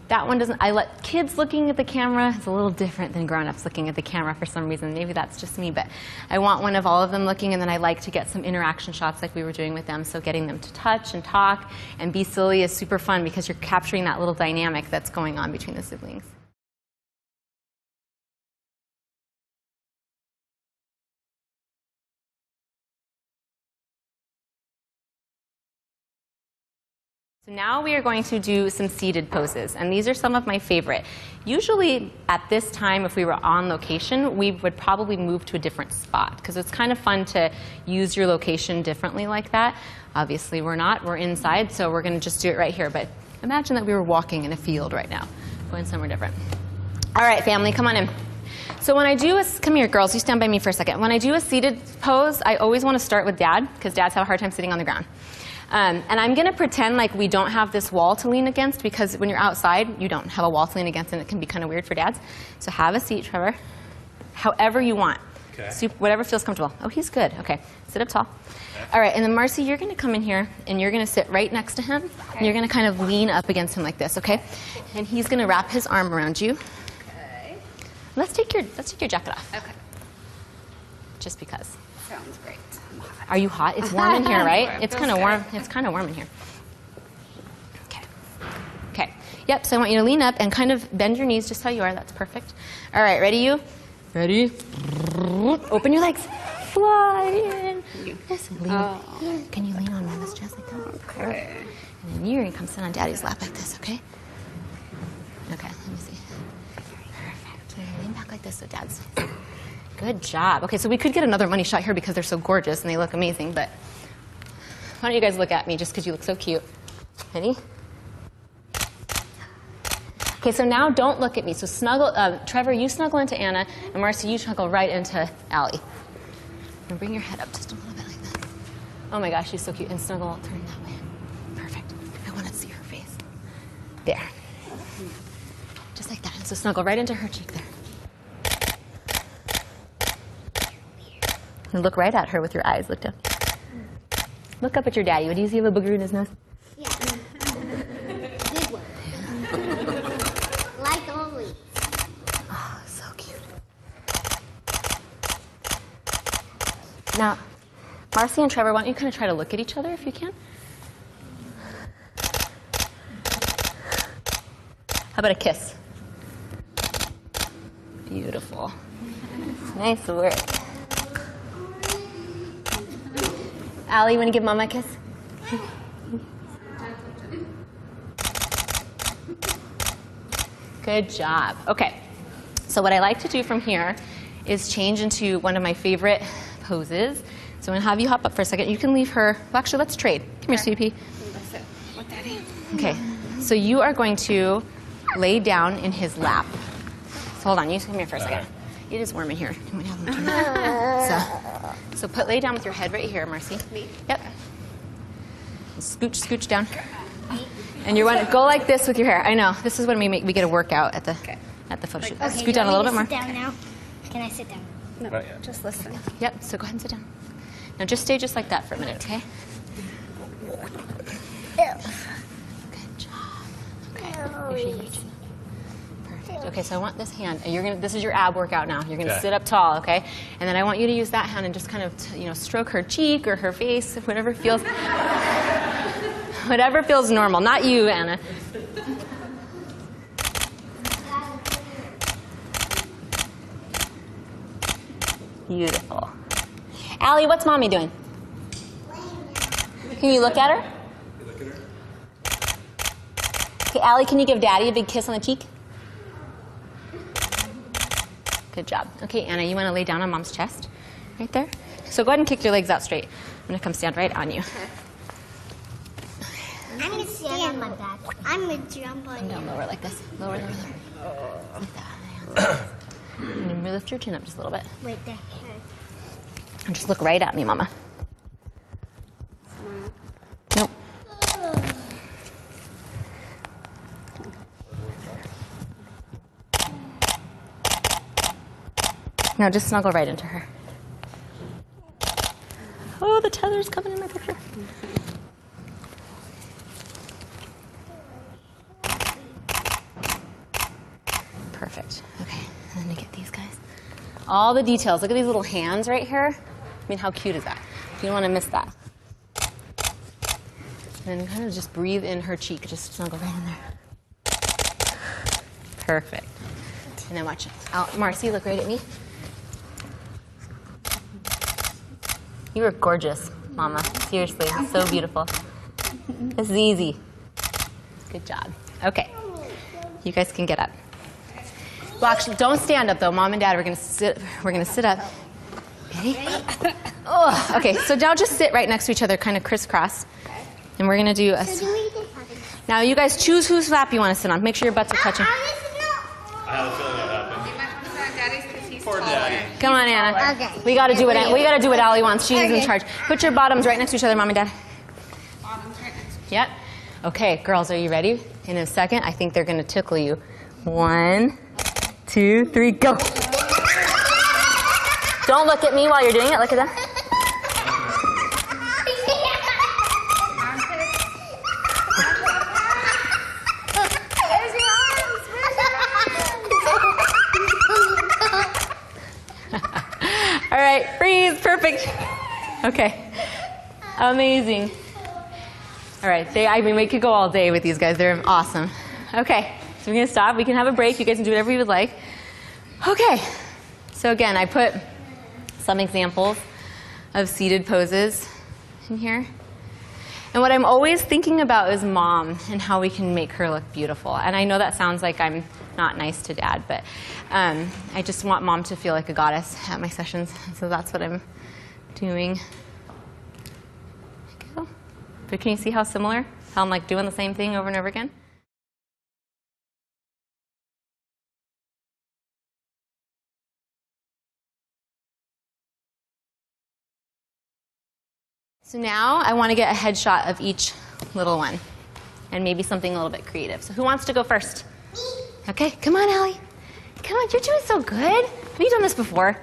That one doesn't, I let kids looking at the camera is a little different than grown-ups looking at the camera for some reason. Maybe that's just me, but I want one of all of them looking, and then I like to get some interaction shots like we were doing with them. So getting them to touch and talk and be silly is super fun because you're capturing that little dynamic that's going on between the siblings. So now we are going to do some seated poses, and these are some of my favorite. Usually at this time, if we were on location, we would probably move to a different spot because it's kind of fun to use your location differently like that. Obviously we're not, we're inside, so we're going to just do it right here. But imagine that we were walking in a field right now, going somewhere different. All right, family, come on in. So when I do come here, girls, you stand by me for a second. When I do a seated pose, I always want to start with dad because dads have a hard time sitting on the ground. And I'm going to pretend like we don't have this wall to lean against because when you're outside, you don't have a wall to lean against and it can be kind of weird for dads. So have a seat, Trevor, however you want. Okay. Whatever feels comfortable. Oh, he's good. Okay. Sit up tall. Okay. All right. And then Marcy, you're going to come in here and you're going to sit right next to him. Okay. And you're going to kind of lean up against him like this, okay? And he's going to wrap his arm around you. Okay. Let's take your jacket off. Okay. Just because. Sounds great. Are you hot? It's warm in here, right? It's kind of warm. It's kind of warm in here. Okay. Okay. Yep. So I want you to lean up and kind of bend your knees just how you are. That's perfect. All right. Ready, you? Ready? Open your legs. Fly in. Yes. Lean. Can you lean on Mama's chest like that? Okay. And then you're gonna come sit on Daddy's lap like this. Okay. Okay. Let me see. Perfect. So lean back like this so Dad's. Good job. Okay, so we could get another money shot here because they're so gorgeous and they look amazing, but why don't you guys look at me just because you look so cute. Ready? Okay, so now don't look at me. So snuggle, Trevor, you snuggle into Anna, and Marcy, you snuggle right into Allie. And bring your head up just a little bit like that. Oh my gosh, she's so cute. And snuggle, turn that way. Perfect. I want to see her face. There. Just like that. And so snuggle right into her cheek there. And look right at her with your eyes. Look down. Look up at your daddy. Do you see a booger in his nose? Yeah. Big one. Like always. Oh, so cute. Now, Marcy and Trevor, why don't you kind of try to look at each other if you can? How about a kiss? Beautiful. Nice work. Allie, you want to give Mama a kiss? Good job. Okay. So what I like to do from here is change into one of my favorite poses. So I'm going to have you hop up for a second. You can leave her. Well, actually, let's trade. Come here, sweetie pea. Okay. So you are going to lay down in his lap. So hold on. You come here for a second. It is warm in here. You might have him turn. So lay down with your head right here, Marcy. Me? Yep. Scooch down. And you want to go like this with your hair. I know. This is when we get a workout at the photo shoot. Okay, Scoot down a little bit more. Sit down now. Can I sit down? Not yet. Just listen. Yep. So go ahead and sit down. Now just stay just like that for a minute, okay? Good job. Okay. Make sure you reach. Perfect. Okay. So I want this hand. And you're gonna. This is your ab workout now. You're gonna Okay. sit up tall, okay? And then I want you to use that hand and just kind of, stroke her cheek or her face, whatever feels. Whatever feels normal. Not you, Anna. Beautiful. Allie, what's Mommy doing? Can you look at her? Okay, Allie, can you give Daddy a big kiss on the cheek? Good job. Okay, Anna, you want to lay down on Mom's chest? Right there? So go ahead and kick your legs out straight. I'm going to come stand right on you. I'm going to stand like that. I'm going to jump on Come down you. lower like this. Lower. Like that. And then lift your chin up just a little bit. Wait there. And just look right at me, Mama. Nope. Now just snuggle right into her. Oh, the tether's coming in my picture. Perfect. Okay, and then to get these guys. All the details. Look at these little hands right here. I mean, how cute is that? You don't want to miss that. And then kind of just breathe in her cheek. Just snuggle right in there. Perfect. And then watch it. Marcy, look right at me. You are gorgeous, Mama. Seriously, so beautiful. This is easy. Good job. Okay. You guys can get up. Well, actually, don't stand up though. Mom and Dad, we're gonna sit up. Ready? Oh, okay. So now just sit right next to each other, kind of crisscross, and we're gonna do a. So do we just Now you guys choose whose lap you want to sit on. Make sure your butts are touching. I had a feeling that happened. Poor Daddy. Come on, Anna. Okay. We gotta do what Allie wants. She's in charge. Put your bottoms right next to each other, Mom and Dad. Bottoms right next to Yep. Okay, girls, are you ready? In a second, I think they're gonna tickle you. 1, 2, 3, go. Don't look at me while you're doing it. Look at them. All right, freeze. Perfect. Okay. Amazing. All right, we could go all day with these guys. They're awesome. Okay, so we're gonna stop. We can have a break. You guys can do whatever you would like. Okay, so again, I put some examples of seated poses in here. And what I'm always thinking about is Mom and how we can make her look beautiful. And I know that sounds like I'm not nice to Dad, but I just want Mom to feel like a goddess at my sessions. So that's what I'm doing. There you go. But can you see how similar? How I'm like doing the same thing over and over again? So now I want to get a headshot of each little one and maybe something a little bit creative. So who wants to go first? Me. Okay, come on, Allie. Come on, you're doing so good. Have you done this before?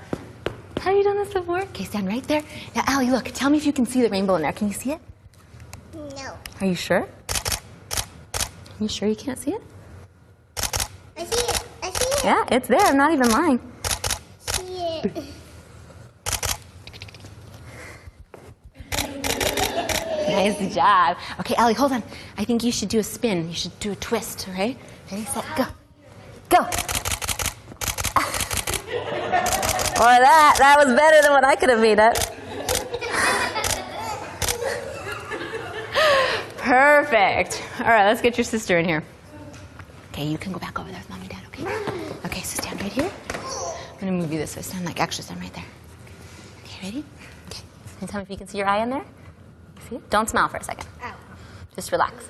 Have you done this before? Okay, stand right there. Now, Allie, look, tell me if you can see the rainbow in there. Can you see it? No. Are you sure? You sure you can't see it? I see it. I see it. Yeah, it's there. I'm not even lying. I see it. Nice job. Okay, Allie, hold on. I think you should do a spin. You should do a twist, all right? Ready, set, go. Go. Boy, that was better than what I could have made up. Perfect. All right, let's get your sister in here. Okay, you can go back over there with Mom and Dad, okay? Okay, so stand right here. I'm going to move you this way. Stand right there. Okay, ready? Okay. Can you tell me if you can see your eye in there? See it? Don't smile for a second. Just relax.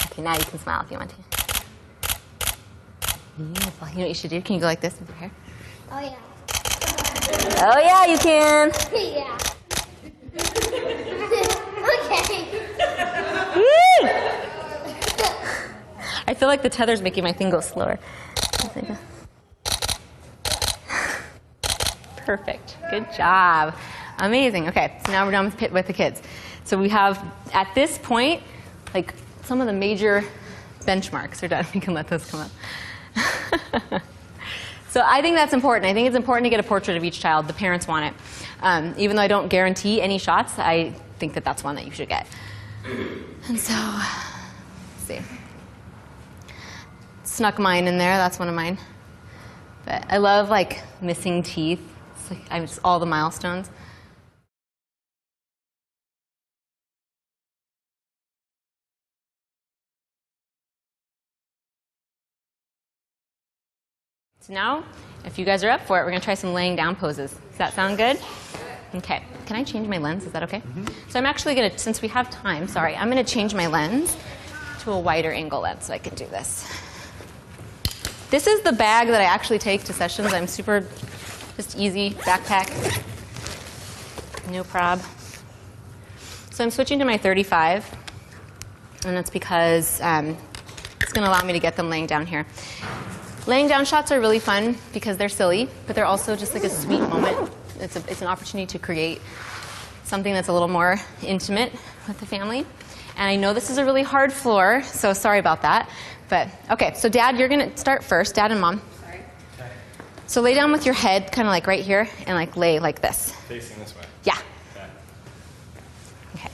Okay, now you can smile if you want to. Beautiful. You know what you should do? Can you go like this with your hair? Oh, yeah. Oh, yeah, you can. Yeah. Okay. Woo! I feel like the tether's making my thing go slower. Perfect. Good job. Amazing. Okay, so now we're done with the kids. So we have, at this point, like some of the major benchmarks are done. We can let those come up. So I think that's important. I think it's important to get a portrait of each child. The parents want it. Even though I don't guarantee any shots, I think that that's one that you should get. And so, let's see. Snuck mine in there. That's one of mine. But I love like missing teeth. It's like just all the milestones. So now, if you guys are up for it, we're going to try some laying down poses. Does that sound good? Okay. Can I change my lens? Is that okay? So I'm actually going to, since we have time, sorry, I'm going to change my lens to a wider angle lens so I can do this. This is the bag that I actually take to sessions. I'm super, just easy backpack. No prob. So I'm switching to my 35, and that's because it's going to allow me to get them laying down here. Laying down shots are really fun because they're silly, but they're also just like a sweet moment. It's an opportunity to create something that's a little more intimate with the family. And I know this is a really hard floor, so sorry about that. But okay, so Dad, you're going to start first, Dad and Mom. Sorry. Okay. So lay down with your head kind of like right here and like lay like this. Facing this way. Yeah. Okay.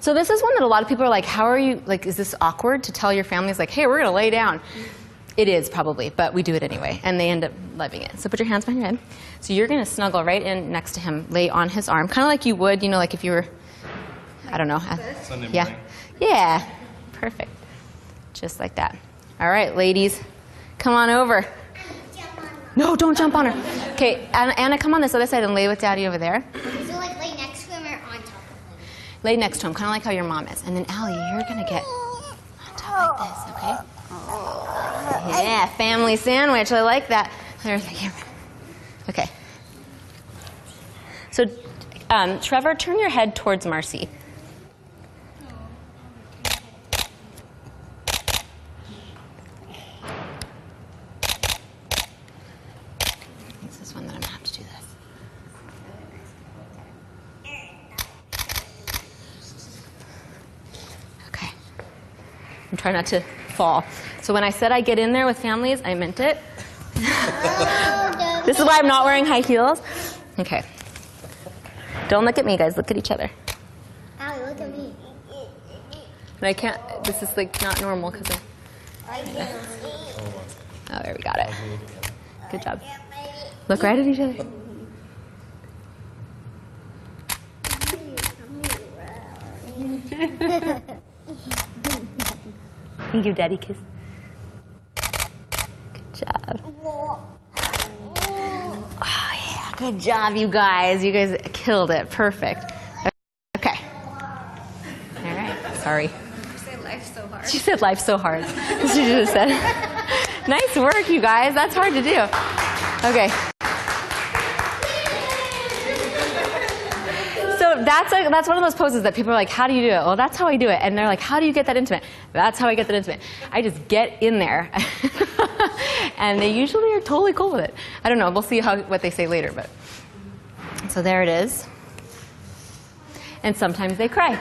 So this is one that a lot of people are like, how are you, like, is this awkward to tell your families like, hey, we're going to lay down? It is probably, but we do it anyway, and they end up loving it. So put your hands behind your head. So you're going to snuggle right in next to him, lay on his arm, kind of like you would, you know, like if you were, I don't know. Sunday yeah. morning. Yeah. Perfect. Just like that. All right, ladies, come on over. No, don't jump on her. Okay, Anna, come on this other side and lay with Daddy over there. So like lay next to him or on top of him? Lay next to him, kind of like how your mom is. And then Allie, you're going to get on top like this, okay? Yeah, family sandwich. I like that. There's the camera. Okay. So, Trevor, turn your head towards Marcy. This is one that I'm going to have to do this. Okay. I'm trying not to fall. So when I said I get in there with families, I meant it. This is why I'm not wearing high heels. Okay. Don't look at me, guys. Look at each other. Allie, look at me. And I can't, this is like not normal because oh, there we got it. Good job. Look right at each other. Can you give Daddy a kiss? Good job. Oh, yeah. Good job, you guys. You guys killed it. Perfect. Okay. All right. Sorry. You said life's so hard. She said life's so hard. She just said. Nice work, you guys. That's hard to do. Okay. So that's one of those poses that people are like, how do you do it? Well, that's how I do it. And they're like, how do you get that intimate? That's how I get that intimate. I just get in there. And they usually are totally cool with it. I don't know. We'll see what they say later. But so there it is. And sometimes they cry.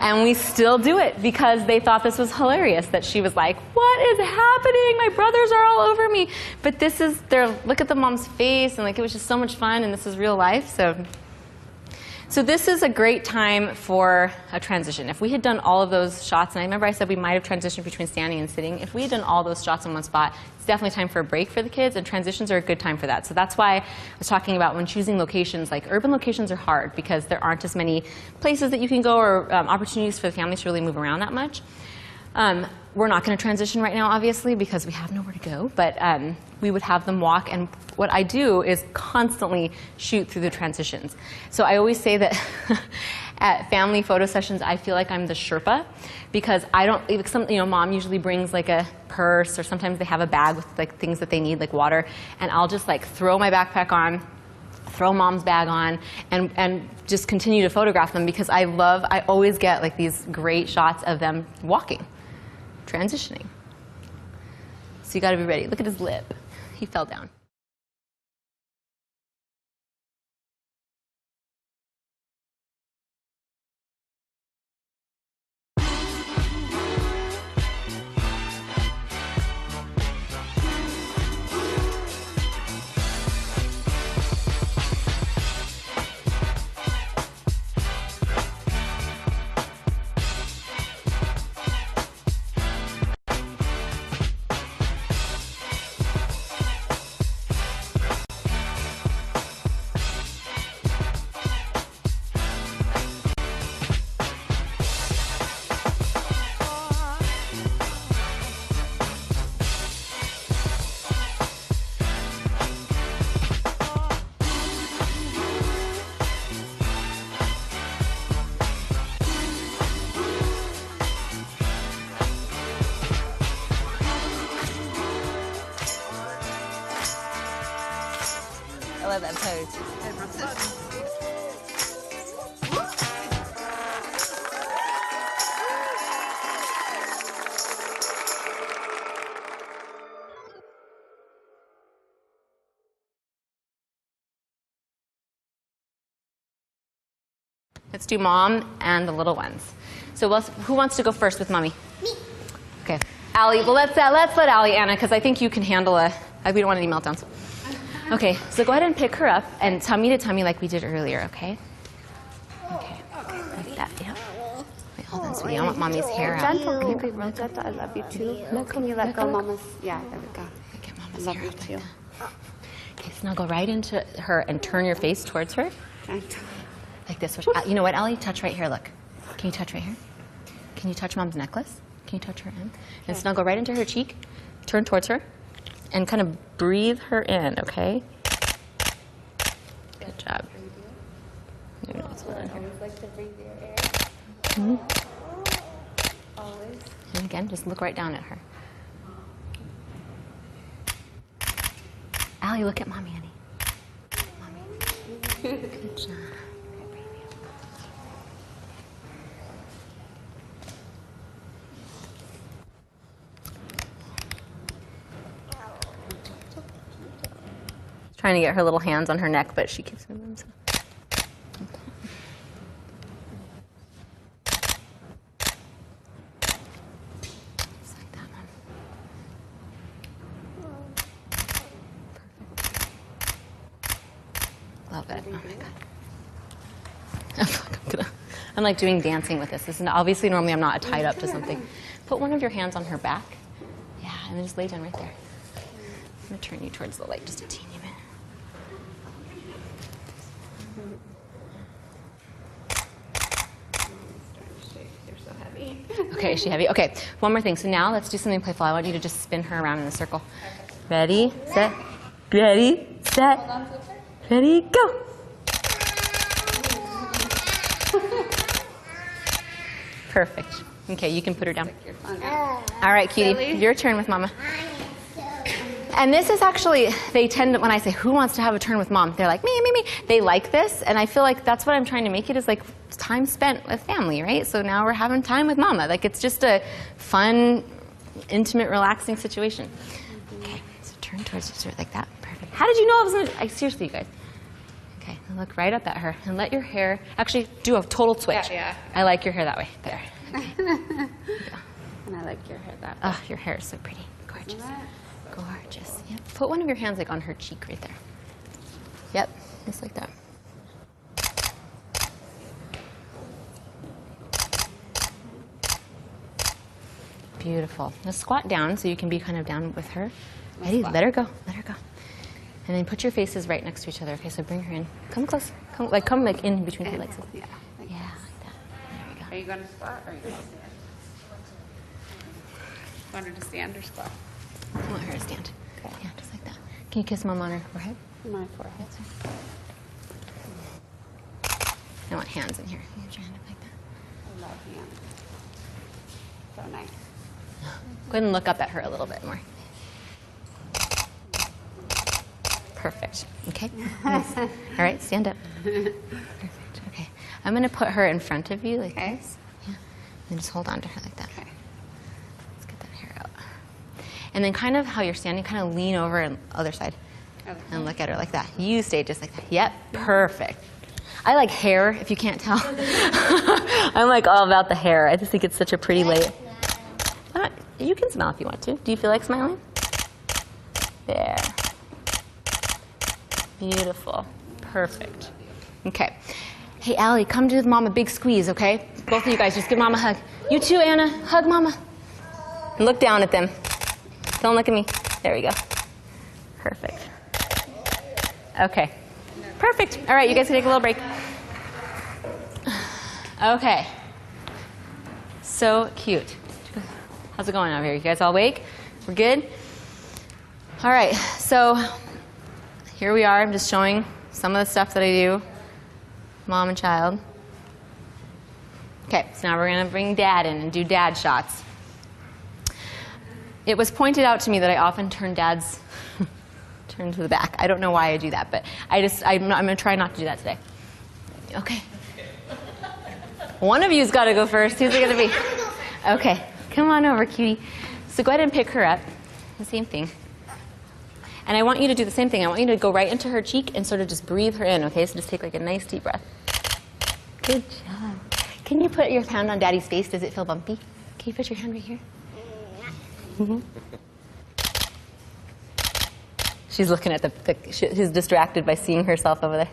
And we still do it because they thought this was hilarious, that she was like, what is happening? My brothers are all over me. But this is, look at the mom's face, and like it was just so much fun, and this is real life. So So this is a great time for a transition. If we had done all of those shots, and I remember I said we might have transitioned between standing and sitting. If we had done all those shots in one spot, it's definitely time for a break for the kids, and transitions are a good time for that. So that's why I was talking about when choosing locations, like urban locations are hard because there aren't as many places that you can go or opportunities for the families to really move around that much. We're not going to transition right now, obviously, because we have nowhere to go, but we would have them walk, and what I do is constantly shoot through the transitions. So I always say that at family photo sessions, I feel like I'm the Sherpa, because I don't, mom usually brings like a purse, or sometimes they have a bag with like things that they need, like water, and I'll just like throw my backpack on, throw mom's bag on, and just continue to photograph them, because I always get like these great shots of them walking, transitioning. So you got to be ready. Look at his lip. He fell down. I love that pose. Let's do mom and the little ones. So who wants to go first with mommy? Me. Okay. Allie, well, let's let Allie, Anna, because I think you can handle we don't want any meltdowns. Okay, so go ahead and pick her up and tummy to tummy like we did earlier, okay? Okay, like that, yeah. Wait, hold on, sweetie, I want mommy's hair out. Gentle, can you be real gentle? I love you too. Look, can you let go, mama's? Yeah, there we go. Get mama's I love hair you out like too. that. Okay, snuggle right into her and turn your face towards her. Gentle. Like this. You know what, Allie? Touch right here, look. Can you touch right here? Can you touch mom's necklace? Can you touch her end? And snuggle right into her cheek. Turn towards her. And kind of breathe her in, okay? Good job. You know what's going on here. Like to breathe your air. Always. And again, just look right down at her. Allie, look at mommy, honey. Mommy. Good job. Trying to get her little hands on her neck, but she keeps moving them. So. Just like that, Mom. Perfect. Love it. Oh my God. I'm like doing dancing with this. This is obviously normally I'm not tied up to something. Put one of your hands on her back. Yeah, and then just lay down right there. I'm gonna turn you towards the light just a teeny bit. Okay, is she heavy? Okay, one more thing. So now let's do something playful. I want you to just spin her around in a circle. Ready, set, ready, set, ready, go. Perfect. Okay, you can put her down. All right, cutie, your turn with mama. And this is actually, they tend to, when I say, who wants to have a turn with mom? They're like, me, me, me. They like this, and I feel like that's what I'm trying to make it is like time spent with family, right? So now we're having time with mama. Like it's just a fun, intimate, relaxing situation. Okay, so turn towards each other like that. Perfect. How did you know I was going to, seriously, you guys. Okay, now look right up at her and let your hair, actually do a total switch. Yeah. I like your hair that way. There. Okay. And I like your hair that way. Oh, your hair is so pretty. Gorgeous. Gorgeous. Yep. Put one of your hands like on her cheek right there. Yep, just like that. Beautiful. Now squat down so you can be kind of down with her. Ready? Let her go. Let her go. And then put your faces right next to each other. Okay, so bring her in. Come close. Come like in between her legs. Yeah. Yeah, like that. There we go. Are you going to squat or are you going to stand? Want her to stand or squat? I want her to stand. Yeah, just like that. Can you kiss Mom on her forehead? My forehead. I want hands in here. You put your hand up like that. I love hands. So nice. Go ahead and look up at her a little bit more. Perfect. Okay. Nice. All right, stand up. Perfect. Okay. I'm going to put her in front of you like this. Yeah. And just hold on to her like that. Okay. Let's get that hair out. And then kind of how you're standing, kind of lean over and other side. And look at her like that. You stay just like that. Yep. Perfect. I like hair, if you can't tell. I'm like all about the hair. I just think it's such a pretty lay. You can smile if you want to. Do you feel like smiling? There. Beautiful. Perfect. Okay. Hey, Allie, come give Mom a big squeeze, okay? Both of you guys, just give Mom a hug. You too, Anna. Hug Mama. And look down at them. Don't look at me. There we go. Perfect. Okay. Perfect. All right, you guys can take a little break. Okay. So cute. How's it going out here? You guys all awake? We're good? All right, so here we are. I'm just showing some of the stuff that I do, mom and child. Okay, so now we're going to bring Dad in and do dad shots. It was pointed out to me that I often turn Dad's turn to the back. I don't know why I do that, but I'm going to try not to do that today. Okay. One of you's got to go first. Who's it going to be? Okay. Come on over, cutie. So go ahead and pick her up. The same thing. And I want you to do the same thing. I want you to go right into her cheek and sort of just breathe her in, okay? So just take like a nice deep breath. Good job. Can you put your hand on Daddy's face? Does it feel bumpy? Can you put your hand right here? Mm-hmm. She's looking at she's distracted by seeing herself over there.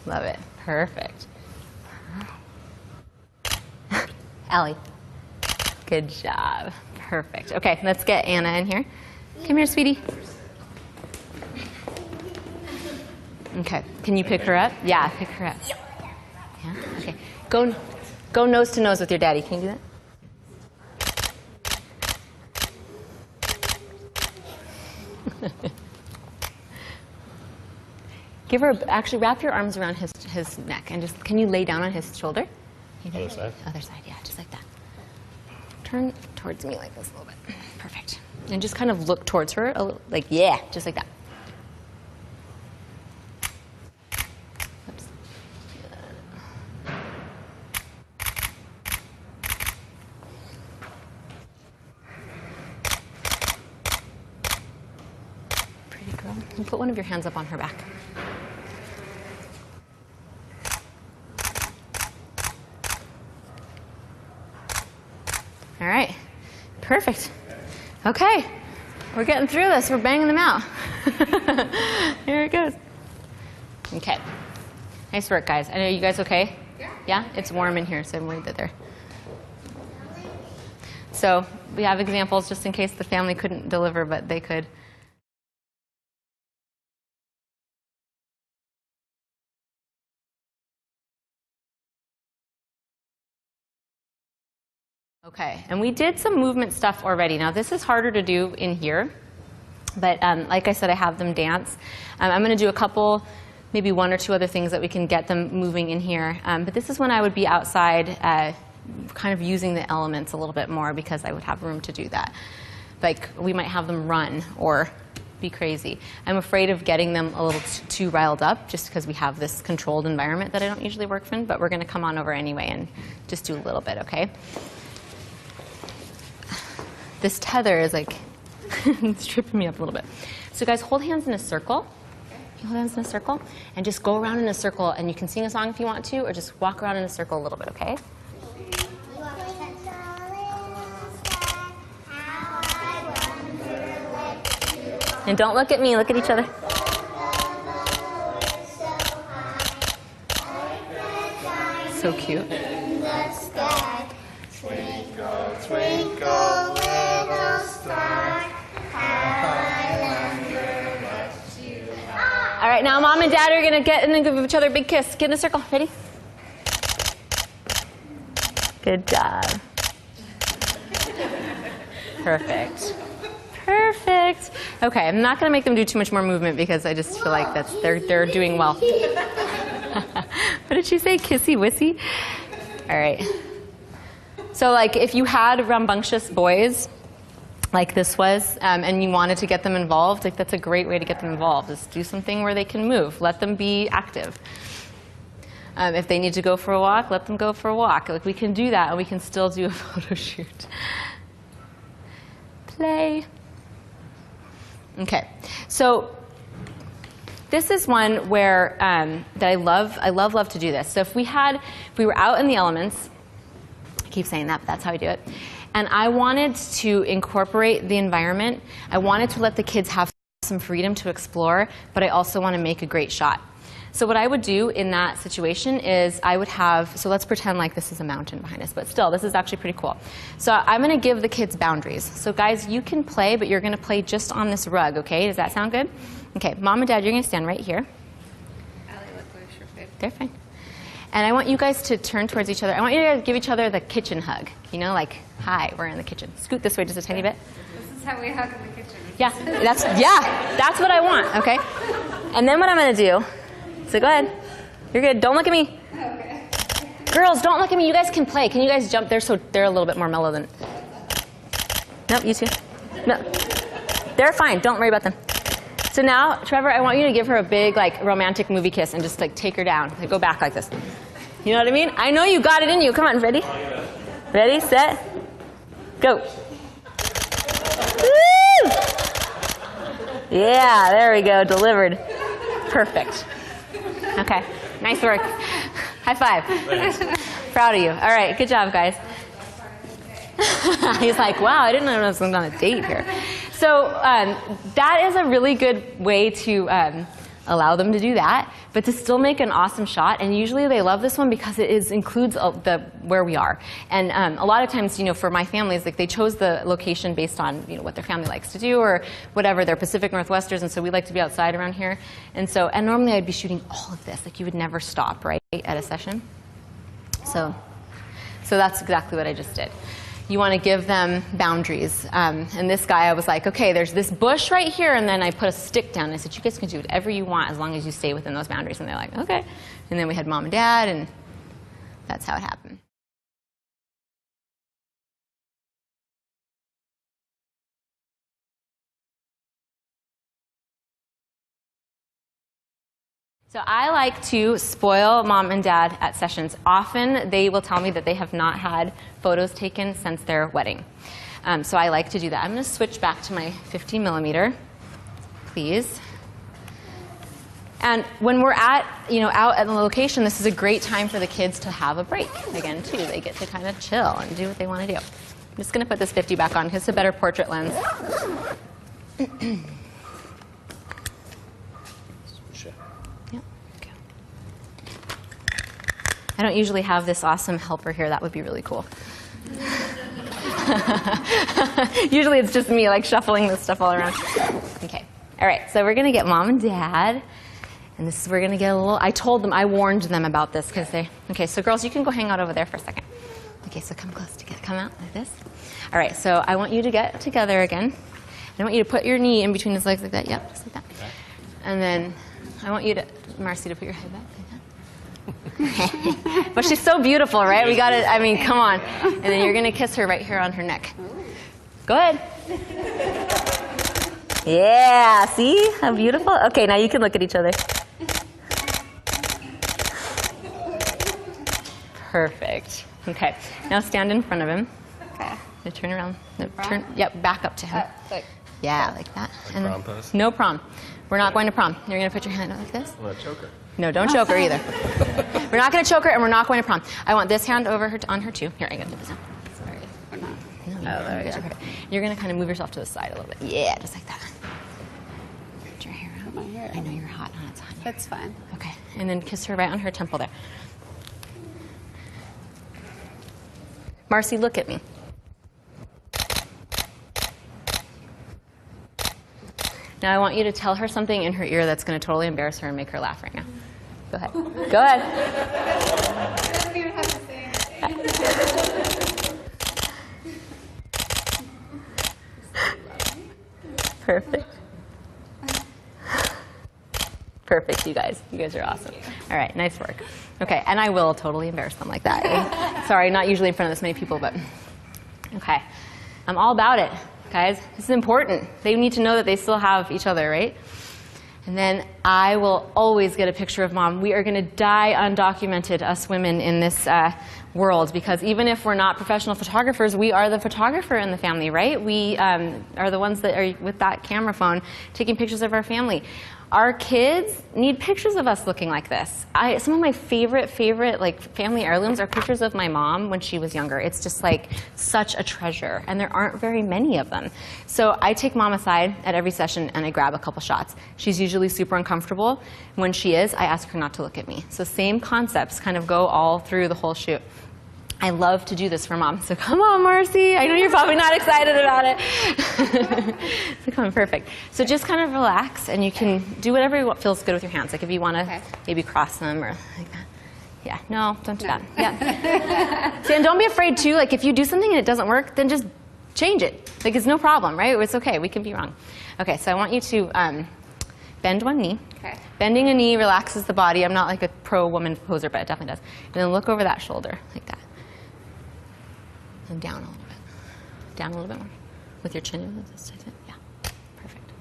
Love it. Perfect. Allie. Good job. Perfect. Okay, let's get Anna in here. Come here, sweetie. Okay, can you pick her up? Yeah, pick her up. Yeah, okay. Go nose to nose with your daddy. Can you do that? Actually wrap your arms around his neck and just, can you lay down on his shoulder? Other side? Other side, yeah, just like that. Turn towards me like this a little bit. Perfect. And just kind of look towards her, a little, like, yeah, just like that. Oops. Pretty girl. And put one of your hands up on her back. All right, perfect. Okay, we're getting through this. We're banging them out. Here it goes. Okay, nice work, guys. Are you guys okay? Yeah. Yeah, it's warm in here, so I'm worried that they're. So we have examples just in case the family couldn't deliver, but they could. Okay, and we did some movement stuff already. Now this is harder to do in here, but like I said, I have them dance. I'm going to do a couple, maybe one or two other things that we can get them moving in here. But this is when I would be outside kind of using the elements a little bit more because I would have room to do that. Like we might have them run or be crazy. I'm afraid of getting them a little too riled up just because we have this controlled environment that I don't usually work in, but we're going to come on over anyway and just do a little bit, okay? This tether is like, it's tripping me up a little bit. So guys, hold hands in a circle. You hold hands in a circle and just go around in a circle, and you can sing a song if you want to, or just walk around in a circle a little bit, okay? And don't look at me, look at each other. So cute. twinkle, little star, how I wonder what you are. All right, now Mom and Dad are going to get in and give each other a big kiss. Get in a circle. Ready? Good job. Perfect. Perfect. Okay, I'm not going to make them do too much more movement because I just feel like they're doing well. What did she say? Kissy wissy? All right. So like if you had rambunctious boys like this was and you wanted to get them involved, like that's a great way to get them involved. Is do something where they can move. Let them be active. If they need to go for a walk, let them go for a walk. Like we can do that and we can still do a photo shoot. Play. Okay, so this is one where that I love to do this. So if we were out in the elements, I keep saying that, but that's how I do it. And I wanted to incorporate the environment. I wanted to let the kids have some freedom to explore, but I also want to make a great shot. So what I would do in that situation is I would have, so let's pretend like this is a mountain behind us, but still, this is actually pretty cool. So I'm going to give the kids boundaries. So guys, you can play, but you're going to play just on this rug, okay? Does that sound good? Okay, Mom and Dad, you're going to stand right here. Allie, look, where's your favorite? They're fine. And I want you guys to turn towards each other. I want you to give each other the kitchen hug. You know, like, hi, we're in the kitchen. Scoot this way just a tiny bit. This is how we hug in the kitchen. Yeah, that's what I want, okay? And then what I'm going to do, so go ahead. You're good. Don't look at me. Okay. Girls, don't look at me. You guys can play. Can you guys jump? They're a little bit more mellow than. Nope, you too. No, they're fine. Don't worry about them. So now, Trevor, I want you to give her a big, like, romantic movie kiss and just, like, take her down. Like, go back like this. You know what I mean? I know you got it in you. Come on, ready? Ready, set, go. Woo! Yeah, there we go. Delivered. Perfect. Okay, nice work. High five. Proud of you. All right, good job, guys. He's like, wow, I didn't know I was on a date here. So that is a really good way to allow them to do that, but to still make an awesome shot. And usually they love this one because it includes where we are. And a lot of times, you know, for my families, like they chose the location based on, you know, what their family likes to do or whatever. They're Pacific Northwesters, and so we like to be outside around here. And so, and normally I'd be shooting all of this. Like you would never stop, right, at a session. So that's exactly what I just did. You want to give them boundaries. And this guy, I was like, okay, there's this bush right here, and then I put a stick down. I said, you guys can do whatever you want as long as you stay within those boundaries. And they're like, okay. And then we had Mom and Dad, and that's how it happened. So I like to spoil Mom and Dad at sessions. Often they will tell me that they have not had photos taken since their wedding. So I like to do that. I'm going to switch back to my 50 millimeter, please. And when we're out at the location, this is a great time for the kids to have a break. Again, too, they get to kind of chill and do what they want to do. I'm just going to put this 50 back on because it's a better portrait lens. I don't usually have this awesome helper here. That would be really cool. Usually it's just me, like, shuffling this stuff all around. Okay. All right. So we're going to get Mom and Dad. And this is, we're going to get a little, I warned them about this because okay, so girls, you can go hang out over there for a second. Okay, so come close together. Come out like this. All right. So I want you to get together again. I want you to put your knee in between his legs like that. Yep, just like that. Okay. And then I want you to, Marcy, to put your head back. But she's so beautiful, right? We got it. I mean, come on. And then you're going to kiss her right here on her neck. Go ahead. Yeah, see how beautiful? Okay, now you can look at each other. Perfect. Okay, now stand in front of him. Okay. Now turn around. No, turn. Yep, back up to him. Yeah, like that. Like prom pose? No prom. We're not going to prom. You're going to put your hand out like this. I'm going to choke her. No, don't choke her either. We're not going to choke her, and we're not going to prom. I want this hand over her on her too. Here, I got to do this hand. Sorry. Or not. No, there we go. You're going to kind of move yourself to the side a little bit. Yeah, just like that. Put your hair out. My hair. I know you're hot on it's hot. That's fine. Okay, and then kiss her right on her temple there. Marcy, look at me. Now I want you to tell her something in her ear that's going to totally embarrass her and make her laugh right now. Go ahead. Go ahead. Doesn't even have to say anything. Perfect. Perfect, you guys. You guys are awesome. All right, nice work. Okay, and I will totally embarrass them like that. Sorry, not usually in front of this many people, but okay. I'm all about it, guys. This is important. They need to know that they still have each other, right? And then I will always get a picture of mom. We are going to die undocumented, us women in this world, because even if we're not professional photographers, we are the photographer in the family, right? We are the ones that are with that camera phone taking pictures of our family. Our kids need pictures of us looking like this. Some of my favorite like family heirlooms are pictures of my mom when she was younger. It's just like such a treasure, and there aren't very many of them. So I take mom aside at every session and I grab a couple shots. She's usually super uncomfortable. When she is, I ask her not to look at me. So same concepts kind of go all through the whole shoot. I love to do this for mom. So come on, Marcy. I know you're probably not excited about it. So come on, perfect. So just kind of relax, and you can do whatever feels good with your hands. Like if you want to maybe cross them or like that. Yeah, no, don't do that. Yeah. See, and don't be afraid too. Like if you do something and it doesn't work, then just change it. Like it's no problem, right? It's okay. We can be wrong. Okay, so I want you to bend one knee. Okay. Bending a knee relaxes the body. I'm not like a pro woman poser, but it definitely does. And then look over that shoulder like that. And down a little bit. Down a little bit more. With your chin in. Yeah. Perfect.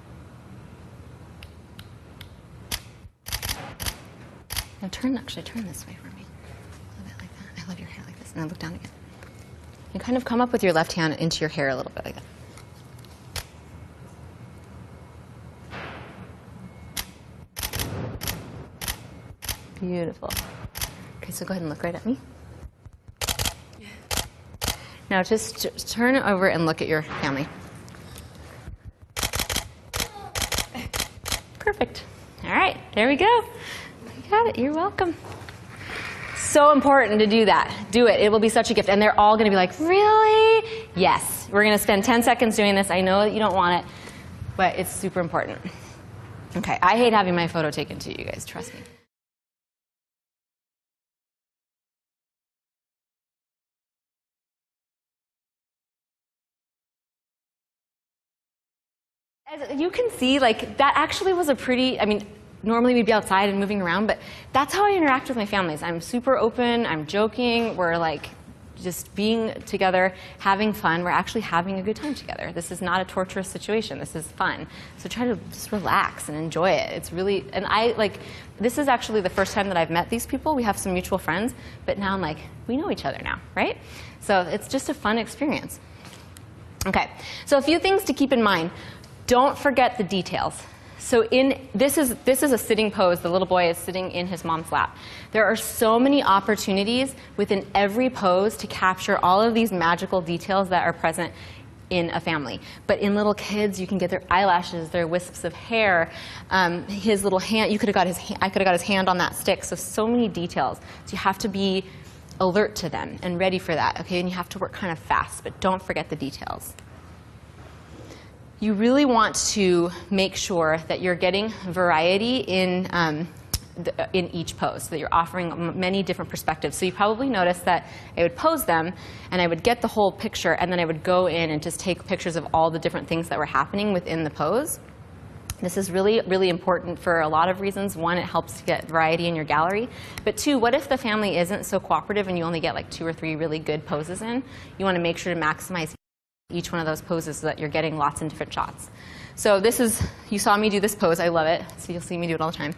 Now turn this way for me. A little bit like that. I love your hair like this. And then look down again. And kind of come up with your left hand into your hair a little bit like that. Beautiful. Okay, so go ahead and look right at me. Now just turn over and look at your family. Perfect. All right, there we go. You got it. You're welcome. So important to do that. Do it. It will be such a gift. And they're all going to be like, really? Yes. We're going to spend 10 seconds doing this. I know that you don't want it, but it's super important. Okay, I hate having my photo taken too, you guys. Trust me. As you can see, like, that actually was a pretty, I mean, normally we'd be outside and moving around, but that's how I interact with my families. I'm super open, I'm joking, we're like just being together, having fun. We're actually having a good time together. This is not a torturous situation. This is fun. So try to just relax and enjoy it. It's really, and this is actually the first time that I've met these people. We have some mutual friends, but now I'm like, we know each other now, right? So it's just a fun experience. Okay, so a few things to keep in mind. Don't forget the details. So this is a sitting pose. The little boy is sitting in his mom's lap. There are so many opportunities within every pose to capture all of these magical details that are present in a family. But in little kids, you can get their eyelashes, their wisps of hair, his little hand. I could have got his hand on that stick. So many details. So you have to be alert to them and ready for that. Okay, and you have to work kind of fast, but don't forget the details. You really want to make sure that you're getting variety in each pose, so that you're offering many different perspectives. So you probably noticed that I would pose them, and I would get the whole picture, and then I would go in and just take pictures of all the different things that were happening within the pose. This is really, really important for a lot of reasons. One, it helps to get variety in your gallery. But two, what if the family isn't so cooperative and you only get like 2 or 3 really good poses in? You want to make sure to maximize each one of those poses so that you're getting lots of different shots. So this is, you saw me do this pose. I love it. So you'll see me do it all the time.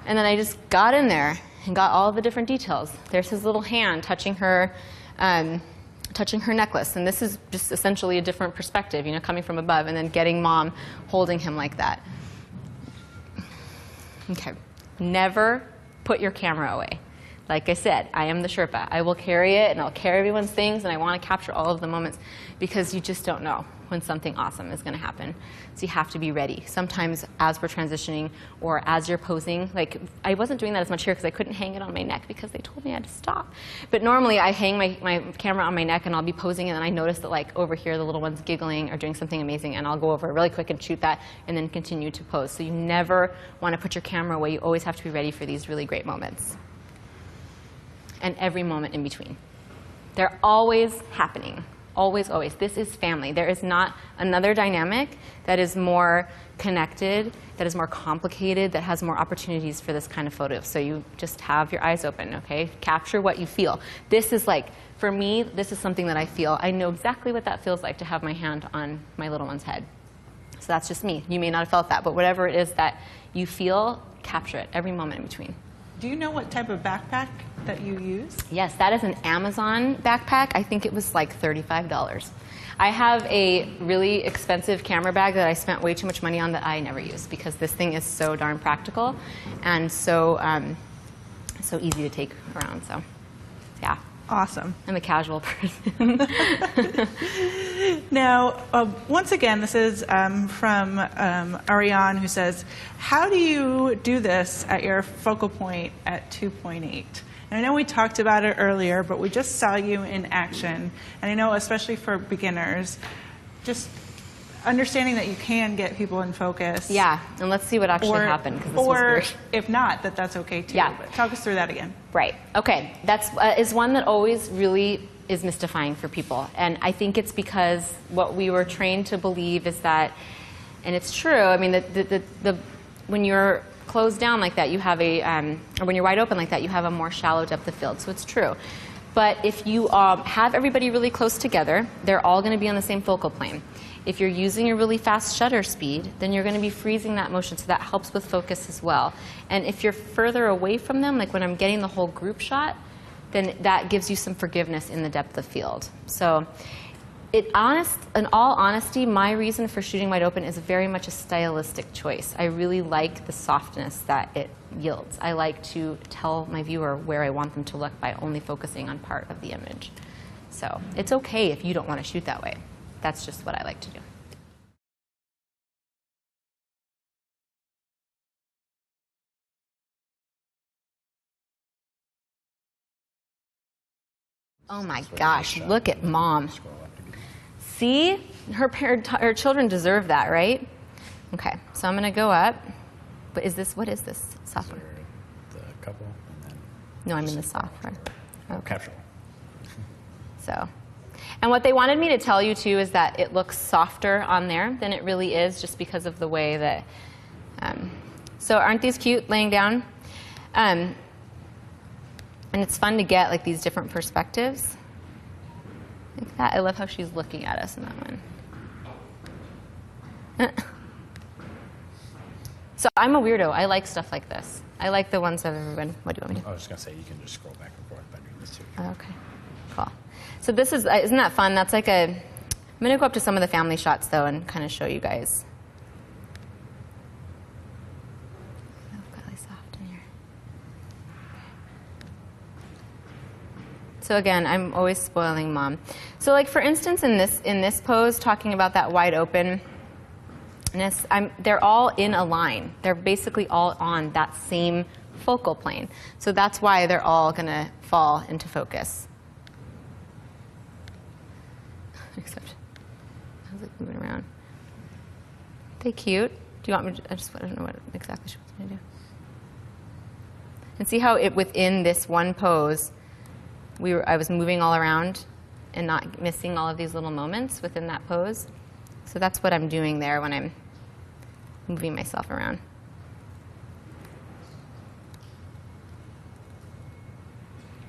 And then I just got in there and got all the different details. There's his little hand touching her necklace. And this is just essentially a different perspective, you know, coming from above and then getting mom holding him like that. Okay. Never put your camera away. Like I said, I am the Sherpa. I will carry it, and I'll carry everyone's things, and I want to capture all of the moments because you just don't know when something awesome is going to happen. So you have to be ready. Sometimes as we're transitioning or as you're posing, like I wasn't doing that as much here because I couldn't hang it on my neck because they told me I had to stop. But normally I hang my camera on my neck and I'll be posing, and then I notice that like over here the little one's giggling or doing something amazing, and I'll go over really quick and shoot that and then continue to pose. So you never want to put your camera away. You always have to be ready for these really great moments. And every moment in between. They're always happening. Always, always. This is family. There is not another dynamic that is more connected, that is more complicated, that has more opportunities for this kind of photo. So you just have your eyes open, okay? Capture what you feel. This is like, for me, this is something that I feel. I know exactly what that feels like to have my hand on my little one's head. So that's just me. You may not have felt that, but whatever it is that you feel, capture it every moment in between. Do you know what type of backpack that you use? Yes, that is an Amazon backpack. I think it was like $35. I have a really expensive camera bag that I spent way too much money on that I never use because this thing is so darn practical and so easy to take around. So, yeah. Awesome. I'm a casual person. Now, once again, this is from Ariane, who says, how do you do this at your focal point at 2.8? And I know we talked about it earlier, but we just saw you in action. And I know, especially for beginners, just understanding that you can get people in focus. Yeah, and let's see what actually happened. 'Cause this was Or weird. if not, that's okay too. Yeah. But talk us through that again. Right. Okay. That's is one that always really is mystifying for people, and I think it's because what we were trained to believe is that, and it's true. I mean, when you're closed down like that, you have a, or when you're wide open like that, you have a more shallow depth of field. So it's true. But if you have everybody really close together, they're all going to be on the same focal plane. If you're using a really fast shutter speed, then you're going to be freezing that motion, so that helps with focus as well. And if you're further away from them, like when I'm getting the whole group shot, then that gives you some forgiveness in the depth of field. So in all honesty, my reason for shooting wide open is very much a stylistic choice. I really like the softness that it yields. I like to tell my viewer where I want them to look by only focusing on part of the image. So it's okay if you don't want to shoot that way. That's just what I like to do. Oh my gosh, look at Mom. See? Her children deserve that, right? Okay, so I'm going to go up. But what is this software? The couple, and then No, I'm in the software. Okay. capture. So, and what they wanted me to tell you too is that it looks softer on there than it really is, just because of the way that. So aren't these cute laying down? And it's fun to get like these different perspectives. Like that. I love how she's looking at us in that one. So I'm a weirdo. I like stuff like this. I like the ones that everyone. What do you want me to do? I was just gonna say you can just scroll back and forth by doing this too. Okay, cool. So this is, isn't that fun? That's like I'm going to go up to some of the family shots, though, and kind of show you guys. Oh, got really soft in here. So again, I'm always spoiling Mom. So like, for instance, in this pose, talking about that wide openness, they're all in a line. They're basically all on that same focal plane. So that's why they're all going to fall into focus. Except I was like moving around. They cute. Do you want me to, I don't know what exactly she wants me to do. And see how within this one pose, I was moving all around and not missing all of these little moments within that pose. So that's what I'm doing there when I'm moving myself around.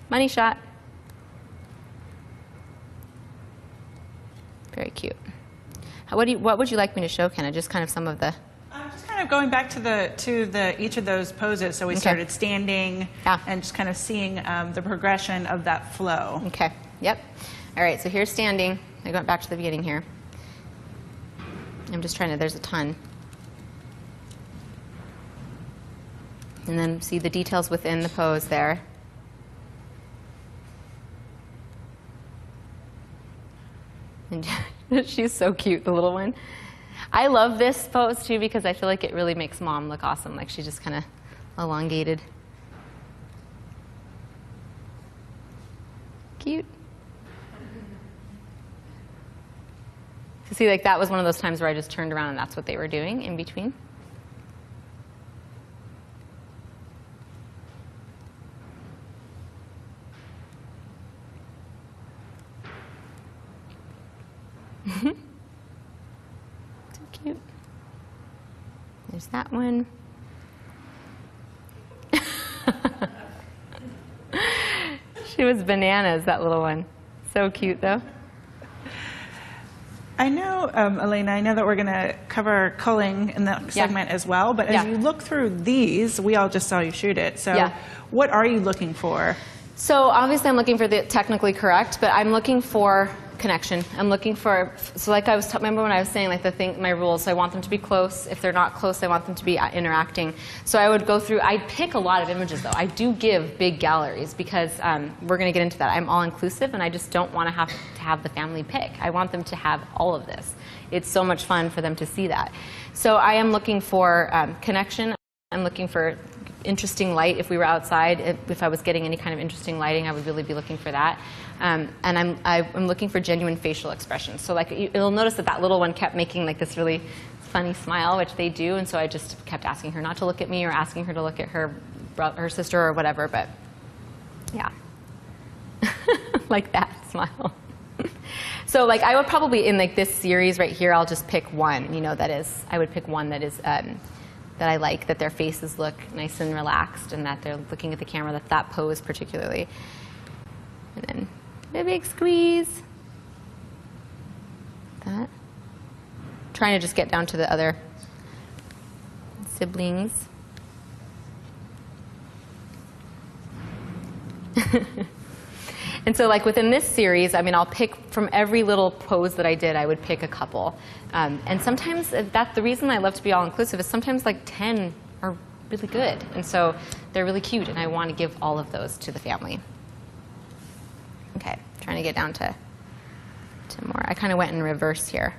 Money shot. Very cute. What would you like me to show, Kenna? Just kind of some of the. Just kind of going back to each of those poses. So we started standing and just kind of seeing the progression of that flow. Okay. Yep. All right. So here's standing. I went back to the beginning here. I'm just trying to. There's a ton. And then see the details within the pose there. And She's so cute, the little one. I love this pose too because I feel like it really makes mom look awesome. Like she's just kind of elongated. Cute. So see, like that was one of those times where I just turned around and that's what they were doing in between. So cute. There's that one. She was bananas, that little one. So cute, though. I know, Elena, I know that we're going to cover culling in that segment as well, but as you look through these, we all just saw you shoot it. So what are you looking for? So obviously I'm looking for the technically correct, but I'm looking for connection. I'm looking for, so like I was, remember when I was saying like my rules, so I want them to be close. If they're not close, I want them to be interacting. So I would go through, I'd pick a lot of images though. I do give big galleries because we're going to get into that. I'm all inclusive and I just don't want to have the family pick. I want them to have all of this. It's so much fun for them to see that. So I am looking for connection. I'm looking for interesting light. If we were outside, if I was getting any kind of interesting lighting, I would really be looking for that. And I'm looking for genuine facial expressions. So like you'll notice that little one kept making like this really funny smile, which they do, and so I just kept asking her not to look at me or asking her to look at her sister or whatever. But yeah, like that smile. So like I would probably in like this series right here, I'll just pick one. I would pick one that is. That I like, that their faces look nice and relaxed and that they're looking at the camera, that pose particularly. And then a big squeeze. That. Trying to just get down to the other siblings. And so like within this series, I mean, I'll pick from every little pose that I did, I would pick a couple. And sometimes that's the reason I love to be all-inclusive is sometimes like 10 are really good. And so they're really cute, and I want to give all of those to the family. Okay, trying to get down to more. I kind of went in reverse here.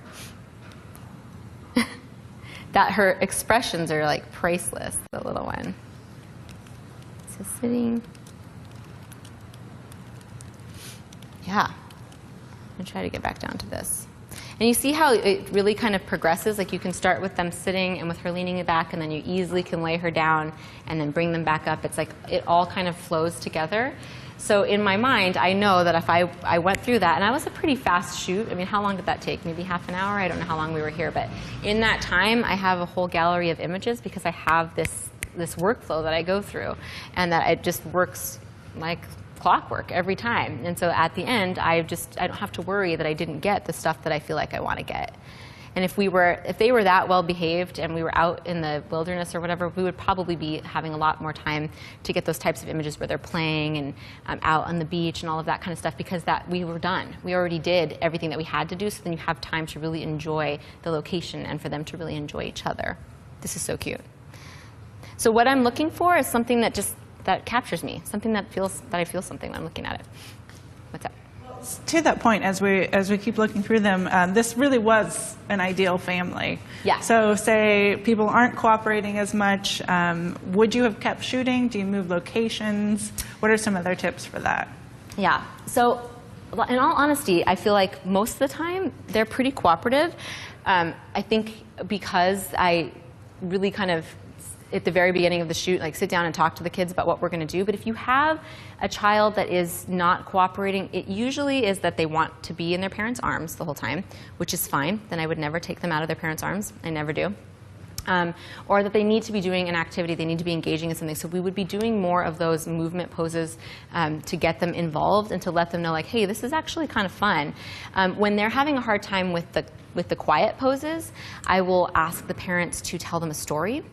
That her expressions are like priceless, the little one. So sitting. Yeah, I'm going to try to get back down to this. And you see how it really kind of progresses? Like you can start with them sitting and with her leaning back, and then you easily can lay her down and then bring them back up. It's like it all kind of flows together. So in my mind, I know that if I went through that, and I was a pretty fast shoot. I mean, how long did that take? Maybe half an hour? I don't know how long we were here. But in that time, I have a whole gallery of images because I have this workflow that I go through, and that it just works like clockwork every time. And so at the end, I don't have to worry that I didn't get the stuff that I feel like I want to get. And if they were that well behaved and we were out in the wilderness or whatever, we would probably be having a lot more time to get those types of images where they're playing and out on the beach and all of that kind of stuff, because we were done. We already did everything that we had to do, so then you have time to really enjoy the location and for them to really enjoy each other. This is so cute. So what I'm looking for is something that captures me, something that I feel something when I'm looking at it. What's up? To that point, as we keep looking through them, this really was an ideal family. Yeah. So say people aren't cooperating as much, would you have kept shooting? Do you move locations? What are some other tips for that? Yeah. So in all honesty, I feel like most of the time they're pretty cooperative. I think because I really kind of at the very beginning of the shoot, like sit down and talk to the kids about what we're going to do. But if you have a child that is not cooperating, it usually is that they want to be in their parents' arms the whole time, which is fine. Then I would never take them out of their parents' arms. I never do. Or that they need to be doing an activity, they need to be engaging in something. So we would be doing more of those movement poses to get them involved and to let them know, like, hey, this is actually kind of fun. When they're having a hard time with the quiet poses, I will ask the parents to tell them a story.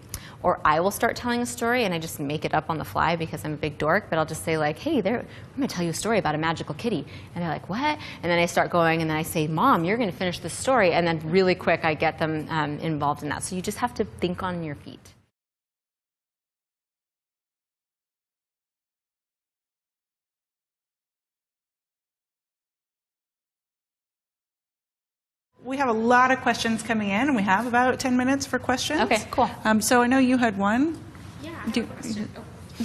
Or I will start telling a story, and I just make it up on the fly because I'm a big dork, but I'll just say like, hey, I'm going to tell you a story about a magical kitty. And they're like, what? And then I start going, and then I say, Mom, you're going to finish this story. And then really quick, I get them involved in that. So you just have to think on your feet. We have a lot of questions coming in, and we have about 10 minutes for questions. Okay, cool. So I know you had one. Yeah. Do-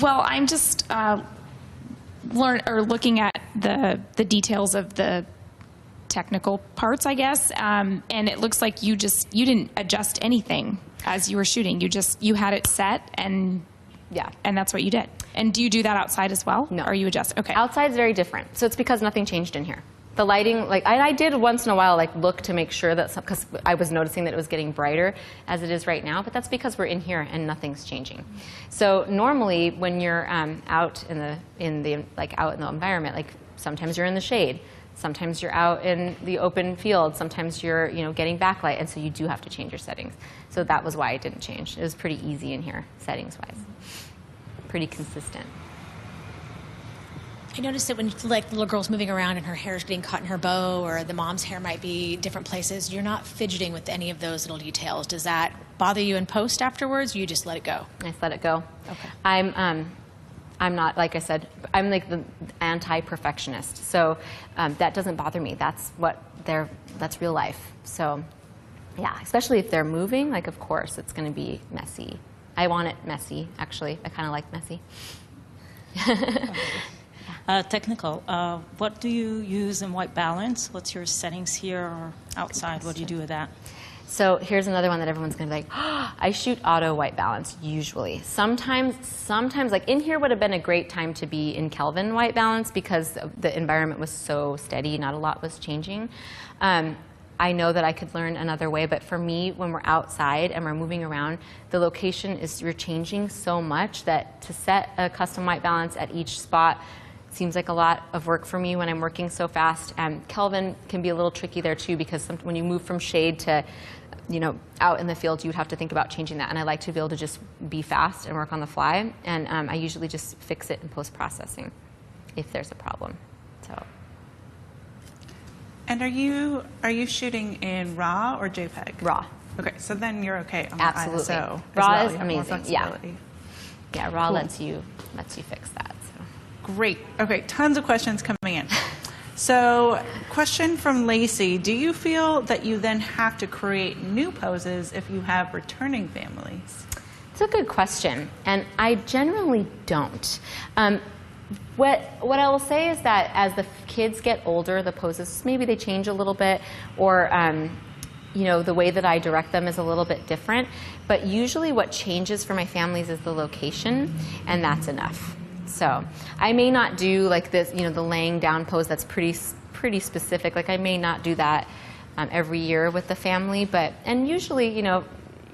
Well, I'm just looking at the details of the technical parts, I guess, and it looks like you didn't adjust anything as you were shooting. You had it set, and Yeah. and that's what you did. And do you do that outside as well? No. Or you adjust? Okay. Outside's very different. So it's because nothing changed in here. The lighting, like I did once in a while, like look to make sure that, because I was noticing that it was getting brighter as it is right now, but that's because we're in here and nothing's changing. So normally when you're out in the out in the environment, like sometimes you're in the shade, sometimes you're out in the open field, sometimes you're getting backlight, and so you do have to change your settings. So that was why it didn't change. It was pretty easy in here settings wise, pretty consistent. I noticed that when like the little girl's moving around and her hair's getting caught in her bow, or the mom's hair might be different places, you're not fidgeting with any of those little details. Does that bother you in post afterwards, or you just let it go? I just let it go. Okay. I'm not, like I said, I'm like the anti-perfectionist. So that doesn't bother me. That's real life. So yeah, especially if they're moving, like of course it's going to be messy. I want it messy, actually. I kind of like messy. Technical. What do you use in white balance? What's your settings here or outside? What do you do with that? So here's another one that everyone's going to be like, oh, I shoot auto white balance usually. Sometimes like in here would have been a great time to be in Kelvin white balance because the environment was so steady, not a lot was changing. I know that I could learn another way, but for me, when we're outside and we're moving around, the location you're changing so much that to set a custom white balance at each spot seems like a lot of work for me when I'm working so fast. Kelvin can be a little tricky there too, because when you move from shade to out in the field, you would have to think about changing that. And I like to be able to just be fast and work on the fly. And I usually just fix it in post-processing if there's a problem. So. And are you shooting in RAW or JPEG? RAW. Okay, so then you're okay on Absolutely. the ISO. RAW as well. is You have more amazing. Yeah. flexibility. Yeah, RAW Cool. lets you fix that. So. Great. Okay, tons of questions coming in. So, question from Lacey. Do you feel that you then have to create new poses if you have returning families? It's a good question, and I generally don't. What I will say is that as the kids get older, the poses, maybe they change a little bit, or the way that I direct them is a little bit different. But usually what changes for my families is the location, and that's enough. So I may not do like this, the laying down pose that's pretty specific. Like I may not do that every year with the family, and usually,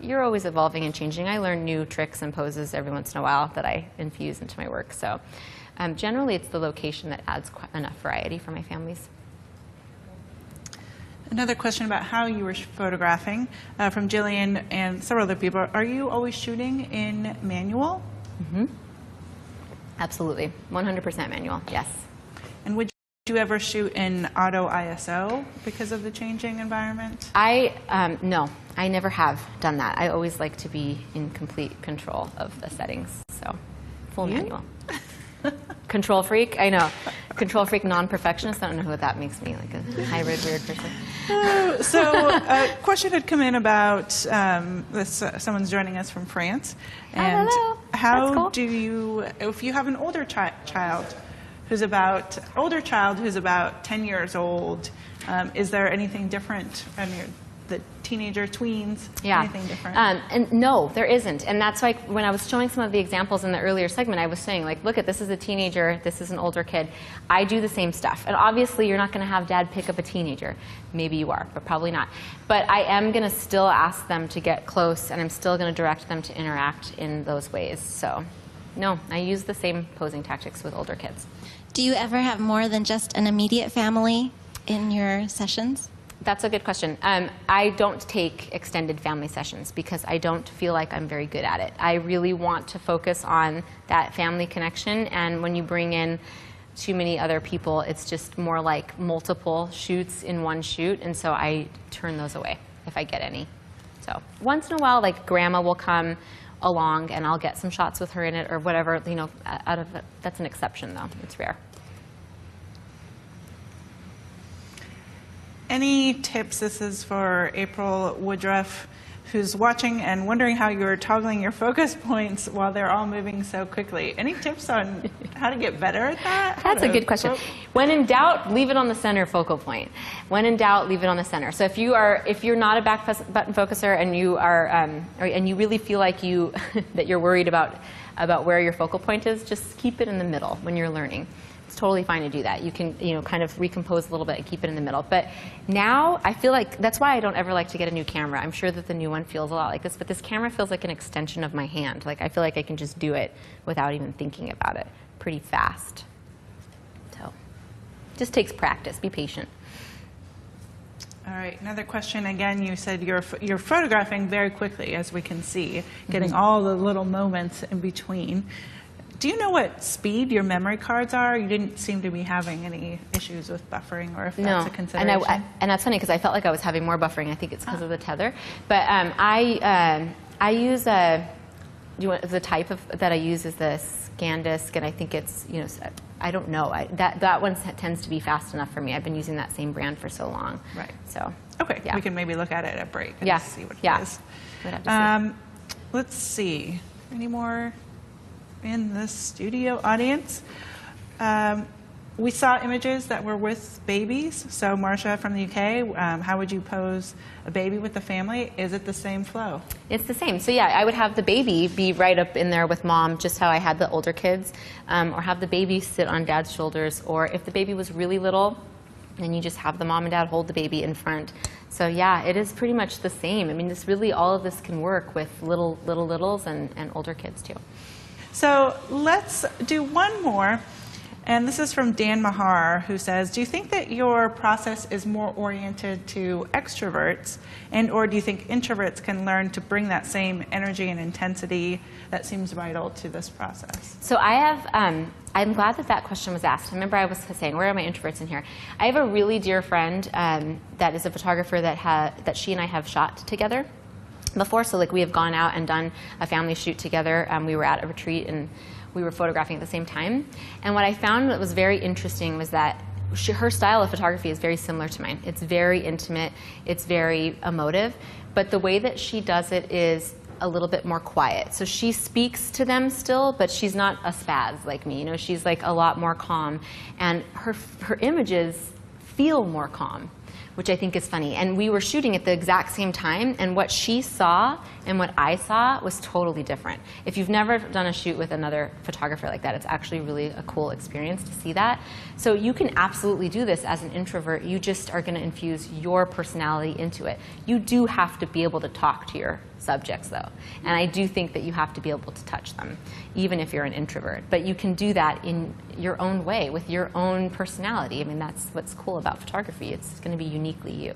you're always evolving and changing. I learn new tricks and poses every once in a while that I infuse into my work. So generally, it's the location that adds enough variety for my families. Another question about how you were photographing from Jillian and several other people. Are you always shooting in manual? Mm-hmm. Absolutely. 100% manual, yes. And would you ever shoot in auto ISO because of the changing environment? No, I never have done that. I always like to be in complete control of the settings, so full manual. Control freak, I know. Control freak, non-perfectionist. I don't know what that makes me, like a hybrid weird person. So a question had come in about someone's joining us from France. And hello. how That's cool. do you, if you have an older child who's about 10 years old, is there anything different? The teenager, tweens, anything different? And no, there isn't. And that's like when I was showing some of the examples in the earlier segment, I was saying, like, look at this is a teenager, this is an older kid. I do the same stuff. And obviously, you're not going to have dad pick up a teenager. Maybe you are, but probably not. But I am going to still ask them to get close, and I'm still going to direct them to interact in those ways. So no, I use the same posing tactics with older kids. Do you ever have more than just an immediate family in your sessions? That's a good question. I don't take extended family sessions because I don't feel like I'm very good at it. I really want to focus on that family connection, and when you bring in too many other people, it's just more like multiple shoots in one shoot, and so I turn those away if I get any. So once in a while, like grandma will come along and I'll get some shots with her in it or whatever, out of it. That's an exception though, it's rare. any tips? This is for April Woodruff, who's watching and wondering how you're toggling your focus points while they're all moving so quickly. Any tips on how to get better at that? That's a good question. When in doubt, leave it on the center focal point. When in doubt, leave it on the center. So if you're not a back button focuser and you are and you really feel like that you're worried about where your focal point is, just keep it in the middle when you're learning. It's totally fine to do that. You can, kind of recompose a little bit and keep it in the middle. But now I feel like that's why I don't ever like to get a new camera. I'm sure that the new one feels a lot like this, but this camera feels like an extension of my hand. Like I feel like I can just do it without even thinking about it pretty fast. So just takes practice. Be patient. All right, another question. Again, you said you're photographing very quickly, as we can see, getting all the little moments in between. Do you know what speed your memory cards are? You didn't seem to be having any issues with buffering, or if that's a consideration. And that's funny because I felt like I was having more buffering. I think it's because of the tether. But I use the type that I use is the SanDisk, and I think it's I don't know. That one tends to be fast enough for me. I've been using that same brand for so long. Right. So okay, yeah. We can maybe look at it at break and see what it is. Let's see. Any more in the studio audience? We saw images that were with babies. So Marcia from the UK, how would you pose a baby with the family? Is it the same flow? It's the same. So yeah, I would have the baby be right up in there with mom, just how I had the older kids, or have the baby sit on dad's shoulders, or if the baby was really little, then you just have the mom and dad hold the baby in front. So yeah, it is pretty much the same. I mean, all of this can work with littles and older kids too. So let's do one more. And this is from Dan Mahar, who says, do you think that your process is more oriented to extroverts, or do you think introverts can learn to bring that same energy and intensity that seems vital to this process? So I'm glad that question was asked. Remember I was saying, where are my introverts in here? I have a really dear friend that is a photographer that she and I have shot together before. So like we have gone out and done a family shoot together. We were at a retreat and we were photographing at the same time. And what I found that was very interesting was that her style of photography is very similar to mine. It's very intimate, it's very emotive, but the way that she does it is a little bit more quiet. So she speaks to them still, but she's not a spaz like me. She's like a lot more calm, and her images feel more calm, which I think is funny. And we were shooting at the exact same time, and what she saw and what I saw was totally different. If you've never done a shoot with another photographer like that, it's actually really a cool experience to see that. So you can absolutely do this as an introvert. You just are going to infuse your personality into it. You do have to be able to talk to your subjects, though. And I do think that you have to be able to touch them, even if you're an introvert. But you can do that in your own way, with your own personality. I mean, that's what's cool about photography. It's going to be uniquely you.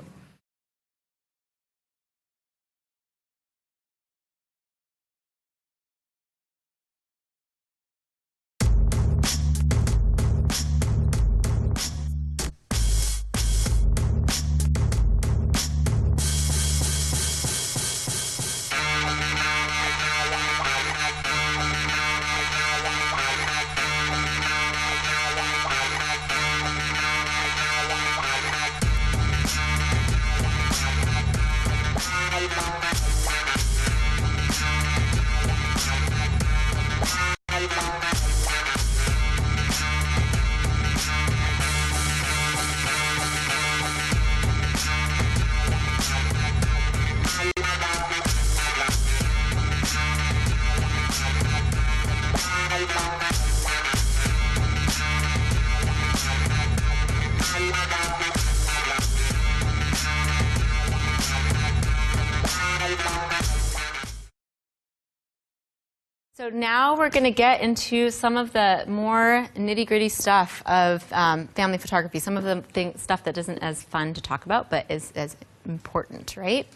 So now we're going to get into some of the more nitty-gritty stuff of family photography, some of the stuff that isn't as fun to talk about, but is as important, right?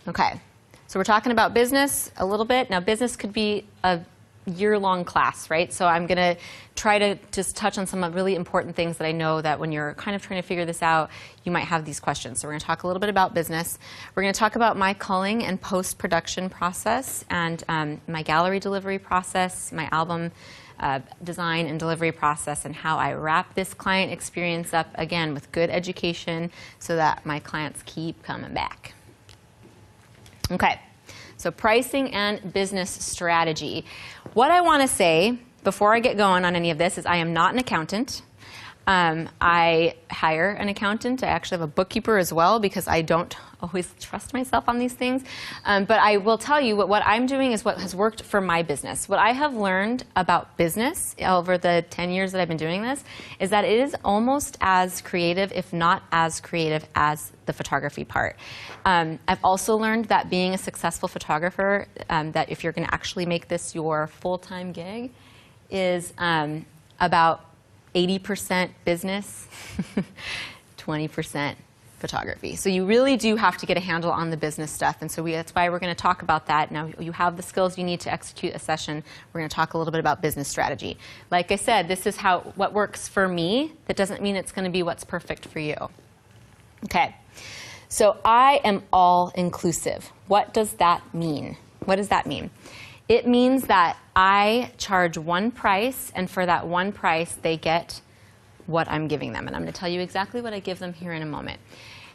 Okay, so we're talking about business a little bit. Now, business could be a year-long class, right? So I'm going to try to just touch on some really important things that I know that when you're kind of trying to figure this out, you might have these questions. So we're going to talk a little bit about business. We're going to talk about my culling and post-production process and my gallery delivery process, my album design and delivery process, and how I wrap this client experience up, again, with good education so that my clients keep coming back. Okay, so pricing and business strategy. What I want to say before I get going on any of this is I am not an accountant. I hire an accountant. I actually have a bookkeeper as well because I don't always trust myself on these things. But I will tell you what I'm doing is what has worked for my business. What I have learned about business over the 10 years that I've been doing this is that it is almost as creative, if not as creative, as the photography part. I've also learned that being a successful photographer, that if you're going to actually make this your full-time gig, is about 80% business, 20% photography. So you really do have to get a handle on the business stuff, and so that's why we're going to talk about that. Now you have the skills you need to execute a session. We're going to talk a little bit about business strategy. Like I said, this is what works for me. That doesn't mean it's going to be what's perfect for you. Okay, so I am all-inclusive. What does that mean? What does that mean? It means that I charge one price, and for that one price, they get what I'm giving them. And I'm going to tell you exactly what I give them here in a moment.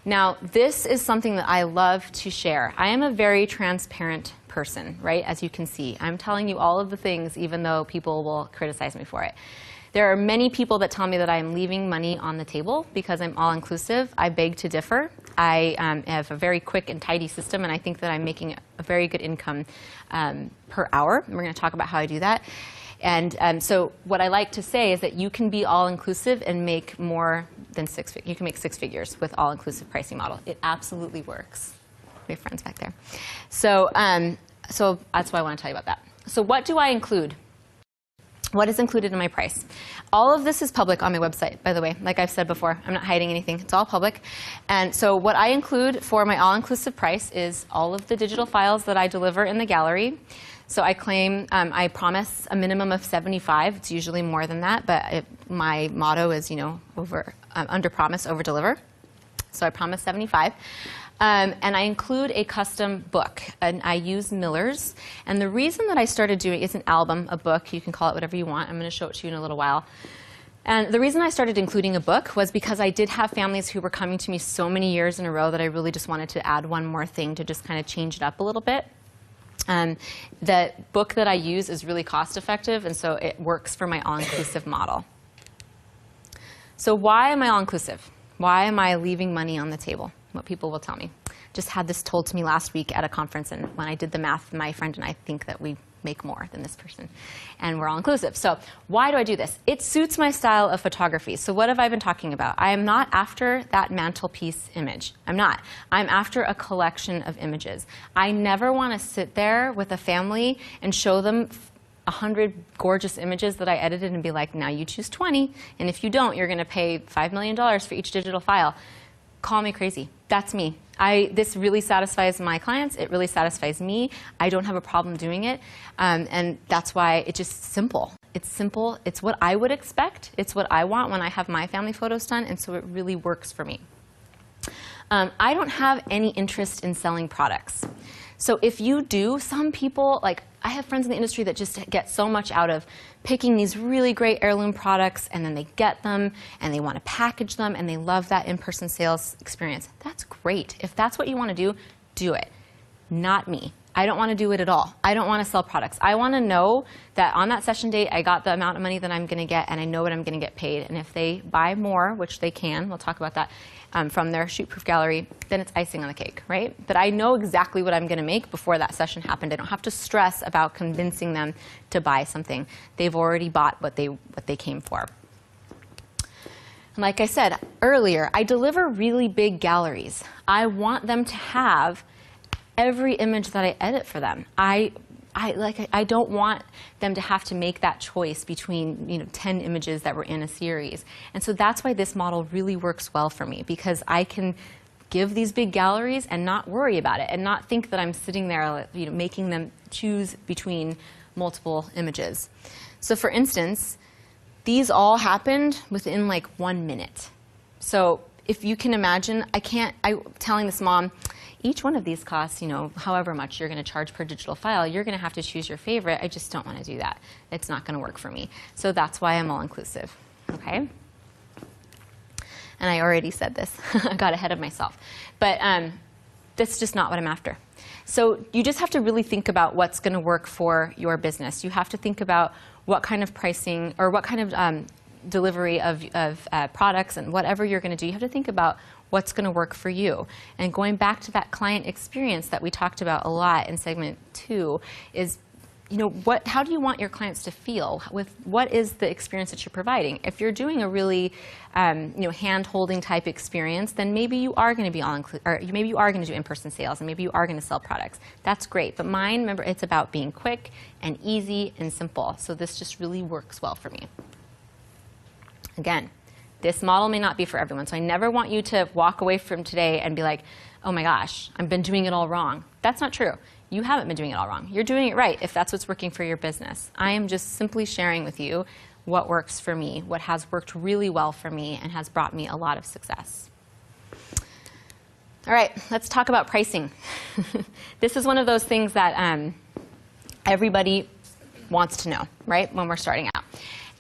Now, this is something that I love to share. I am a very transparent person, right? As you can see, I'm telling you all of the things, even though people will criticize me for it. There are many people that tell me that I am leaving money on the table because I'm all-inclusive. I beg to differ. I have a very quick and tidy system, and I think that I'm making a very good income per hour. And we're going to talk about how I do that. And so what I like to say is that you can be all-inclusive and make more than you can make 6 figures with all-inclusive pricing model. It absolutely works. We have friends back there. So, so that's why I want to tell you about that. So what do I include? What is included in my price? All of this is public on my website, by the way. Like I've said before, I'm not hiding anything. It's all public. And so what I include for my all-inclusive price is all of the digital files that I deliver in the gallery. So I claim, I promise a minimum of 75. It's usually more than that, but my motto is, under promise, over deliver. So I promise 75. And I include a custom book, and I use Miller's. And the reason that I started doing it's an album, a book. You can call it whatever you want. I'm going to show it to you in a little while. And the reason I started including a book was because I did have families who were coming to me so many years in a row that I really just wanted to add one more thing to just kind of change it up a little bit. The book that I use is really cost effective, and so it works for my all-inclusive model. So why am I all-inclusive? Why am I leaving money on the table? What people will tell me. Just had this told to me last week at a conference, and when I did the math, my friend and I think that we make more than this person, and we're all inclusive. So why do I do this? It suits my style of photography. So what have I been talking about? I am not after that mantelpiece image. I'm not. I'm after a collection of images. I never want to sit there with a family and show them 100 gorgeous images that I edited and be like, now you choose 20, and if you don't, you're going to pay $5 million for each digital file. Call me crazy. That's me. This really satisfies my clients. It really satisfies me. I don't have a problem doing it. And that's why it's just simple. It's simple. It's what I would expect. It's what I want when I have my family photos done. And so it really works for me. I don't have any interest in selling products. So if you do, some people, like I have friends in the industry that just get so much out of picking these really great heirloom products, and then they get them and they want to package them and they love that in-person sales experience. That's great. If that's what you want to do it. Not me. I don't want to do it at all. I don't want to sell products. I want to know that on that session date, I got the amount of money that I'm going to get, and I know what I'm going to get paid. And if they buy more, which they can, we'll talk about that, from their shoot-proof gallery, then it's icing on the cake, right? But I know exactly what I'm going to make before that session happened. I don't have to stress about convincing them to buy something. They've already bought what they came for. And like I said earlier, I deliver really big galleries. I want them to have every image that I edit for them. I don't want them to have to make that choice between 10 images that were in a series. And so that's why this model really works well for me, because I can give these big galleries and not worry about it and not think that I'm sitting there making them choose between multiple images. So for instance, these all happened within like 1 minute. So if you can imagine, I'm telling this mom, each one of these costs, however much you're going to charge per digital file, you're going to have to choose your favorite. I just don't want to do that. It's not going to work for me. So that's why I'm all inclusive, okay? And I already said this. I got ahead of myself. But that's just not what I'm after. So you just have to really think about what's going to work for your business. You have to think about what kind of pricing or what kind of delivery of products and whatever you're going to do. You have to think about what's going to work for you. And going back to that client experience that we talked about a lot in segment 2 is, how do you want your clients to feel with what is the experience that you're providing? If you're doing a really, hand-holding type experience, then maybe you are going to be maybe you are going to do in-person sales, and maybe you are going to sell products. That's great. But mine, remember, it's about being quick and easy and simple. So this just really works well for me. Again, this model may not be for everyone. So I never want you to walk away from today and be like, oh my gosh, I've been doing it all wrong. That's not true. You haven't been doing it all wrong. You're doing it right if that's what's working for your business. I am just simply sharing with you what works for me, what has worked really well for me and has brought me a lot of success. All right, let's talk about pricing. This is one of those things that everybody wants to know, right, when we're starting out.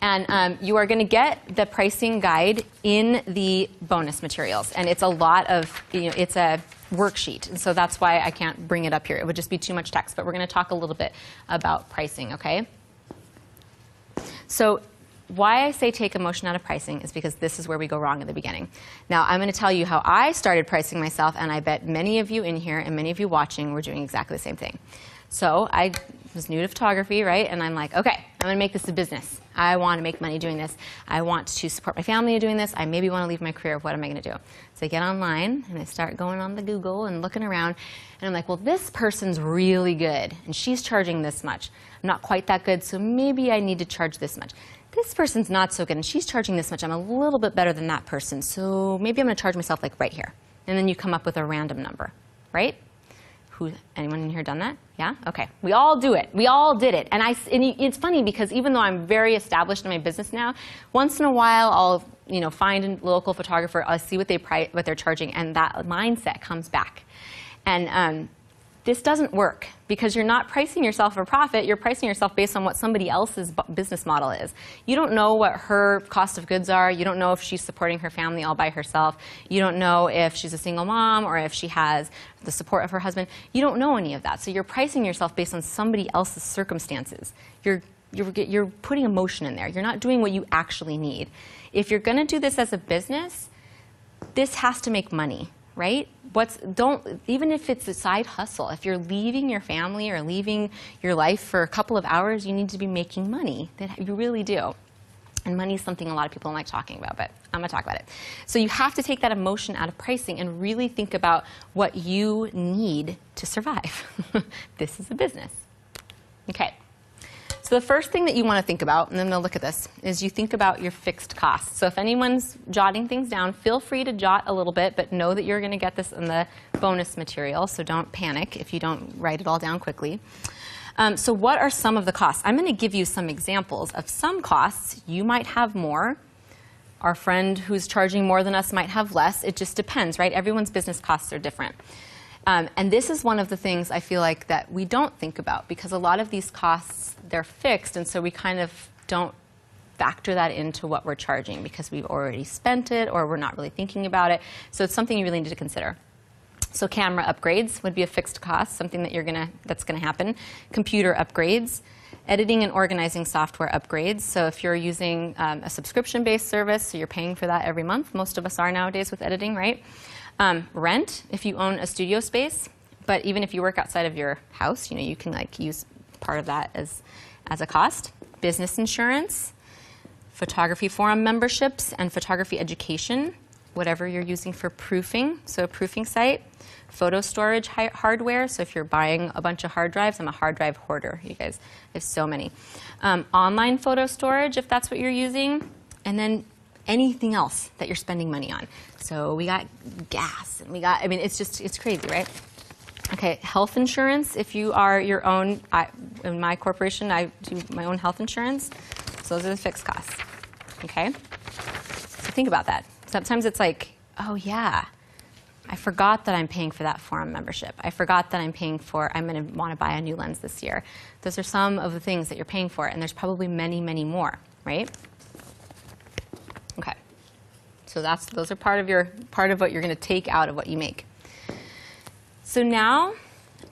And you are going to get the pricing guide in the bonus materials. And it's a lot of, it's a worksheet. And so that's why I can't bring it up here. It would just be too much text. But we're going to talk a little bit about pricing, okay? So why I say take emotion out of pricing is because this is where we go wrong in the beginning. Now, I'm going to tell you how I started pricing myself. And I bet many of you in here and many of you watching were doing exactly the same thing. So I was new to photography, right? And I'm like, okay, I'm going to make this a business. I want to make money doing this. I want to support my family doing this. I maybe want to leave my career. What am I going to do? So I get online, and I start going on the Google and looking around. And I'm like, well, this person's really good, and she's charging this much. I'm not quite that good, so maybe I need to charge this much. This person's not so good, and she's charging this much. I'm a little bit better than that person, so maybe I'm going to charge myself like right here. And then you come up with a random number, right? Anyone in here done that? Yeah? Okay. We all do it. We all did it. And it's funny because even though I'm very established in my business now, once in a while I'll find a local photographer, I'll see what they're charging, and that mindset comes back. And this doesn't work because you're not pricing yourself for profit. You're pricing yourself based on what somebody else's business model is. You don't know what her cost of goods are. You don't know if she's supporting her family all by herself. You don't know if she's a single mom or if she has the support of her husband. You don't know any of that. So you're pricing yourself based on somebody else's circumstances. You're putting emotion in there. You're not doing what you actually need. If you're going to do this as a business, this has to make money, right? Even if it's a side hustle, if you're leaving your family or leaving your life for a couple of hours, you need to be making money. You really do. And money is something a lot of people don't like talking about, but I'm going to talk about it. So you have to take that emotion out of pricing and really think about what you need to survive. This is a business. Okay. So the first thing that you want to think about, and then we'll look at this, is you think about your fixed costs. So if anyone's jotting things down, feel free to jot a little bit, but know that you're going to get this in the bonus material, so don't panic if you don't write it all down quickly. So what are some of the costs? I'm going to give you some examples of some costs. You might have more. Our friend who's charging more than us might have less. It just depends, right? Everyone's business costs are different. And this is one of the things I feel like that we don't think about because a lot of these costs, they're fixed, and so we kind of don't factor that into what we're charging because we've already spent it or we're not really thinking about it. So it's something you really need to consider. So camera upgrades would be a fixed cost, something that that's going to happen. Computer upgrades, editing and organizing software upgrades. So if you're using a subscription-based service, so you're paying for that every month. Most of us are nowadays with editing, right? Rent, if you own a studio space. But even if you work outside of your house, you can use part of that as a cost. Business insurance, photography forum memberships, and photography education, whatever you're using for proofing. So a proofing site. Photo storage hardware. So if you're buying a bunch of hard drives, I'm a hard drive hoarder. You guys, there's so many. Online photo storage, if that's what you're using. And then anything else that you're spending money on. So we got gas, and it's crazy, right? Okay, health insurance. If you are your own, in my corporation, I do my own health insurance. So those are the fixed costs. Okay? So think about that. Sometimes it's like, oh yeah, I forgot that I'm paying for that forum membership. I forgot that I'm paying for, I'm going to want to buy a new lens this year. Those are some of the things that you're paying for, and there's probably many, many more, right? Okay. So those are part of what you're going to take out of what you make. So now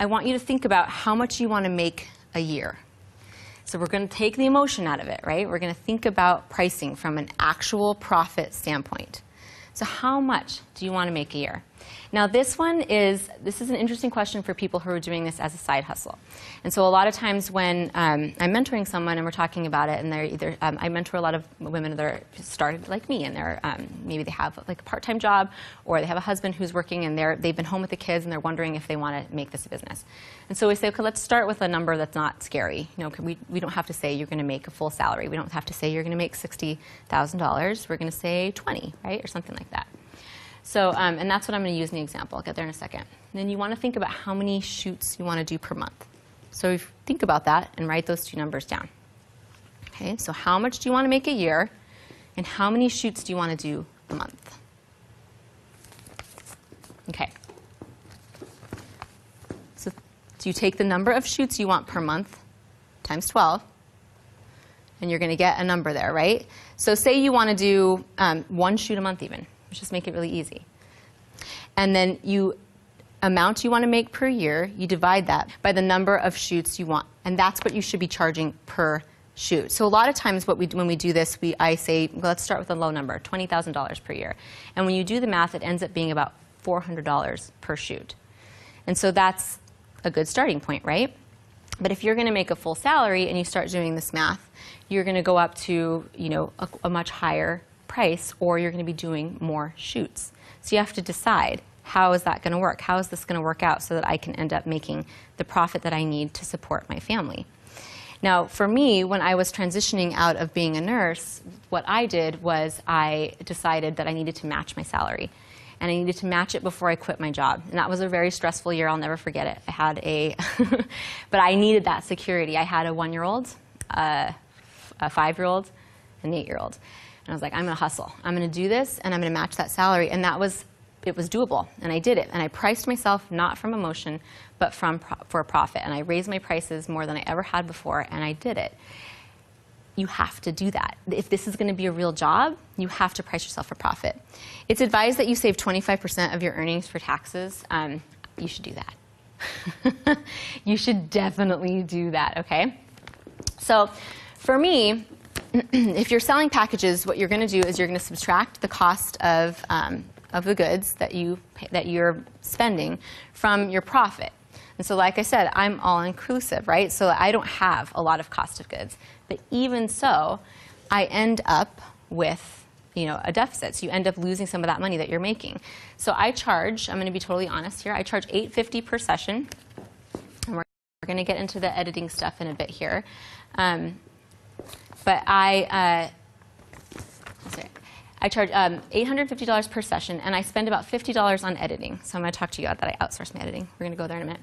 I want you to think about how much you want to make a year. So we're going to take the emotion out of it, right? We're going to think about pricing from an actual profit standpoint. So how much do you want to make a year? Now this is an interesting question for people who are doing this as a side hustle. And so a lot of times when I'm mentoring someone and we're talking about it, and they're either, I mentor a lot of women that are started like me, and they're maybe they have like a part-time job, or they have a husband who's working and they've been home with the kids and they're wondering if they want to make this a business. And so we say, okay, let's start with a number that's not scary. You know, we don't have to say you're going to make a full salary. We don't have to say you're going to make $60,000. We're going to say 20, right, or something like that. So, and that's what I'm going to use in the example. I'll get there in a second. And then you want to think about how many shoots you want to do per month. So think about that and write those two numbers down. Okay, so how much do you want to make a year, and how many shoots do you want to do a month? Okay. So do you take the number of shoots you want per month times 12, and you're going to get a number there, right? So say you want to do 1 shoot a month even. Let's just make it really easy. And then amount you want to make per year, you divide that by the number of shoots you want. And that's what you should be charging per shoot. So a lot of times when we do this, I say, well, let's start with a low number, $20,000 per year. And when you do the math, it ends up being about $400 per shoot. And so that's a good starting point, right? But if you're going to make a full salary and you start doing this math, you're going to go up to, you know, a much higher price, or you're going to be doing more shoots. So you have to decide, how is that going to work? How is this going to work out so that I can end up making the profit that I need to support my family? Now, for me, when I was transitioning out of being a nurse, what I did was I decided that I needed to match my salary. And I needed to match it before I quit my job. And that was a very stressful year. I'll never forget it. I had but I needed that security. I had a 1-year-old, a 5-year-old, and an 8-year-old. And I was like, I'm going to hustle. I'm going to do this, and I'm going to match that salary. And it was doable, and I did it. And I priced myself not from emotion, but for a profit. And I raised my prices more than I ever had before, and I did it. You have to do that. If this is going to be a real job, you have to price yourself for profit. It's advised that you save 25% of your earnings for taxes. You should do that. You should definitely do that, okay? So for me, if you're selling packages, what you're going to do is you're going to subtract the cost of the goods that you're spending from your profit. And so like I said, I'm all-inclusive, right? So I don't have a lot of cost of goods. But even so, I end up with, you know, a deficit. So you end up losing some of that money that you're making. So I charge, I'm going to be totally honest here, I charge $8.50 per session. And we're going to get into the editing stuff in a bit here. But I charge $850 per session, and I spend about $50 on editing. So I'm going to talk to you about that. I outsource my editing. We're going to go there in a minute.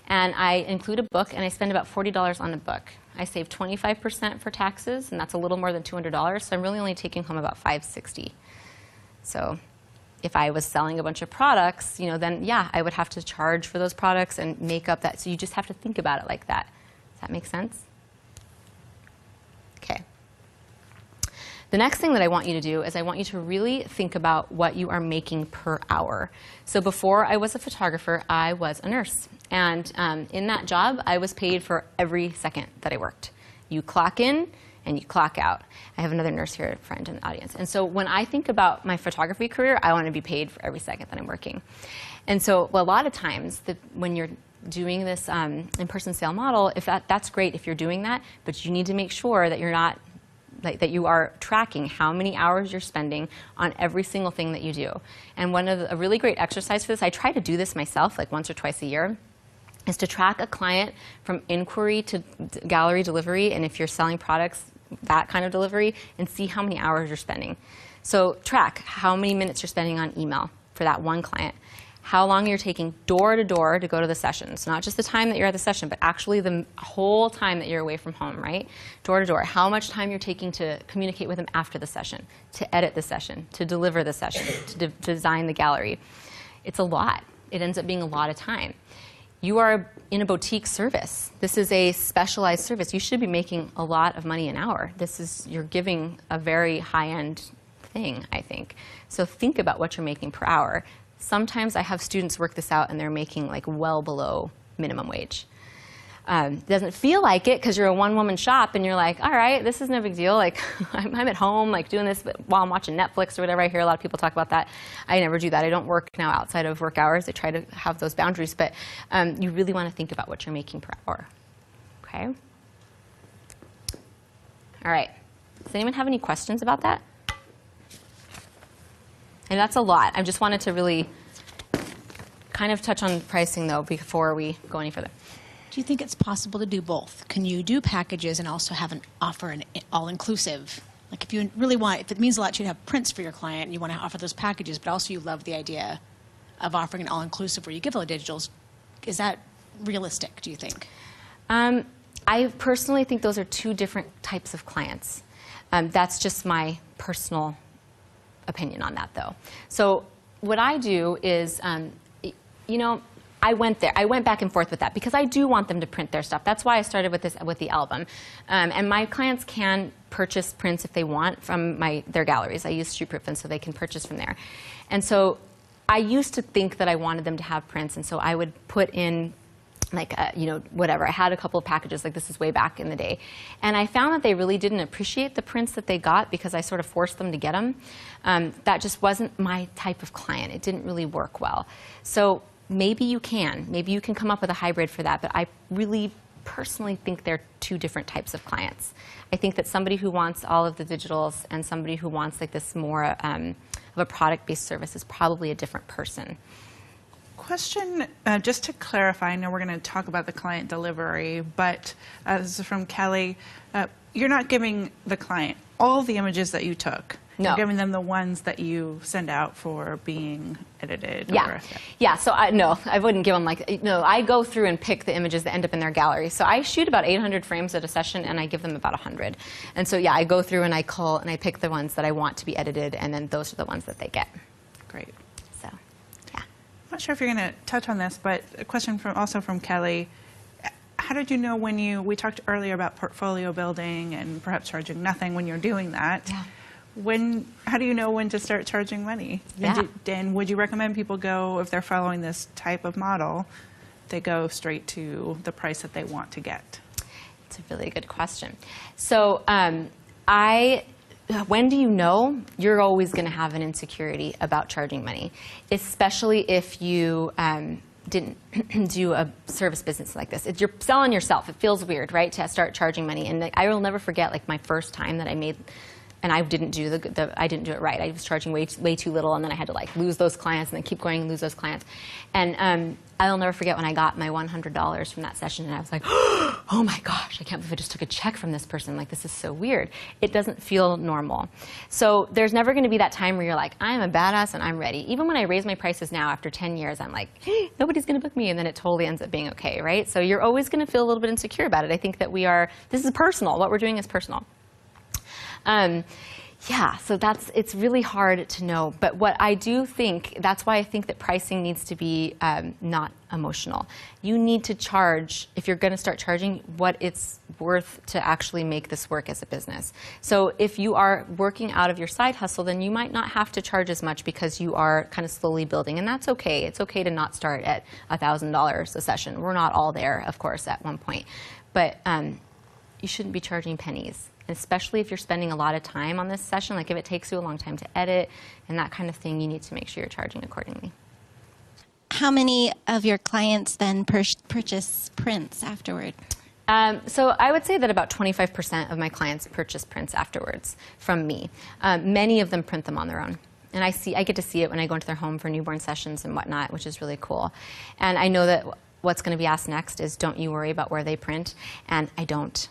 And I include a book, and I spend about $40 on a book. I save 25% for taxes, and that's a little more than $200. So I'm really only taking home about $560. So if I was selling a bunch of products, you know, then yeah, I would have to charge for those products and make up that. So you just have to think about it like that. Does that make sense? Okay. The next thing that I want you to do is I want you to really think about what you are making per hour. So before I was a photographer, I was a nurse. And in that job, I was paid for every second that I worked. You clock in and you clock out. I have another nurse here, a friend in the audience. And so when I think about my photography career, I want to be paid for every second that I'm working. And so a lot of times when you're doing this in-person sale model, that's great if you're doing that, but you need to make sure that you're not that you are tracking how many hours you're spending on every single thing that you do. And a really great exercise for this, I try to do this myself like once or twice a year, is to track a client from inquiry to gallery delivery, and if you're selling products, that kind of delivery, and see how many hours you're spending. So track how many minutes you're spending on email for that one client. How long you're taking door to door to go to the sessions. Not just the time that you're at the session, but actually the whole time that you're away from home, right? Door to door. How much time you're taking to communicate with them after the session, to edit the session, to deliver the session, to design the gallery. it's a lot. It ends up being a lot of time. You are in a boutique service. This is a specialized service. You should be making a lot of money an hour. You're giving a very high-end thing, I think. So think about what you're making per hour. Sometimes I have students work this out and they're making like well below minimum wage. It doesn't feel like it because you're a one-woman shop and you're like, all right, this is no big deal. Like I'm at home like doing this while I'm watching Netflix or whatever. I hear a lot of people talk about that. I never do that. I don't work now outside of work hours. I try to have those boundaries, but you really want to think about what you're making per hour. Okay? All right. Does anyone have any questions about that? And that's a lot. I just wanted to really kind of touch on pricing though before we go any further. Do you think it's possible to do both? Can you do packages and also have an offer an all-inclusive? Like if you really want, if it means a lot to you to have prints for your client and you want to offer those packages, but also you love the idea of offering an all-inclusive where you give all the digitals, is that realistic, do you think? I personally think those are two different types of clients. That's just my personal opinion on that though. So what I do is, you know, I went back and forth with that because I do want them to print their stuff. That's why I started with the album. And my clients can purchase prints if they want from their galleries. I use ShootProof, and so they can purchase from there. And so I used to think that I wanted them to have prints, and so I would put in like, you know, whatever. I had a couple of packages, like this is way back in the day. And I found that they really didn't appreciate the prints that they got because I sort of forced them to get them. That just wasn't my type of client. It didn't really work well. So maybe you can. Maybe you can come up with a hybrid for that, but I really personally think they're two different types of clients. I think that somebody who wants all of the digitals and somebody who wants like this more of a product-based service is probably a different person. Question, just to clarify, I know we're going to talk about the client delivery, but this is from Kelly. You're not giving the client all the images that you took. No. You're giving them the ones that you send out for being edited. Yeah. Yeah, so no, I wouldn't give them like, no, I go through and pick the images that end up in their gallery. So I shoot about 800 frames at a session and I give them about 100. And so yeah, I go through and I cull and I pick the ones that I want to be edited and then those are the ones that they get. Great. So, yeah. I'm not sure if you're going to touch on this, but a question also from Kelly. How did you know we talked earlier about portfolio building and perhaps charging nothing when you're doing that. Yeah. How do you know when to start charging money? Yeah. And would you recommend people go, if they're following this type of model, they go straight to the price that they want to get? It's a really good question. So when do you know? You're always going to have an insecurity about charging money, especially if you didn't do a service business like this. You're selling yourself. It feels weird, right, to start charging money. And I will never forget like my first time that I made. And I didn't do I didn't do it right. I was charging way too little, and then I had to like lose those clients, and then keep going and lose those clients. And I'll never forget when I got my $100 from that session, and I was like, oh my gosh, I can't believe I just took a check from this person. Like, this is so weird. It doesn't feel normal. So there's never going to be that time where you're like, I'm a badass and I'm ready. Even when I raise my prices now after 10 years, I'm like, nobody's going to book me, and then it totally ends up being okay, right? So you're always going to feel a little bit insecure about it. I think that this is personal. What we're doing is personal. Yeah, so it's really hard to know. But what I do think, that's why I think that pricing needs to be not emotional. You need to charge, if you're going to start charging, what it's worth to actually make this work as a business. So if you are working out of your side hustle, then you might not have to charge as much because you are kind of slowly building. And that's okay. It's okay to not start at $1,000 a session. We're not all there, of course, at one point. But you shouldn't be charging pennies. Especially if you're spending a lot of time on this session, like if it takes you a long time to edit and that kind of thing, you need to make sure you're charging accordingly. How many of your clients then purchase prints afterward? So I would say that about 25% of my clients purchase prints afterwards from me. Many of them print them on their own. And I get to see it when I go into their home for newborn sessions and whatnot, which is really cool. And I know that what's going to be asked next is, don't you worry about where they print? And I don't.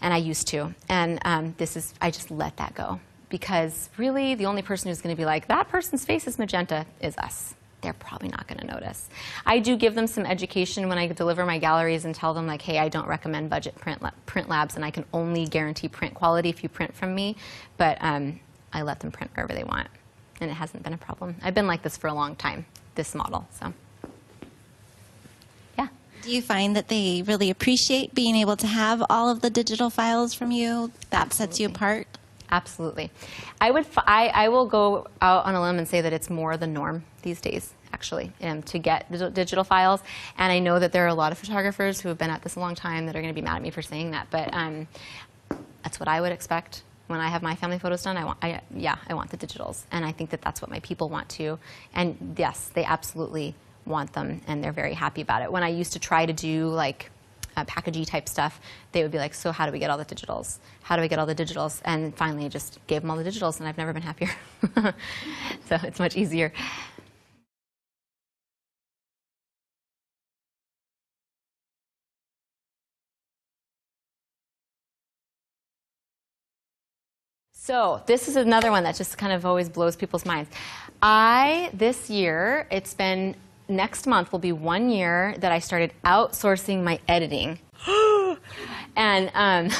And I used to. And I just let that go. Because really, the only person who's going to be like, that person's face is magenta, is us. They're probably not going to notice. I do give them some education when I deliver my galleries and tell them, like, hey, I don't recommend budget print labs, and I can only guarantee print quality if you print from me. But I let them print wherever they want. And it hasn't been a problem. I've been like this for a long time. this model. So, yeah. Do you find that they really appreciate being able to have all of the digital files from you? That sets you apart? Absolutely. I will go out on a limb and say that it's more the norm these days, actually, to get digital files. And I know that there are a lot of photographers who have been at this a long time that are going to be mad at me for saying that, but that's what I would expect. When I have my family photos done, I want the digitals. And I think that that's what my people want too. And yes, they absolutely want them, and they're very happy about it. When I used to try to do like packagey type stuff, they would be like, so how do we get all the digitals? How do we get all the digitals? And finally I just gave them all the digitals, and I've never been happier. So it's much easier. So this is another one that just kind of always blows people's minds. This year, next month will be 1 year that I started outsourcing my editing. And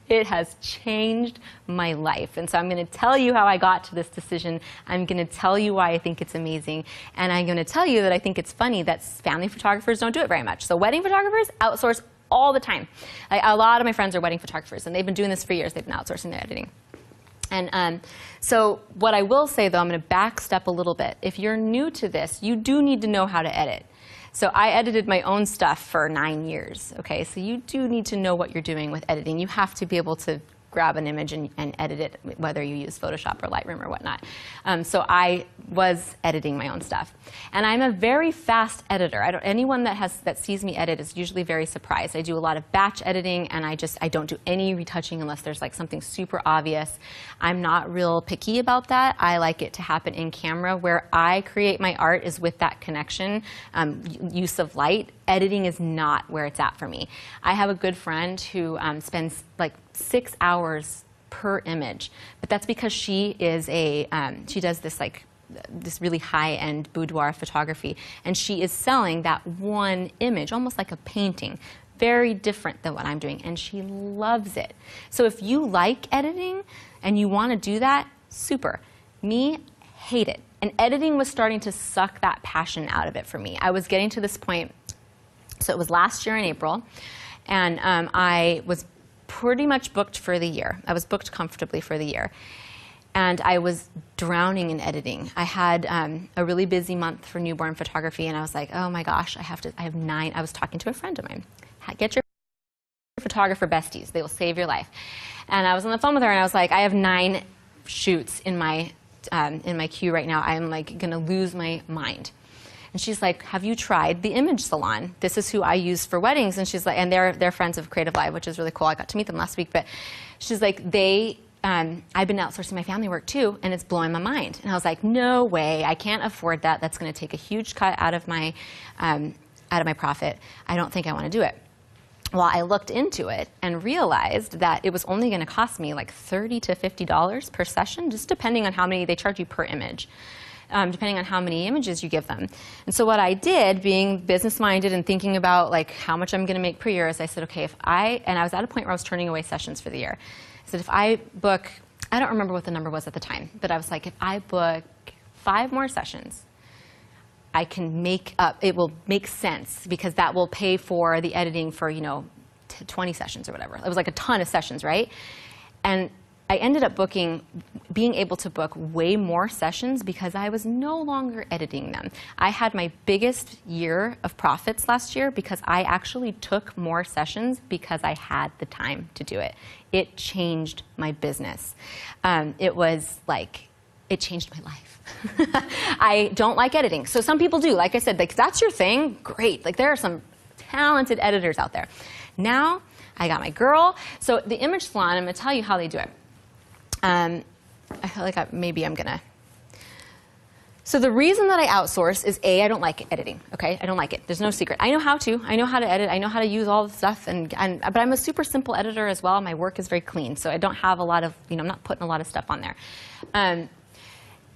it has changed my life. And so I'm going to tell you how I got to this decision. I'm going to tell you why I think it's amazing. And I'm going to tell you that I think it's funny that family photographers don't do it very much. So wedding photographers outsource all the time. A lot of my friends are wedding photographers, and they've been doing this for years. They've been outsourcing their editing. And so what I will say, though, I'm going to backstep a little bit. If you're new to this, you do need to know how to edit. So I edited my own stuff for 9 years, okay? So you do need to know what you're doing with editing. You have to be able to grab an image and edit it, whether you use Photoshop or Lightroom or whatnot. So I was editing my own stuff. And I'm a very fast editor. Anyone that sees me edit is usually very surprised. I do a lot of batch editing, and I don't do any retouching unless there's like something super obvious. I'm not real picky about that. I like it to happen in camera. Where I create my art is with that connection, use of light. Editing is not where it's at for me. I have a good friend who spends like 6 hours per image, but that's because she is she does this really high-end boudoir photography, and she is selling that one image, almost like a painting, very different than what I'm doing, and she loves it. So if you like editing and you want to do that, super. Me, hate it. And editing was starting to suck that passion out of it for me. I was getting to this point, so it was last year in April, and I was pretty much booked for the year. I was booked comfortably for the year. And I was drowning in editing. I had a really busy month for newborn photography, and I was like, oh my gosh, I have 9. I was talking to a friend of mine. Get your photographer besties. They will save your life. And I was on the phone with her, and I was like, I have 9 shoots in my queue right now. I'm like going to lose my mind. And she's like, have you tried the Image Salon? This is who I use for weddings. And she's like, and they're friends of Creative Live, which is really cool. I got to meet them last week. But she's like, I've been outsourcing my family work too, and it's blowing my mind. And I was like, no way, I can't afford that. That's going to take a huge cut out of my profit. I don't think I want to do it. Well, I looked into it and realized that it was only going to cost me like $30 to $50 per session, just depending on how many they charge you per image. Depending on how many images you give them. And so what I did, being business-minded and thinking about like how much I'm going to make per year, is I said, okay, and I was at a point where I was turning away sessions for the year. I said, if I book, I don't remember what the number was at the time, but I was like, if I book 5 more sessions, I can make up, it will make sense, because that will pay for the editing for, 20 sessions or whatever. It was like a ton of sessions, right? And I ended up being able to book way more sessions because I was no longer editing them. I had my biggest year of profits last year because I actually took more sessions because I had the time to do it. It changed my business. It changed my life. I don't like editing. So some people do. Like I said, that's your thing, great. There are some talented editors out there. Now, I got my girl. So the Image Salon, I'm going to tell you how they do it. I feel like maybe I'm gonna. So the reason that I outsource is I don't like editing. Okay, I don't like it. There's no secret. I know how to. I know how to edit. I know how to use all the stuff. But I'm a super simple editor as well. My work is very clean, so I don't have a lot of. I'm not putting a lot of stuff on there.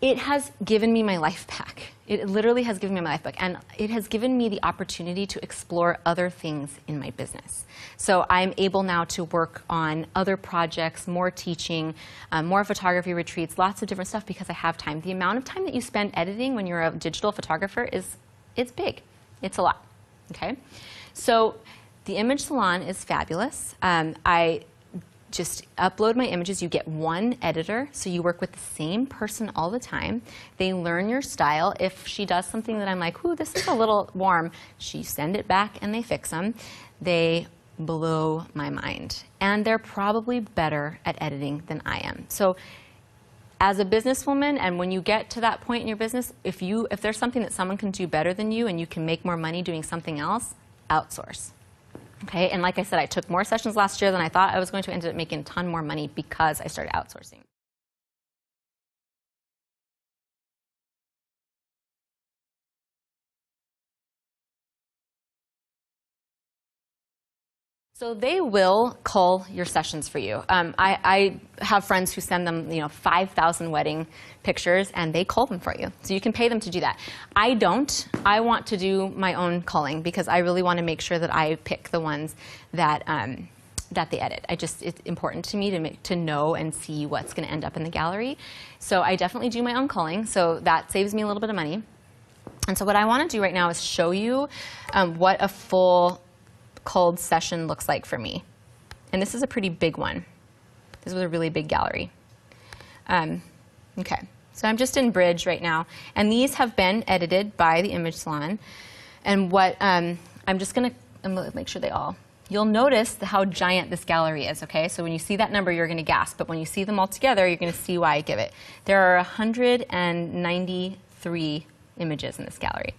It has given me my life back. It literally has given me my life back, and it has given me the opportunity to explore other things in my business. So I'm able now to work on other projects, more teaching, more photography retreats, lots of different stuff because I have time. The amount of time that you spend editing when you're a digital photographer it's big. It's a lot. Okay, so the image salon is fabulous. I just upload my images. You get one editor, so you work with the same person all the time. They learn your style. If she does something that I'm like, ooh, this is a little warm, she send it back and they fix them. They blow my mind. And they're probably better at editing than I am. So as a businesswoman, and when you get to that point in your business, if there's something that someone can do better than you and you can make more money doing something else, outsource. Okay, and like I said, I took more sessions last year than I thought I was going to. End up making a ton more money because I started outsourcing. So they will cull your sessions for you. I have friends who send them, 5,000 wedding pictures, and they cull them for you. So you can pay them to do that. I don't. I want to do my own culling because I really want to make sure that I pick the ones that that they edit. It's important to me to know and see what's going to end up in the gallery. So I definitely do my own culling. So that saves me a little bit of money. And so what I want to do right now is show you what a full culled session looks like for me. And this is a pretty big one. This was a really big gallery. Okay, so I'm just in Bridge right now. And these have been edited by the Image Salon. And what I'm going to make sure they all. You'll notice how giant this gallery is, okay? So when you see that number, you're going to gasp. But when you see them all together, you're going to see why I give it. There are 193 images in this gallery.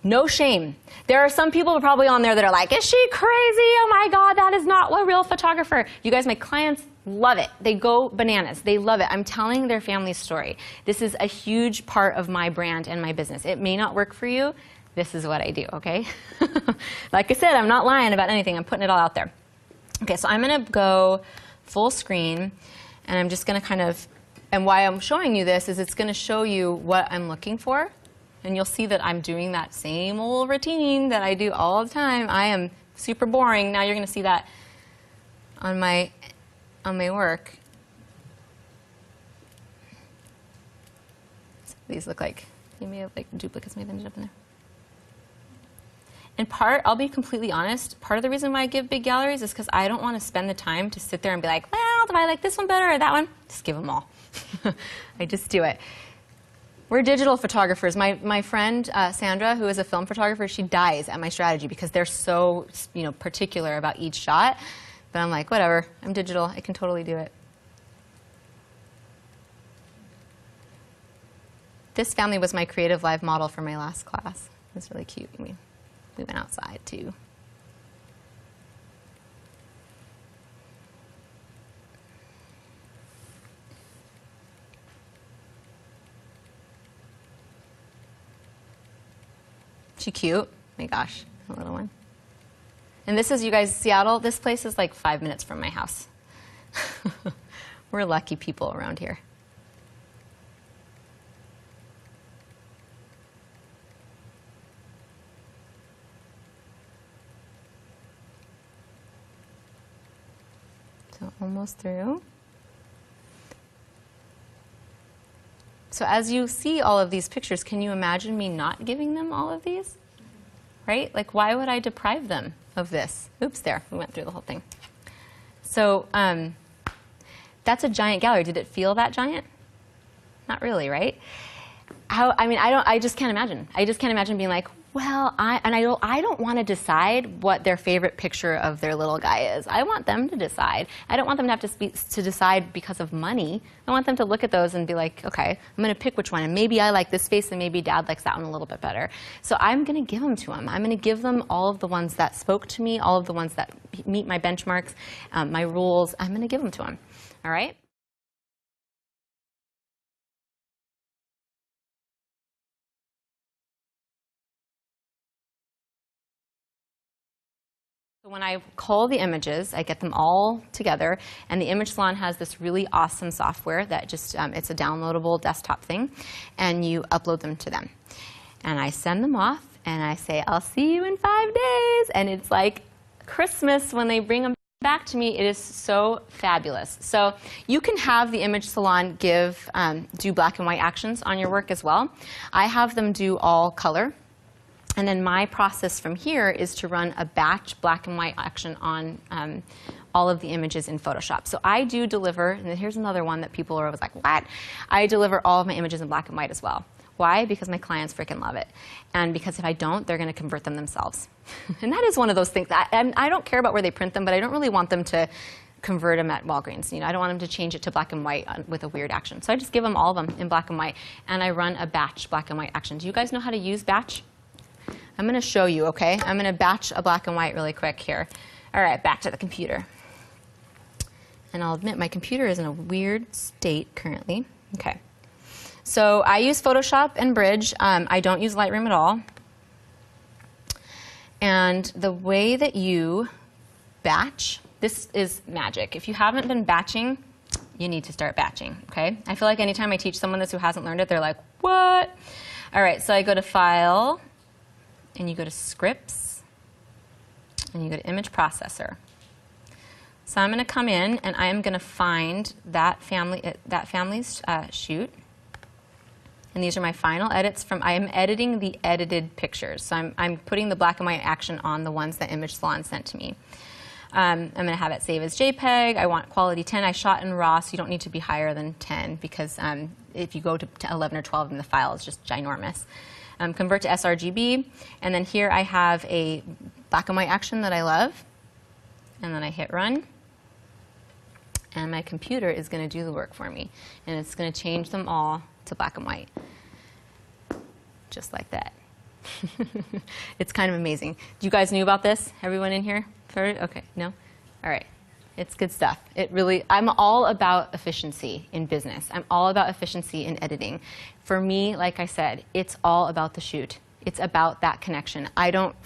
No shame. There are some people probably on there that are like, is she crazy? Oh my God, that is not a real photographer. You guys, my clients love it. They go bananas. They love it. I'm telling their family's story. This is a huge part of my brand and my business. It may not work for you. This is what I do, okay? Like I said, I'm not lying about anything. I'm putting it all out there. Okay, so I'm going to go full screen, and I'm just going to and why I'm showing you this is it's going to show you what I'm looking for. And you'll see that I'm doing that same old routine that I do all the time. I am super boring. Now you're going to see that on my work. So these look like they may have duplicates may have ended up in there. And I'll be completely honest, part of the reason why I give big galleries is because I don't want to spend the time to sit there and be like, well, do I like this one better or that one? Just give them all. I just do it. We're digital photographers. My friend Sandra, who is a film photographer, she dies at my strategy because they're so particular about each shot. But I'm like, whatever. I'm digital. I can totally do it. This family was my creative live model for my last class. It was really cute. We went outside too. She cute? My gosh, a little one. And this is, you guys, Seattle. This place is like 5 minutes from my house. We're lucky people around here. So almost through. So as you see all of these pictures, can you imagine me not giving them all of these? Right? Like, why would I deprive them of this? Oops, there. We went through the whole thing. So that's a giant gallery. Did it feel that giant? Not really, right? I just can't imagine. I just can't imagine being like, well, I don't want to decide what their favorite picture of their little guy is. I want them to decide. I don't want them to have to decide because of money. I want them to look at those and be like, okay, I'm going to pick which one. And maybe I like this face, and maybe Dad likes that one a little bit better. So I'm going to give them to them. I'm going to give them all of the ones that spoke to me, all of the ones that meet my benchmarks, my rules. I'm going to give them to them. All right? So when I cull the images, I get them all together, and the Image Salon has this really awesome software that just, it's a downloadable desktop thing, and you upload them to them. And I send them off, and I say, I'll see you in 5 days. And it's like Christmas when they bring them back to me. It is so fabulous. So you can have the Image Salon do black and white actions on your work as well. I have them do all color. And then my process from here is to run a batch black and white action on all of the images in Photoshop. So I do deliver, and here's another one that people are always like, what? I deliver all of my images in black and white as well. Why? Because my clients freaking love it. And because if I don't, they're going to convert them themselves. And that is one of those things. And I don't care about where they print them, but I don't really want them to convert them at Walgreens. You know, I don't want them to change it to black and white with a weird action. So I just give them all of them in black and white, and I run a batch black and white action. Do you guys know how to use batch? I'm going to show you, okay? I'm going to batch a black and white really quick here. All right, back to the computer. And I'll admit my computer is in a weird state currently. Okay. So I use Photoshop and Bridge. I don't use Lightroom at all. And the way that you batch, this is magic. If you haven't been batching, you need to start batching, okay? I feel like anytime I teach someone this who hasn't learned it, they're like, what? All right, so I go to File, and you go to Scripts, and you go to Image Processor. So I'm going to come in, and I am going to find that family's shoot. And these are my final edits I am editing the edited pictures. So I'm putting the black and white action on the ones that Image Salon sent to me. I'm going to have it save as JPEG. I want quality 10. I shot in RAW, so you don't need to be higher than 10 because if you go to 11 or 12, then the file is just ginormous. Convert to sRGB. And then here I have a black and white action that I love. And then I hit Run. And my computer is going to do the work for me. And it's going to change them all to black and white. Just like that. It's kind of amazing. You guys knew about this? Everyone in here? Okay, no? All right. It's good stuff. I'm all about efficiency in business. I'm all about efficiency in editing. For me, like I said, it's all about the shoot. It's about that connection.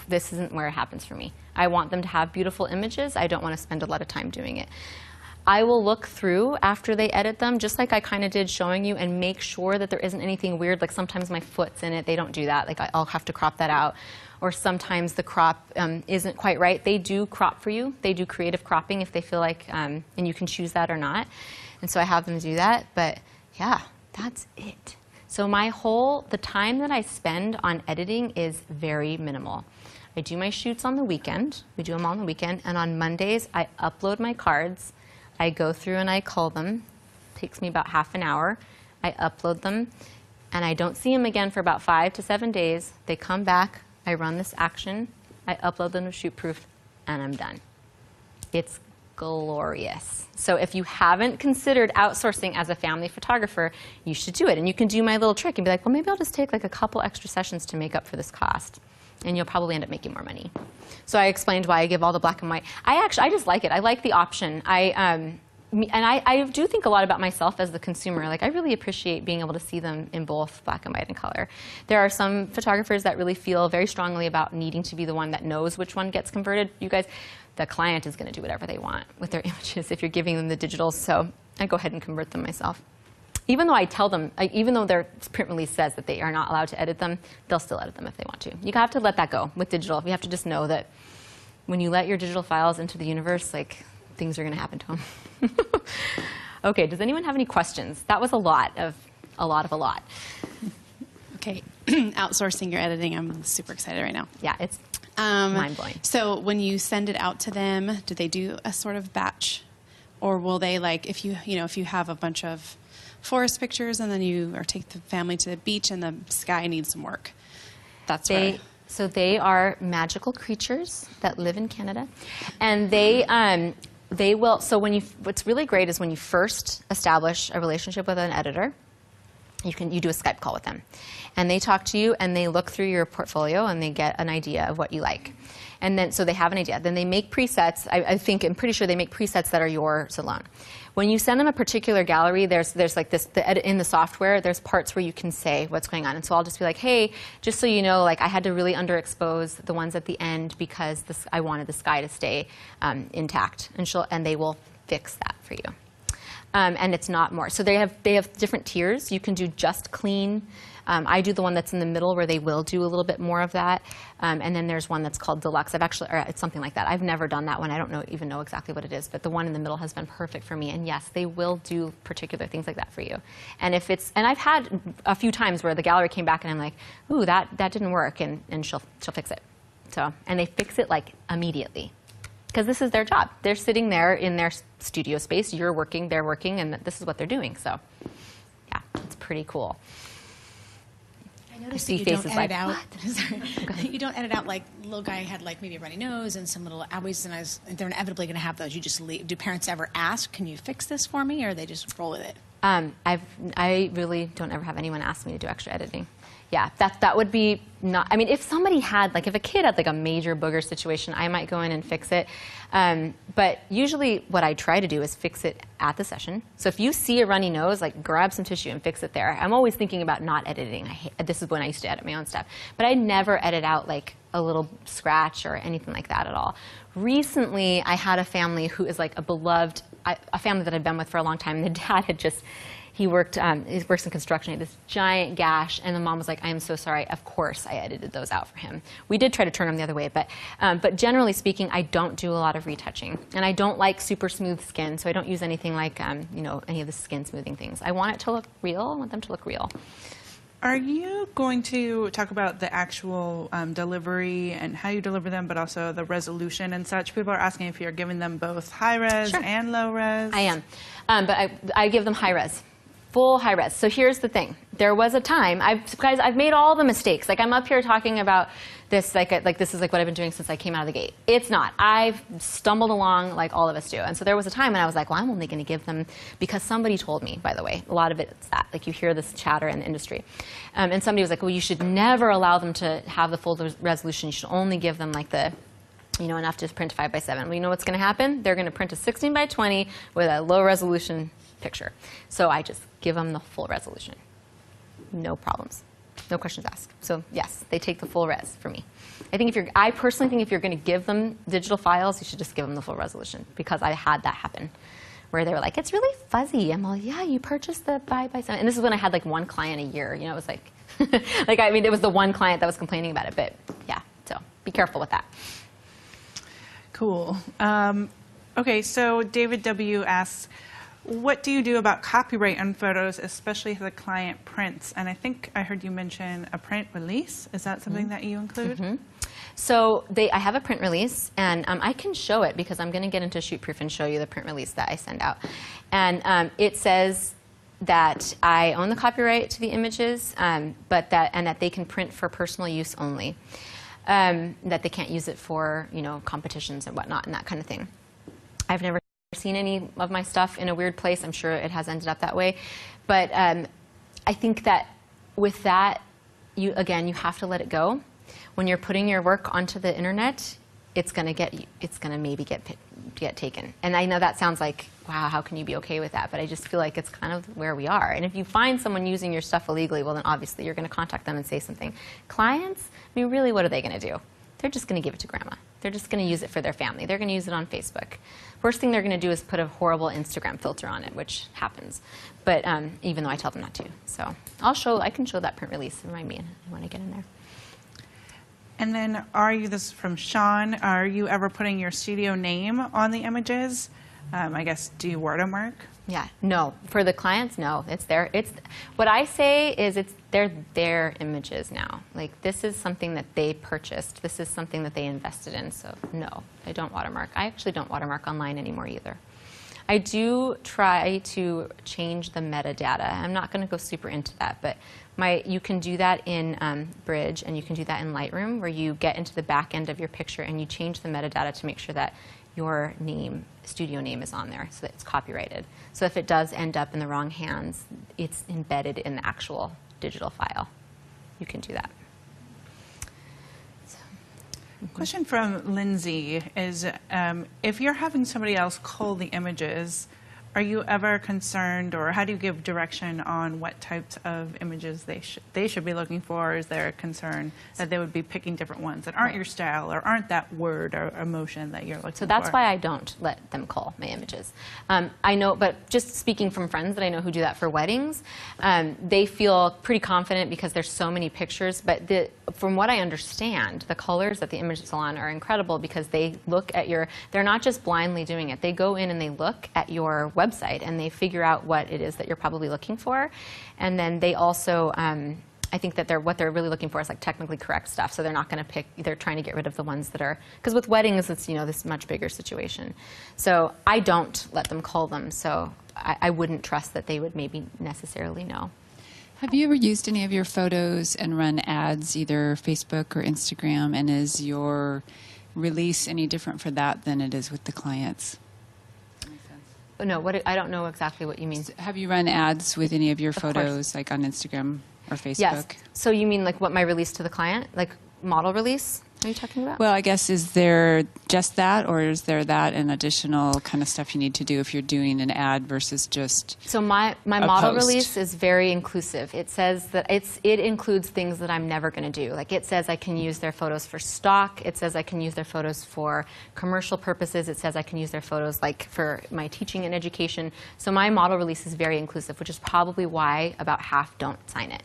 This isn't where it happens for me. I want them to have beautiful images. I don't want to spend a lot of time doing it. I will look through after they edit them, just like I kind of did showing you, and make sure that there isn't anything weird. Like sometimes my foot's in it. They don't do that. Like I'll have to crop that out. Or sometimes the crop isn't quite right. They do crop for you. They do creative cropping if they feel like, and you can choose that or not. And so I have them do that. But yeah, that's it. So the time that I spend on editing is very minimal. I do my shoots on the weekend. We do them all on the weekend. And on Mondays, I upload my cards. I go through and I cull them. It takes me about half an hour. I upload them, and I don't see them again for about 5 to 7 days. They come back. I run this action. I upload them to ShootProof, and I'm done. It's glorious. So if you haven't considered outsourcing as a family photographer, you should do it. And you can do my little trick and be like, well, maybe I'll just take like a couple extra sessions to make up for this cost. And you'll probably end up making more money. So I explained why I give all the black and white. I just like it. I like the option. I do think a lot about myself as the consumer. Like I really appreciate being able to see them in both black and white and color. There are some photographers that really feel very strongly about needing to be the one that knows which one gets converted. You guys, the client is going to do whatever they want with their images if you're giving them the digitals. So I go ahead and convert them myself. Even though I tell them, even though their print release says that they are not allowed to edit them, they'll still edit them if they want to. You have to let that go with digital. You have to just know that when you let your digital files into the universe, like things are going to happen to them. Okay, does anyone have any questions? That was a lot of a lot. Okay, outsourcing your editing, I'm super excited right now. Yeah, it's mind-blowing. So when you send it out to them, do they do a sort of batch? Or will they, like, if you have a bunch of forest pictures and then take the family to the beach and the sky needs some work. So they are magical creatures that live in Canada, and they will. So what's really great is when you first establish a relationship with an editor, you do a Skype call with them, and they talk to you and they look through your portfolio and they get an idea of what you like, and then so they have an idea. Then they make presets. I'm pretty sure they make presets that are your salon. When you send them a particular gallery, there's like this in the software. There's parts where you can say what's going on, and so I'll just be like, hey, just so you know, like I had to really underexpose the ones at the end because I wanted the sky to stay intact, and they will fix that for you. And it's not more. So they have different tiers. You can do just clean. I do the one that's in the middle where they will do a little bit more of that. And then there's one that's called deluxe. It's something like that. I've never done that one. I don't even know exactly what it is. But the one in the middle has been perfect for me. And yes, they will do particular things like that for you. And I've had a few times where the gallery came back and I'm like, ooh, that didn't work, and she'll fix it. And they fix it like immediately. Because this is their job. They're sitting there in their studio space. You're working, they're working, and this is what they're doing. So, yeah, it's pretty cool. I noticed see that you don't faces edit like, out. what? You don't edit out like little guy had like maybe a runny nose and some little owies and eyes. They're inevitably going to have those. You just leave. Do parents ever ask, "Can you fix this for me?" Or they just roll with it? I really don't ever have anyone ask me to do extra editing. Yeah, that would be not. I mean, if somebody had if a kid had like a major booger situation, I might go in and fix it. But usually, what I try to do is fix it at the session. So if you see a runny nose, like grab some tissue and fix it there. I'm always thinking about not editing. This is when I used to edit my own stuff, but I never edit out like a little scratch or anything like that at all. Recently, I had a family who is like a beloved, a family that I've been with for a long time. And the dad had just. He works in construction. He had this giant gash, and the mom was like, "I am so sorry. Of course, I edited those out for him." We did try to turn him the other way, but generally speaking, I don't do a lot of retouching, and I don't like super smooth skin, so I don't use anything like any of the skin smoothing things. I want it to look real. I want them to look real. Are you going to talk about the actual delivery and how you deliver them, but also the resolution and such? People are asking if you're giving them both high res and low res. I am, but I give them high res. Full high res. So here's the thing. There was a time, guys, I've made all the mistakes. Like I'm up here talking about this, like this is like what I've been doing since I came out of the gate. It's not. I've stumbled along like all of us do. And so there was a time when I was like, well, I'm only going to give them, because somebody told me, by the way, a lot of it's that. Like you hear this chatter in the industry. And somebody was like, well, you should never allow them to have the full resolution. You should only give them like the, enough to print 5x7. Well, you know what's going to happen? They're going to print a 16x20 with a low resolution picture. So I just give them the full resolution. No problems. No questions asked. So yes, they take the full res for me. I personally think if you're going to give them digital files, you should just give them the full resolution, because I had that happen where they were like, it's really fuzzy. I'm like, yeah, you purchased the 5x7. And this is when I had like one client a year. It was like, it was the one client that was complaining about it. But yeah, so be careful with that. Cool. Okay, so David W. asks, what do you do about copyright on photos, especially if the client prints? And I think I heard you mention a print release. Is that something that you include? Mm-hmm. So I have a print release, and I can show it because I'm going to get into ShootProof and show you the print release that I send out. And it says that I own the copyright to the images, but that they can print for personal use only. That they can't use it for competitions and whatnot and that kind of thing. I've never seen any of my stuff in a weird place. I'm sure it has ended up that way. But I think that with that, you have to let it go. When you're putting your work onto the internet, it's going to maybe get taken. And I know that sounds like, wow, how can you be okay with that? But I just feel like it's kind of where we are. And if you find someone using your stuff illegally, well, then obviously you're going to contact them and say something. Clients, I mean, really, what are they going to do? They're just going to give it to grandma. They're just going to use it for their family. They're going to use it on Facebook. Worst thing they're going to do is put a horrible Instagram filter on it, which happens. But even though I tell them not to. So I can show that print release. Remind me when I get in there. And then this is from Sean, are you ever putting your studio name on the images? I guess, do you watermark? Yeah, no. For the clients, no. What I say is they're their images now. Like, this is something that they purchased. This is something that they invested in. So no, I don't watermark. I actually don't watermark online anymore either. I do try to change the metadata. I'm not going to go super into that, but you can do that in Bridge, and you can do that in Lightroom, where you get into the back end of your picture and you change the metadata to make sure that your name, studio name, is on there so that it's copyrighted. So if it does end up in the wrong hands, it's embedded in the actual digital file. You can do that. Question from Lindsay is, if you're having somebody else cull the images, are you ever concerned, or how do you give direction on what types of images they should be looking for? Is there a concern that they would be picking different ones that aren't your style or aren't that word or emotion that you're looking for? So that's why I don't let them cull my images. I know, but just speaking from friends that I know who do that for weddings, they feel pretty confident because there's so many pictures. But from what I understand, the colors that the image is on are incredible because they look at they're not just blindly doing it. They go in and they look at your website and they figure out what it is that you're probably looking for. And then they also, I think that what they're really looking for is like technically correct stuff. So they're not going to pick, they're trying to get rid of the ones that are, because with weddings, it's, this much bigger situation. So I don't let them cull them. So I wouldn't trust that they would maybe necessarily know. Have you ever used any of your photos and run ads, either Facebook or Instagram? And is your release any different for that than it is with the clients? No, I don't know exactly what you mean. Have you run ads with any of your photos, like on Instagram or Facebook? Yes. So you mean like what my release to the client, like model release? Are you talking about? Well, I guess, is there just that, or is there that and additional kind of stuff you need to do if you're doing an ad versus just So my model release is very inclusive. It says that it includes things that I'm never going to do. Like it says I can use their photos for stock. It says I can use their photos for commercial purposes. It says I can use their photos like for my teaching and education. So my model release is very inclusive, which is probably why about half don't sign it.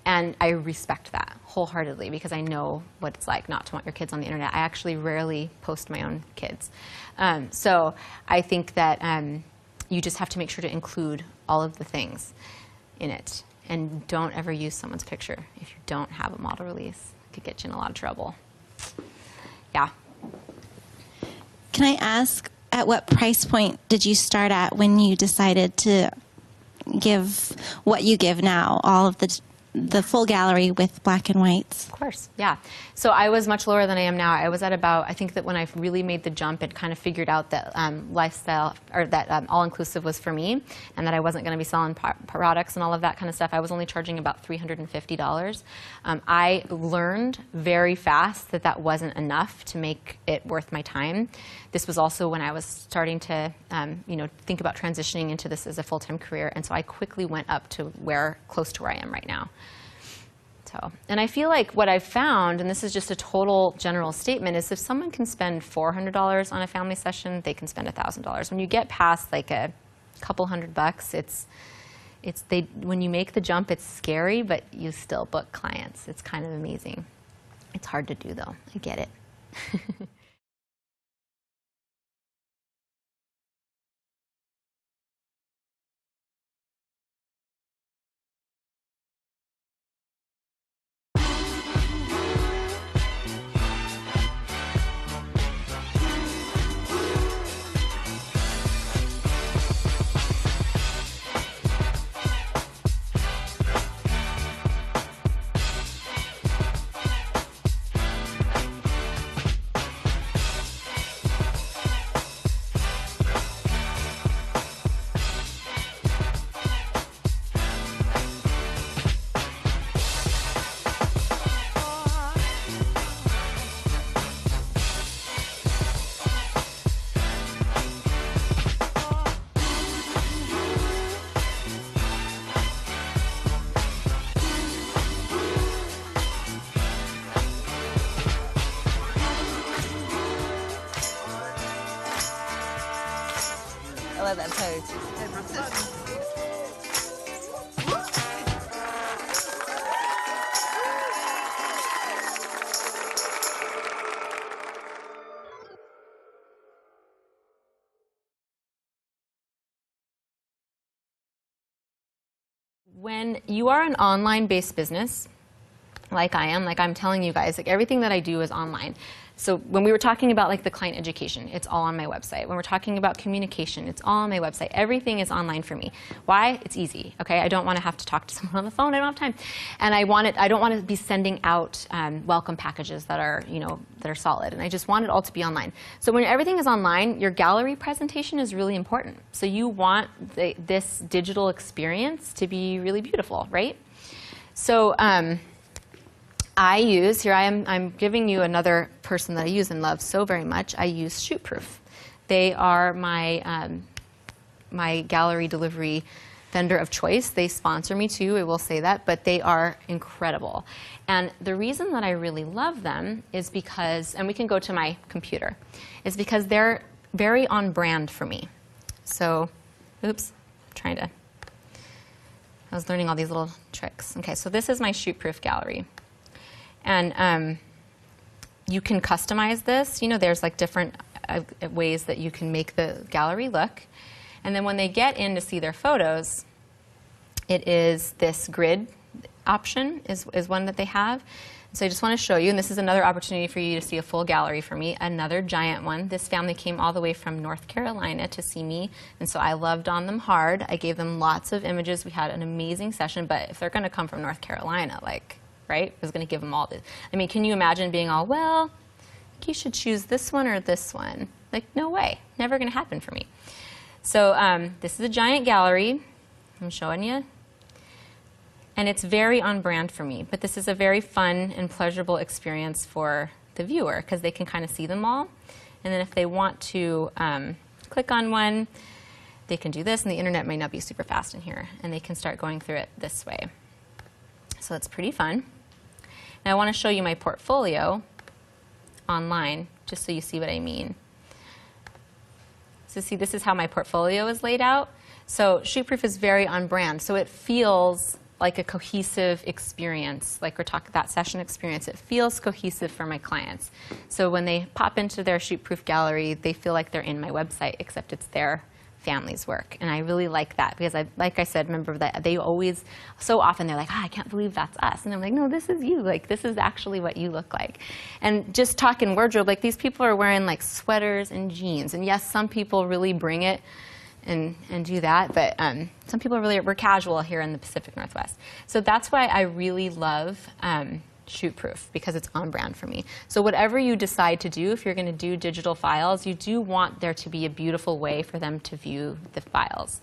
And I respect that wholeheartedly because I know what it's like not to want your kids on the internet. I actually rarely post my own kids. So I think that you just have to make sure to include all of the things in it. And don't ever use someone's picture if you don't have a model release. It could get you in a lot of trouble. Yeah. Can I ask, at what price point did you start at when you decided to give what you give now, all of the full gallery with black and whites? Of course, yeah. So I was much lower than I am now. I was at about, I think that when I really made the jump and kind of figured out that lifestyle, or that all-inclusive was for me, and that I wasn't going to be selling products and all of that kind of stuff, I was only charging about $350. I learned very fast that that wasn't enough to make it worth my time. This was also when I was starting to think about transitioning into this as a full-time career, and so I quickly went up to close to where I am right now. And I feel like what I've found, and this is just a total general statement, is if someone can spend $400 on a family session, they can spend $1,000. When you get past like a couple $100, when you make the jump, it's scary, but you still book clients. It's kind of amazing. It's hard to do, though. I get it. I love that pose. When you are an online-based business, like I am, like I'm telling you guys, like everything that I do is online. So when we were talking about like the client education, it's all on my website. When we're talking about communication, it's all on my website. Everything is online for me. Why? It's easy. Okay, I don't want to have to talk to someone on the phone. I don't have time, and I don't want to be sending out welcome packages that are that are solid. And I just want it all to be online. So when everything is online, your gallery presentation is really important. So you want this digital experience to be really beautiful, right? So I use, here I'm giving you another person that I use and love so very much. I use Shootproof. They are my, my gallery delivery vendor of choice. They sponsor me too, I will say that, but they are incredible. And the reason that I really love them is because, and we can go to my computer, is because they're very on brand for me. So, oops, I was learning all these little tricks. Okay, so this is my Shootproof gallery. And you can customize this. There's like different ways that you can make the gallery look. And then when they get in to see their photos, it is this grid option is one that they have. So I just want to show you, and this is another opportunity for you to see a full gallery for me, another giant one. This family came all the way from North Carolina to see me, and so I loved on them hard. I gave them lots of images. We had an amazing session, but if they're going to come from North Carolina, like, right? I was going to give them all this. I mean, can you imagine being all, well, you should choose this one or this one? Like, no way. Never going to happen for me. So this is a giant gallery. I'm showing you. And it's very on brand for me. But this is a very fun and pleasurable experience for the viewer because they can kind of see them all. And then if they want to click on one, they can do this. And the internet might not be super fast in here. And they can start going through it this way. So it's pretty fun. Now I want to show you my portfolio online, just so you see what I mean. So see, this is how my portfolio is laid out. So Shootproof is very on brand, so it feels like a cohesive experience, like we're talking that session experience. It feels cohesive for my clients. So when they pop into their Shootproof gallery, they feel like they're in my website, except it's their family's work. And I really like that because, like I said, remember that they always, so often they're like, I can't believe that's us. And I'm like, no, this is you. Like, this is actually what you look like. And just talking wardrobe, like these people are wearing like sweaters and jeans. And yes, some people really bring it and do that, but some people we're casual here in the Pacific Northwest. So that's why I really love Shootproof, because it's on brand for me. So whatever you decide to do, if you're going to do digital files, you do want there to be a beautiful way for them to view the files.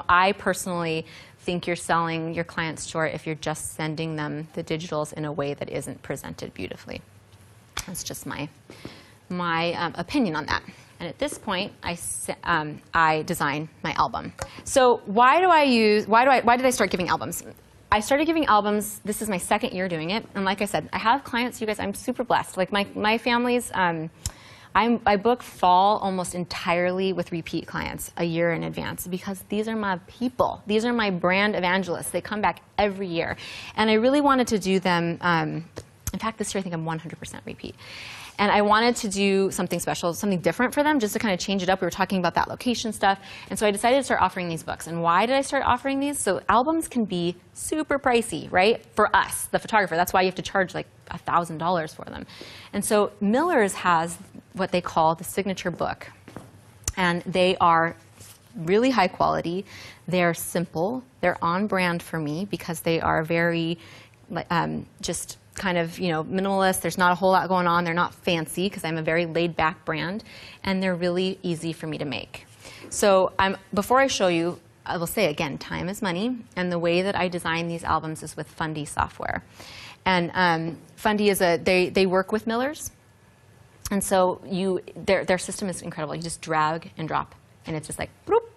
I personally think you're selling your clients short if you're just sending them the digitals in a way that isn't presented beautifully. That's just my opinion on that. And at this point, I design my album. So why did I start giving albums? I started giving albums, this is my second year doing it, and like I said, I have clients, you guys, I'm super blessed. Like my family's, I book fall almost entirely with repeat clients a year in advance because these are my people. These are my brand evangelists. They come back every year. And I really wanted to do them, in fact, this year I think I'm 100% repeat. And I wanted to do something special, something different for them, just to kind of change it up. We were talking about that location stuff. And so I decided to start offering these books. And why did I start offering these? So albums can be super pricey, right? For us, the photographer. That's why you have to charge like $1,000 for them. And so Miller's has what they call the signature book. And they are really high quality. They're simple. They're on brand for me because they are very just kind of, minimalist. There's not a whole lot going on. They're not fancy because I'm a very laid-back brand, and they're really easy for me to make. So before I show you, I will say again, time is money, and the way that I design these albums is with Fundy software. And Fundy is they work with Miller's, and so their system is incredible. You just drag and drop, and it's just like bloop,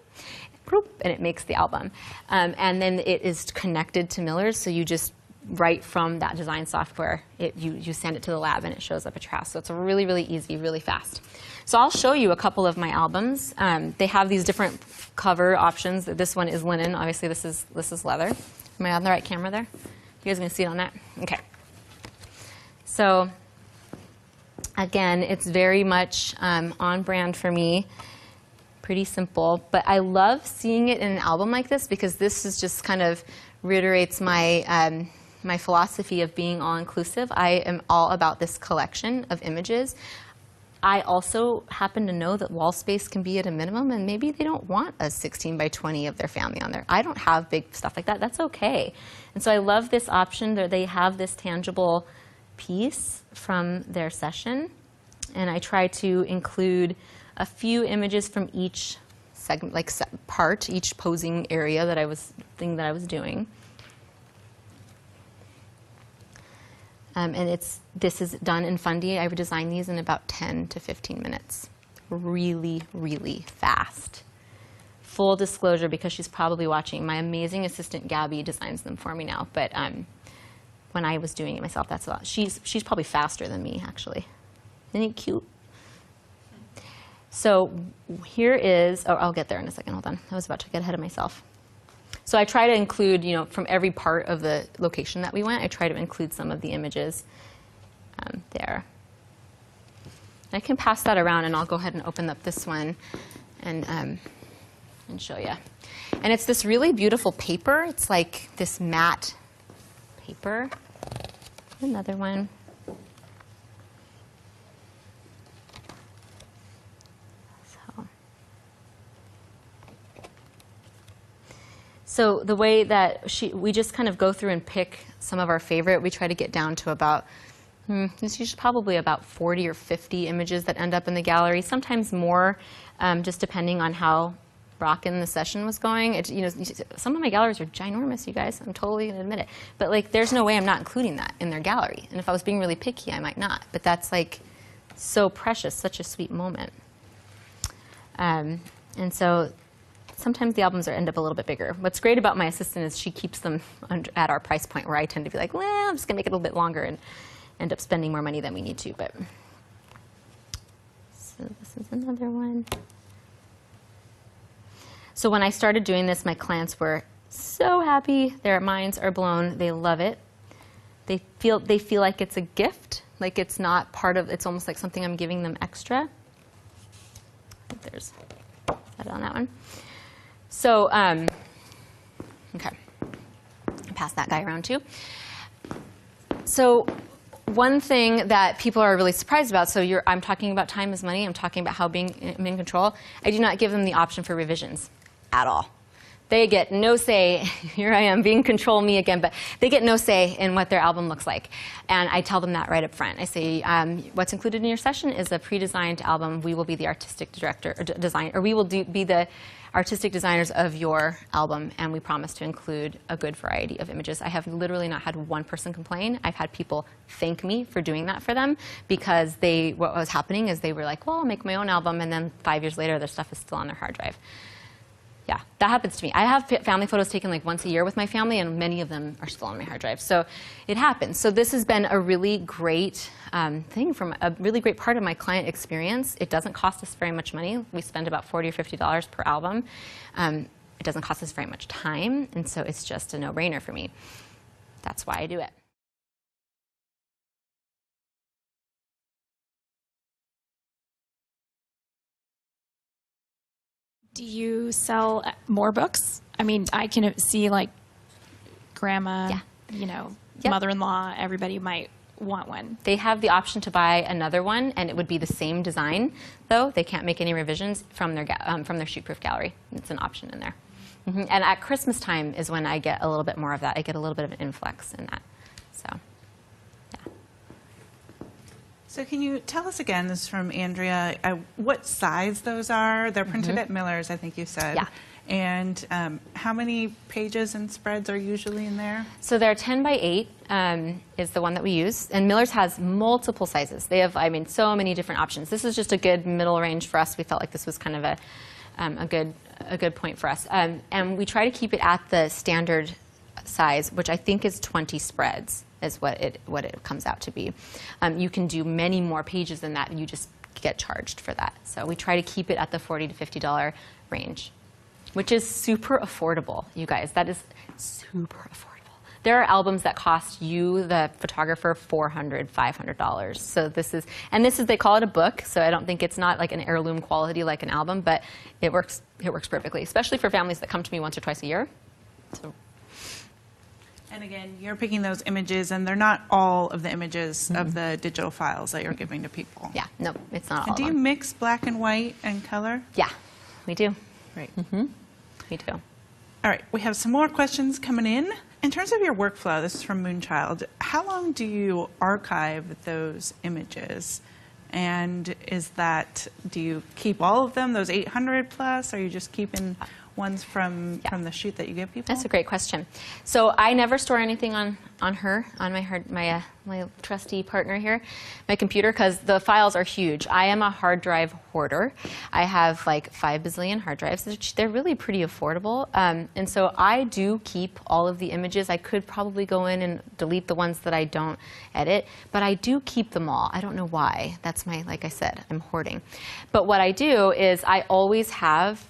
bloop, and it makes the album. And then it is connected to Miller's, so you just right from that design software, you send it to the lab and it shows up at your house. So it's really, really easy, really fast. So I'll show you a couple of my albums. They have these different cover options. This one is linen. Obviously, this is leather. Am I on the right camera there? You guys going to see it on that? Okay. So again, it's very much on brand for me. Pretty simple. But I love seeing it in an album like this because this is just kind of reiterates my my philosophy of being all-inclusive. I am all about this collection of images. I also happen to know that wall space can be at a minimum, and maybe they don't want a 16 by 20 of their family on there. I don't have big stuff like that. That's okay. And so I love this option that they have this tangible piece from their session, and I try to include a few images from each segment, like part, each posing area that I was doing. And this is done in Fundy. I would design these in about 10 to 15 minutes. Really, really fast. Full disclosure, because she's probably watching, my amazing assistant Gabby designs them for me now. But when I was doing it myself, that's a lot. She's probably faster than me, actually. Isn't he cute? So here is, I'll get there in a second. Hold on. I was about to get ahead of myself. So I try to include, from every part of the location that we went, I try to include some of the images there. I can pass that around, and I'll go ahead and open up this one and show you. And it's this really beautiful paper. It's like this matte paper. Another one. So the way that we just kind of go through and pick some of our favorite, we try to get down to about, there's usually probably about 40 or 50 images that end up in the gallery, sometimes more, just depending on how rockin' the session was going. Some of my galleries are ginormous, you guys. I'm totally going to admit it. But there's no way I'm not including that in their gallery. And if I was being really picky, I might not. But that's so precious, such a sweet moment. And so sometimes the albums end up a little bit bigger. What's great about my assistant is she keeps them at our price point, where I tend to be like, well, I'm just going to make it a little bit longer and end up spending more money than we need to. But so this is another one. So when I started doing this, my clients were so happy. Their minds are blown. They love it. They feel like it's a gift, like it's not part of, it's almost like something I'm giving them extra. There's that on that one. So, okay, pass that guy around too. So one thing that people are really surprised about, so I'm talking about time is money, I'm talking about how being in control. I do not give them the option for revisions at all. They get no say. Here I am, being control me again, but they get no say in what their album looks like. And I tell them that right up front. I say, what's included in your session is a pre-designed album. We will be the artistic director, or we will be the artistic designers of your album, and we promise to include a good variety of images. I have literally not had one person complain. I've had people thank me for doing that for them, because what was happening is they were like, well, I'll make my own album, and then 5 years later, their stuff is still on their hard drive. Yeah, that happens to me. I have family photos taken once a year with my family, and many of them are still on my hard drive. So it happens. So this has been a really great thing, from a really great part of my client experience. It doesn't cost us very much money. We spend about $40 or $50 per album. It doesn't cost us very much time, and so it's just a no-brainer for me. That's why I do it. Do you sell more books? I mean, I can see grandma, mother-in-law, everybody might want one. They have the option to buy another one, and it would be the same design, though. They can't make any revisions from their shoot-proof gallery. It's an option in there. And at Christmas time is when I get a little bit more of that. I get a little bit of an influx in that. So. So can you tell us again, this is from Andrea, what size those are? They're printed at Miller's, I think you said. Yeah. And how many pages and spreads are usually in there? So they're 10 by 8 is the one that we use. And Miller's has multiple sizes. They have, so many different options. This is just a good middle range for us. We felt like this was kind of a good point for us. And we try to keep it at the standard size, which I think is 20 spreads. Is what it comes out to be. You can do many more pages than that, and you just get charged for that. So we try to keep it at the $40 to $50 range, which is super affordable, you guys. That is super affordable. There are albums that cost you, the photographer, $400, $500. So they call it a book, so I don't think it's not like an heirloom quality like an album, but it works perfectly, especially for families that come to me once or twice a year. So And again, you're picking those images, and they're not all of the images of the digital files that you're giving to people. Yeah, no, it's not all And of do you them. mix black and white and color? Yeah, we do. Great. We do. All right, we have some more questions coming in. In terms of your workflow, this is from Moonchild, how long do you archive those images? And do you keep all of them, those 800 plus? Or are you just keeping ones from the shoot that you give people? That's a great question. So I never store anything on my trusty partner here, my computer, because the files are huge. I am a hard drive hoarder. I have like 5 bazillion hard drives. They're really pretty affordable. And so I do keep all of the images. I could probably go in and delete the ones that I don't edit, but I do keep them all. I don't know why. That's like I said, I'm hoarding. But what I do is I always have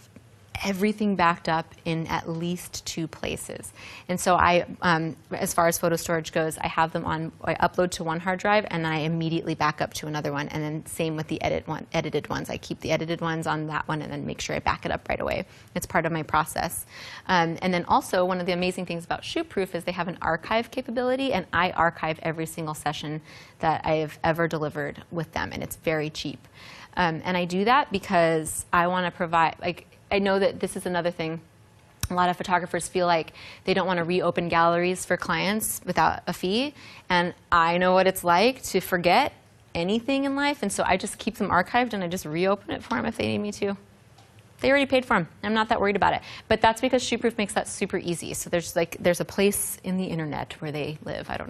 everything backed up in at least 2 places. And so as far as photo storage goes, I have them I upload to one hard drive, and then I immediately back up to another one. And then same with the edited ones. I keep the edited ones on that one and then make sure I back it up right away. It's part of my process. And then also, one of the amazing things about ShootProof is they have an archive capability, and I archive every single session that I have ever delivered with them, and it's very cheap. And I do that because I want to provide, I know that this is another thing. A lot of photographers feel like they don't want to reopen galleries for clients without a fee. And I know what it's like to forget anything in life. And so I just keep them archived, and I just reopen it for them if they need me to. They already paid for them. I'm not that worried about it. But that's because ShootProof makes that super easy. So there's a place in the internet where they live. I don't know.